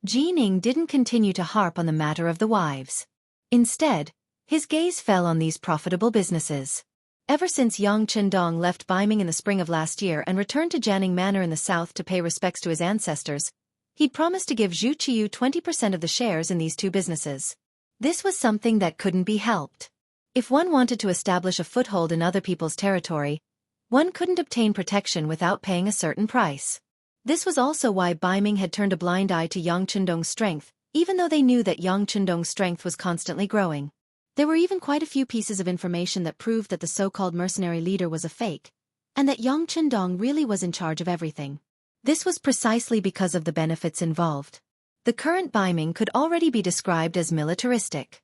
Jining didn't continue to harp on the matter of the wives. Instead, his gaze fell on these profitable businesses. Ever since Yang Qindong left Baiming in the spring of last year and returned to Jianing Manor in the south to pay respects to his ancestors, he'd promised to give Zhu Qiyu 20% of the shares in these two businesses. This was something that couldn't be helped. If one wanted to establish a foothold in other people's territory, one couldn't obtain protection without paying a certain price. This was also why Baiming had turned a blind eye to Yang Qindong's strength, even though they knew that Yang Qindong's strength was constantly growing. There were even quite a few pieces of information that proved that the so-called mercenary leader was a fake, and that Yang Qindong really was in charge of everything. This was precisely because of the benefits involved. The current Baiming could already be described as militaristic.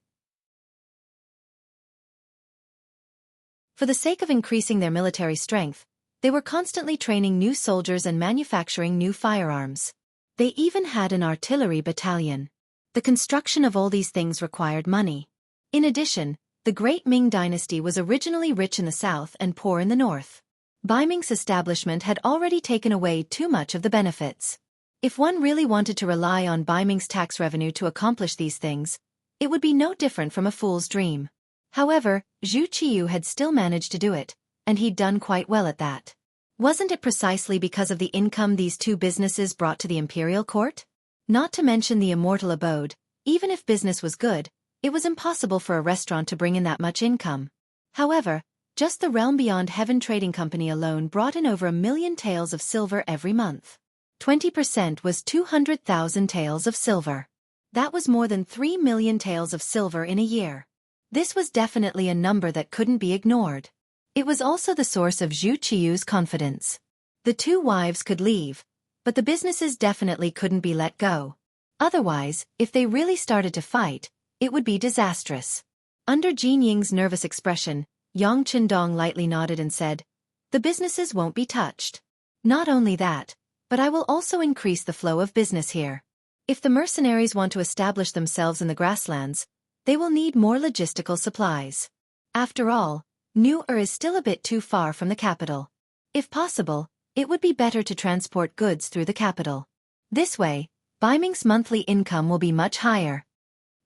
For the sake of increasing their military strength, They were constantly training new soldiers and manufacturing new firearms. They even had an artillery battalion. The construction of all these things required money. In addition, the Great Ming dynasty was originally rich in the south and poor in the north. Bai Ming's establishment had already taken away too much of the benefits. If one really wanted to rely on Bai Ming's tax revenue to accomplish these things, it would be no different from a fool's dream. However, Zhu Qiyu had still managed to do it, and he'd done quite well at that. Wasn't it precisely because of the income these two businesses brought to the imperial court? Not to mention the immortal abode, even if business was good, it was impossible for a restaurant to bring in that much income. However, just the Realm Beyond Heaven Trading Company alone brought in over 1 million taels of silver every month. 20% was 200,000 taels of silver. That was more than 3 million taels of silver in a year. This was definitely a number that couldn't be ignored. It was also the source of Zhu Qiyu's confidence. The two wives could leave, but the businesses definitely couldn't be let go. Otherwise, if they really started to fight, it would be disastrous. Under Jin Ying's nervous expression, Yang Qindong lightly nodded and said, "The businesses won't be touched. Not only that, but I will also increase the flow of business here. If the mercenaries want to establish themselves in the grasslands, they will need more logistical supplies. After all, New-er is still a bit too far from the capital. If possible, it would be better to transport goods through the capital. This way, Bai Ming's monthly income will be much higher."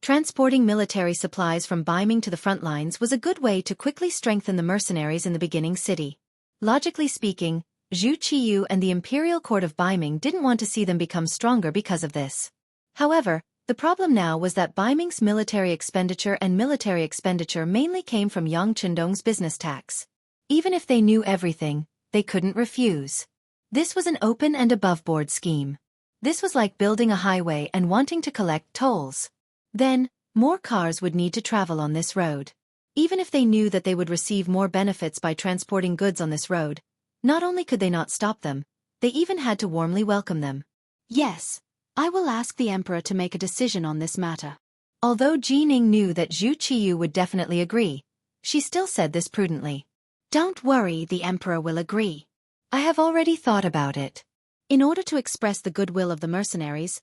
Transporting military supplies from Bai Ming to the front lines was a good way to quickly strengthen the mercenaries in the beginning city. Logically speaking, Zhu Qiyu and the Imperial Court of Bai Ming didn't want to see them become stronger because of this. However, the problem now was that Bai Ming's military expenditure mainly came from Yang Qindong's business tax. Even if they knew everything, they couldn't refuse. This was an open and above-board scheme. This was like building a highway and wanting to collect tolls. Then, more cars would need to travel on this road. Even if they knew that they would receive more benefits by transporting goods on this road, not only could they not stop them, they even had to warmly welcome them. "Yes, I will ask the emperor to make a decision on this matter." Although Jining knew that Zhu Qiyu would definitely agree, she still said this prudently. "Don't worry, the emperor will agree. I have already thought about it. In order to express the goodwill of the mercenaries,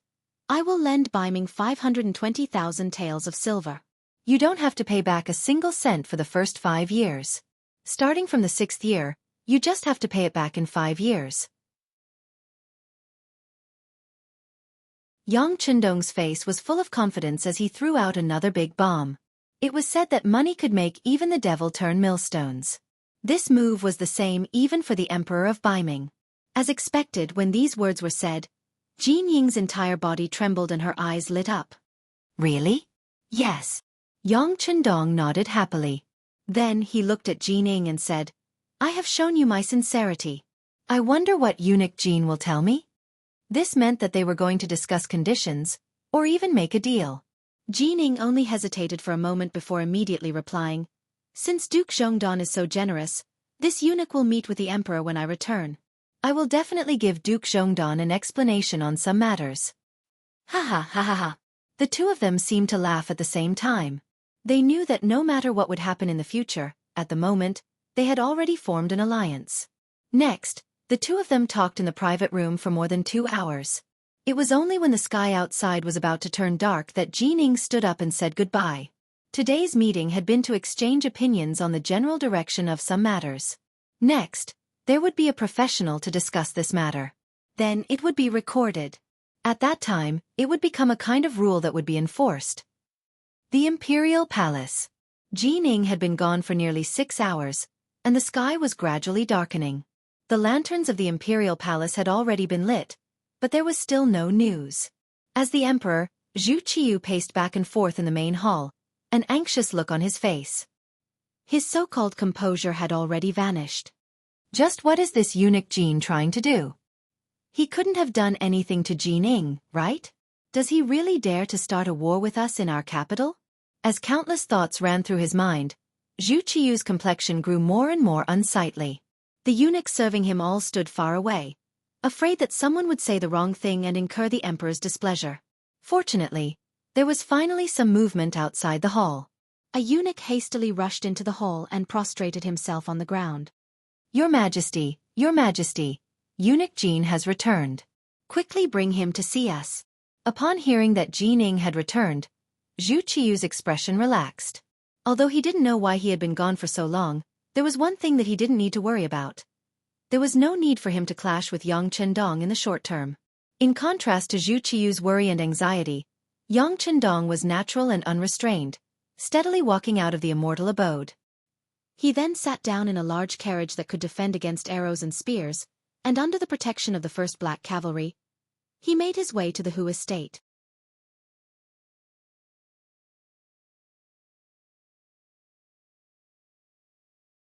I will lend Bai Ming 520,000 taels of silver. You don't have to pay back a single cent for the first 5 years. Starting from the 6th year, you just have to pay it back in 5 years. Yang Qindong's face was full of confidence as he threw out another big bomb. It was said that money could make even the devil turn millstones. This move was the same even for the Emperor of Bai Ming. As expected, when these words were said, Jin Ying's entire body trembled and her eyes lit up. "Really?" "Yes." Yang Qindong nodded happily. Then he looked at Jin Ying and said, "I have shown you my sincerity. I wonder what eunuch Jin will tell me?" This meant that they were going to discuss conditions, or even make a deal. Jin Ying only hesitated for a moment before immediately replying, "Since Duke Zhongdan is so generous, this eunuch will meet with the emperor when I return. I will definitely give Duke Zhongdan an explanation on some matters." Ha ha ha ha ha. The two of them seemed to laugh at the same time. They knew that no matter what would happen in the future, at the moment, they had already formed an alliance. Next, the two of them talked in the private room for more than 2 hours. It was only when the sky outside was about to turn dark that Jin Ying stood up and said goodbye. Today's meeting had been to exchange opinions on the general direction of some matters. Next, there would be a professional to discuss this matter. Then it would be recorded. At that time, it would become a kind of rule that would be enforced. The Imperial Palace. Jin Ying had been gone for nearly 6 hours, and the sky was gradually darkening. The lanterns of the Imperial Palace had already been lit, but there was still no news. As the Emperor, Zhu Qiyu paced back and forth in the main hall, an anxious look on his face. His so-called composure had already vanished. Just what is this eunuch Jin trying to do? He couldn't have done anything to Jin Ying, right? Does he really dare to start a war with us in our capital? As countless thoughts ran through his mind, Zhu Qiyu's complexion grew more and more unsightly. The eunuchs serving him all stood far away, afraid that someone would say the wrong thing and incur the emperor's displeasure. Fortunately, there was finally some movement outside the hall. A eunuch hastily rushed into the hall and prostrated himself on the ground. Your Majesty, Eunuch Jean has returned. Quickly bring him to see us. Upon hearing that Jining had returned, Zhu Qiu's expression relaxed. Although he didn't know why he had been gone for so long, there was one thing that he didn't need to worry about. There was no need for him to clash with Yang Chendong in the short term. In contrast to Zhu Qiu's worry and anxiety, Yang Chendong was natural and unrestrained, steadily walking out of the immortal abode. He then sat down in a large carriage that could defend against arrows and spears, and under the protection of the first Black Cavalry, he made his way to the Hu estate.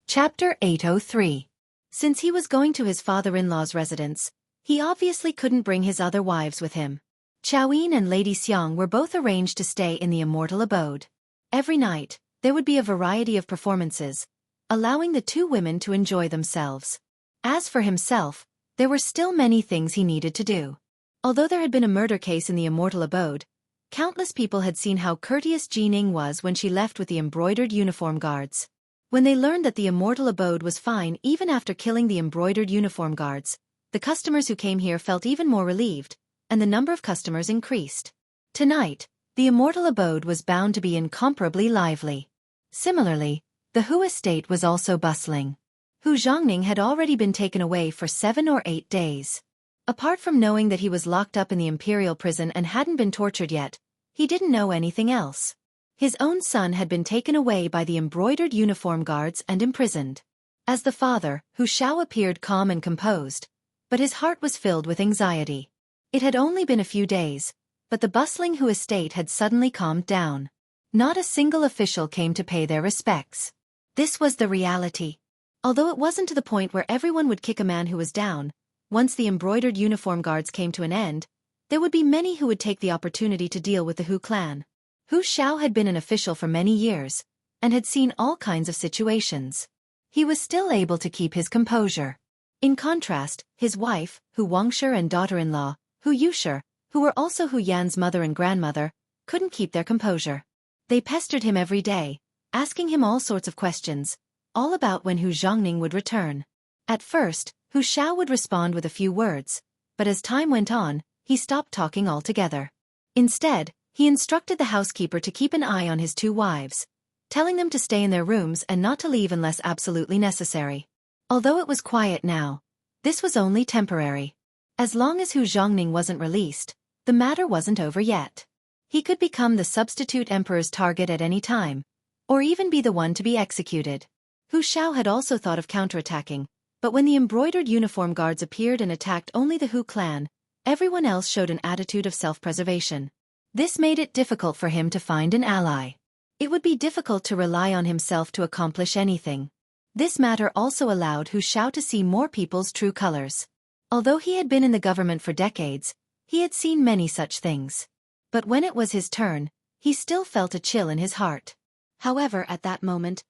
Chapter 803. Since he was going to his father-in-law's residence, he obviously couldn't bring his other wives with him. Chaoyin and Lady Xiang were both arranged to stay in the immortal abode. Every night, there would be a variety of performances, allowing the two women to enjoy themselves. As for himself, there were still many things he needed to do. Although there had been a murder case in the immortal abode, countless people had seen how courteous Jining was when she left with the embroidered uniform guards. When they learned that the immortal abode was fine even after killing the embroidered uniform guards, the customers who came here felt even more relieved, and the number of customers increased. Tonight, the immortal abode was bound to be incomparably lively. Similarly, the Hu estate was also bustling. Hu Zhongning had already been taken away for 7 or 8 days. Apart from knowing that he was locked up in the Imperial prison and hadn't been tortured yet, he didn't know anything else. His own son had been taken away by the embroidered uniform guards and imprisoned. As the father, Hu Shao appeared calm and composed, but his heart was filled with anxiety. It had only been a few days, but the bustling Hu estate had suddenly calmed down. Not a single official came to pay their respects. This was the reality. Although it wasn't to the point where everyone would kick a man who was down, once the embroidered uniform guards came to an end, there would be many who would take the opportunity to deal with the Hu clan. Hu Shao had been an official for many years, and had seen all kinds of situations. He was still able to keep his composure. In contrast, his wife, Hu Wangshi and daughter-in-law, Hu Yushi, who were also Hu Yan's mother and grandmother, couldn't keep their composure. They pestered him every day, asking him all sorts of questions, all about when Hu Zhongning would return. At first, Hu Shao would respond with a few words, but as time went on, he stopped talking altogether. Instead, he instructed the housekeeper to keep an eye on his 2 wives, telling them to stay in their rooms and not to leave unless absolutely necessary. Although it was quiet now, this was only temporary. As long as Hu Zhongning wasn't released, the matter wasn't over yet. He could become the substitute emperor's target at any time, or even be the one to be executed. Hu Shao had also thought of counterattacking, but when the embroidered uniform guards appeared and attacked only the Hu clan, everyone else showed an attitude of self-preservation. This made it difficult for him to find an ally. It would be difficult to rely on himself to accomplish anything. This matter also allowed Hu Shao to see more people's true colors. Although he had been in the government for decades, he had seen many such things. But when it was his turn, he still felt a chill in his heart. However, at that moment,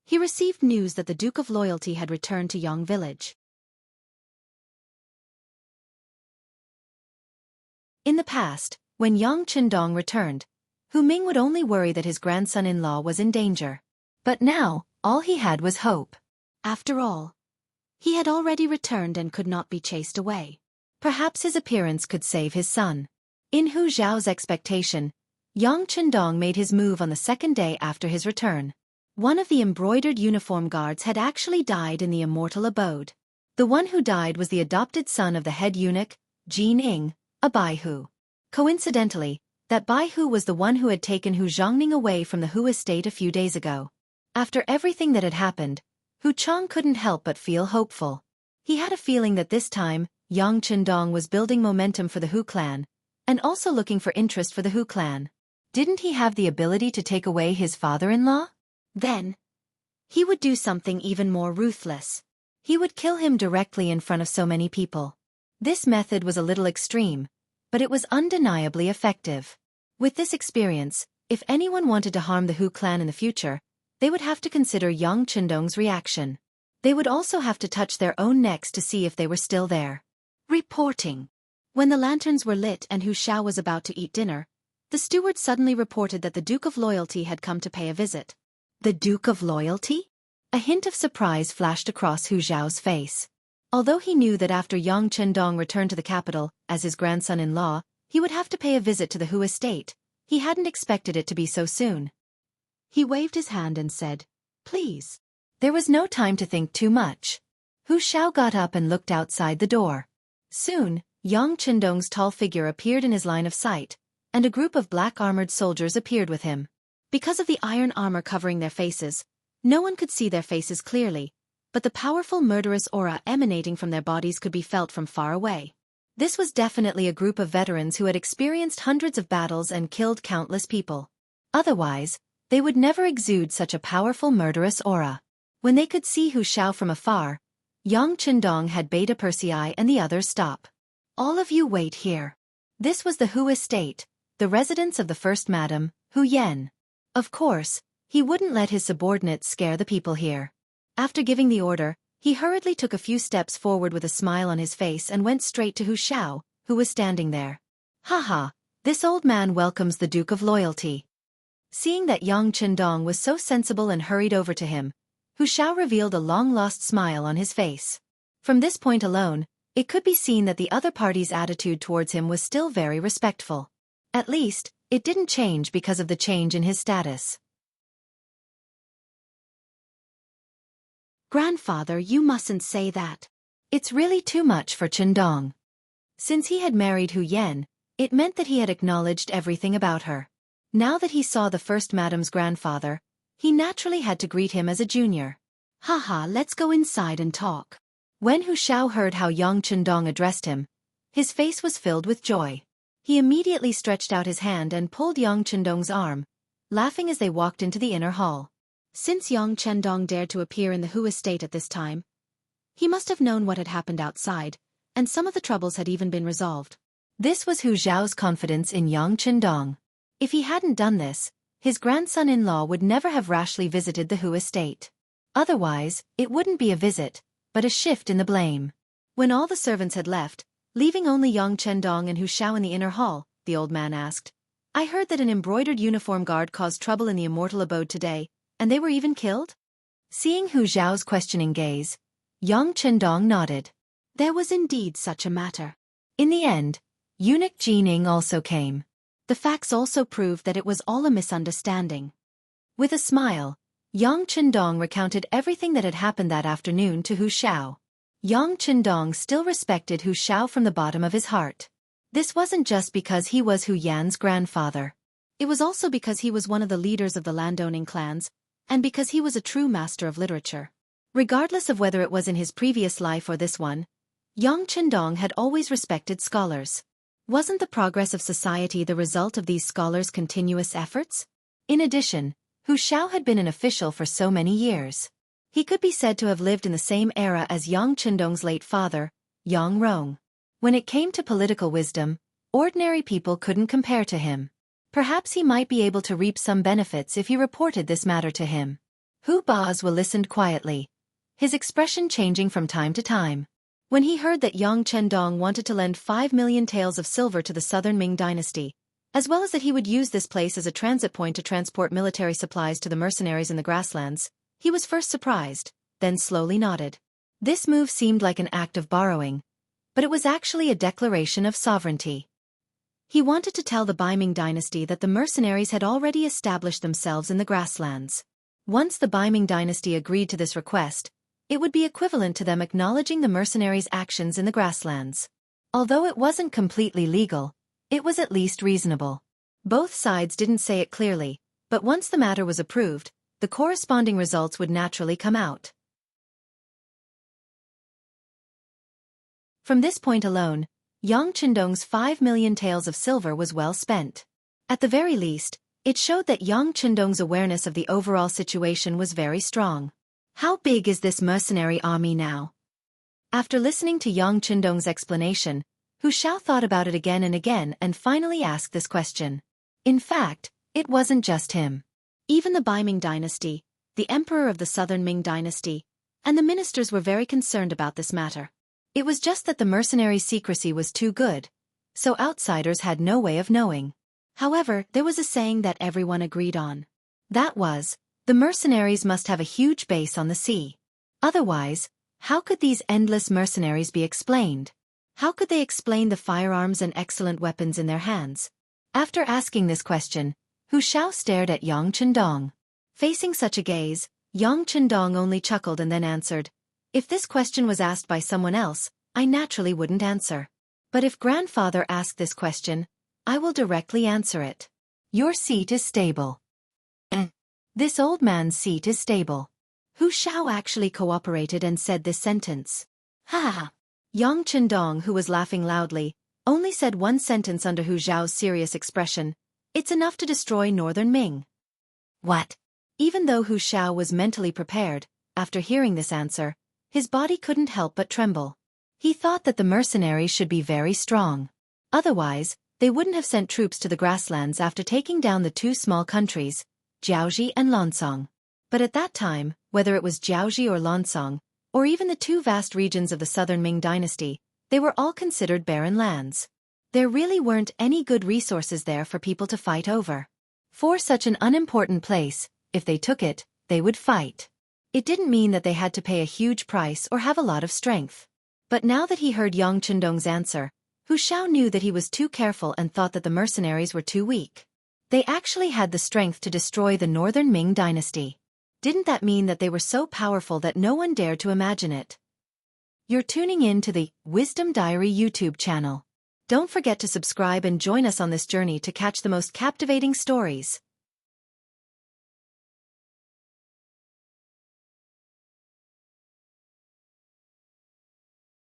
he received news that the Duke of Loyalty had returned to Yang village. In the past, when Yang Chendong returned, Hu Ming would only worry that his grandson-in-law was in danger. But now, all he had was hope. After all, he had already returned and could not be chased away. Perhaps his appearance could save his son. In Hu Zhao's expectation, Yang Chendong made his move on the 2nd day after his return. One of the embroidered uniform guards had actually died in the immortal abode. The one who died was the adopted son of the head eunuch, Jin Ying, a Baihu. Coincidentally, that Baihu was the one who had taken Hu Zhongning away from the Hu estate a few days ago. After everything that had happened, Hu Chang couldn't help but feel hopeful. He had a feeling that this time, Yang Chendong was building momentum for the Hu clan, and also looking for interest for the Hu clan. Didn't he have the ability to take away his father-in-law? Then, he would do something even more ruthless. He would kill him directly in front of so many people. This method was a little extreme, but it was undeniably effective. With this experience, if anyone wanted to harm the Hu clan in the future, they would have to consider Yang Chendong's reaction. They would also have to touch their own necks to see if they were still there. Reporting. When the lanterns were lit and Hu Shao was about to eat dinner, the steward suddenly reported that the Duke of Loyalty had come to pay a visit. The Duke of Loyalty? A hint of surprise flashed across Hu Zhao's face. Although he knew that after Yang Chendong returned to the capital, as his grandson-in-law, he would have to pay a visit to the Hu estate, he hadn't expected it to be so soon. He waved his hand and said, "Please." There was no time to think too much. Hu Xiao got up and looked outside the door. Soon, Yang Chendong's tall figure appeared in his line of sight, and a group of black-armored soldiers appeared with him. Because of the iron armor covering their faces, no one could see their faces clearly, but the powerful murderous aura emanating from their bodies could be felt from far away. This was definitely a group of veterans who had experienced hundreds of battles and killed countless people. Otherwise, they would never exude such a powerful murderous aura. When they could see Hu Xiao from afar, Yang Chendong had bade a Persei and the others stop. "All of you wait here." This was the Hu estate, the residence of the first Madam, Hu Yan. Of course, he wouldn't let his subordinates scare the people here. After giving the order, he hurriedly took a few steps forward with a smile on his face and went straight to Hu Xiao, who was standing there. "Haha, this old man welcomes the Duke of Loyalty." Seeing that Yang Chendong was so sensible and hurried over to him, Hu Xiao revealed a long-lost smile on his face. From this point alone, it could be seen that the other party's attitude towards him was still very respectful. At least, it didn't change because of the change in his status. "Grandfather, you mustn't say that. It's really too much for Chendong." Since he had married Hu Yan, it meant that he had acknowledged everything about her. Now that he saw the first madam's grandfather, he naturally had to greet him as a junior. "Haha, let's go inside and talk." When Hu Xiao heard how Yang Chendong addressed him, his face was filled with joy. He immediately stretched out his hand and pulled Yang Chendong's arm, laughing as they walked into the inner hall. Since Yang Chendong dared to appear in the Hu estate at this time, he must have known what had happened outside, and some of the troubles had even been resolved. This was Hu Zhao's confidence in Yang Chendong. If he hadn't done this, his grandson-in-law would never have rashly visited the Hu estate. Otherwise, it wouldn't be a visit, but a shift in the blame. When all the servants had left, leaving only Yang Chendong and Hu Xiao in the inner hall, the old man asked, "I heard that an embroidered uniform guard caused trouble in the immortal abode today, and they were even killed?" Seeing Hu Zhao's questioning gaze, Yang Chendong nodded. There was indeed such a matter. In the end, eunuch Jining also came. The facts also proved that it was all a misunderstanding. With a smile, Yang Chendong recounted everything that had happened that afternoon to Hu Xiao. Yang Chendong still respected Hu Xiao from the bottom of his heart. This wasn't just because he was Hu Yan's grandfather. It was also because he was one of the leaders of the landowning clans, and because he was a true master of literature. Regardless of whether it was in his previous life or this one, Yang Chendong had always respected scholars. Wasn't the progress of society the result of these scholars' continuous efforts? In addition, Hu Xiao had been an official for so many years. He could be said to have lived in the same era as Yang Chendong's late father, Yang Rong. When it came to political wisdom, ordinary people couldn't compare to him. Perhaps he might be able to reap some benefits if he reported this matter to him. Hu Bazwa listened quietly, his expression changing from time to time. When he heard that Yang Chendong wanted to lend 5 million taels of silver to the southern Ming dynasty, as well as that he would use this place as a transit point to transport military supplies to the mercenaries in the grasslands, he was first surprised, then slowly nodded. This move seemed like an act of borrowing, but it was actually a declaration of sovereignty. He wanted to tell the Baiming dynasty that the mercenaries had already established themselves in the grasslands. Once the Baiming dynasty agreed to this request, it would be equivalent to them acknowledging the mercenaries' actions in the grasslands. Although it wasn't completely legal, it was at least reasonable. Both sides didn't say it clearly, but once the matter was approved, the corresponding results would naturally come out. From this point alone, Yang Chendong's 5 million taels of silver was well spent. At the very least, it showed that Yang Chendong's awareness of the overall situation was very strong. How big is this mercenary army now? After listening to Yang Chendong's explanation, Hu Xiao thought about it again and finally asked this question. In fact, it wasn't just him. Even the Baiming dynasty, the emperor of the southern Ming dynasty, and the ministers were very concerned about this matter. It was just that the mercenary secrecy was too good, so outsiders had no way of knowing. However, there was a saying that everyone agreed on. That was, The mercenaries must have a huge base on the sea. Otherwise, how could these endless mercenaries be explained? How could they explain the firearms and excellent weapons in their hands? After asking this question, Hu Shao stared at Yang Chendong. Facing such a gaze, Yang Chendong only chuckled and then answered, "If this question was asked by someone else, I naturally wouldn't answer. But if grandfather asked this question, I will directly answer it. Your seat is stable." This old man's seat is stable. Hu Shao actually cooperated and said this sentence. Ha ha. Yang Chendong, who was laughing loudly, only said one sentence under Hu Zhao's serious expression. "It's enough to destroy Northern Ming." What? Even though Hu Shao was mentally prepared, after hearing this answer, his body couldn't help but tremble. He thought that the mercenaries should be very strong. Otherwise, they wouldn't have sent troops to the grasslands after taking down the two small countries, Jiaoji and Lancang. But at that time, whether it was Jiaoji or Lancang, or even the two vast regions of the southern Ming dynasty, they were all considered barren lands. There really weren't any good resources there for people to fight over. For such an unimportant place, if they took it, they would fight. It didn't mean that they had to pay a huge price or have a lot of strength. But now that he heard Yang Chendong's answer, Hu Shao knew that he was too careful and thought that the mercenaries were too weak. They actually had the strength to destroy the northern Ming dynasty. Didn't that mean that they were so powerful that no one dared to imagine it? You're tuning in to the Wisdom Diary YouTube channel. Don't forget to subscribe and join us on this journey to catch the most captivating stories.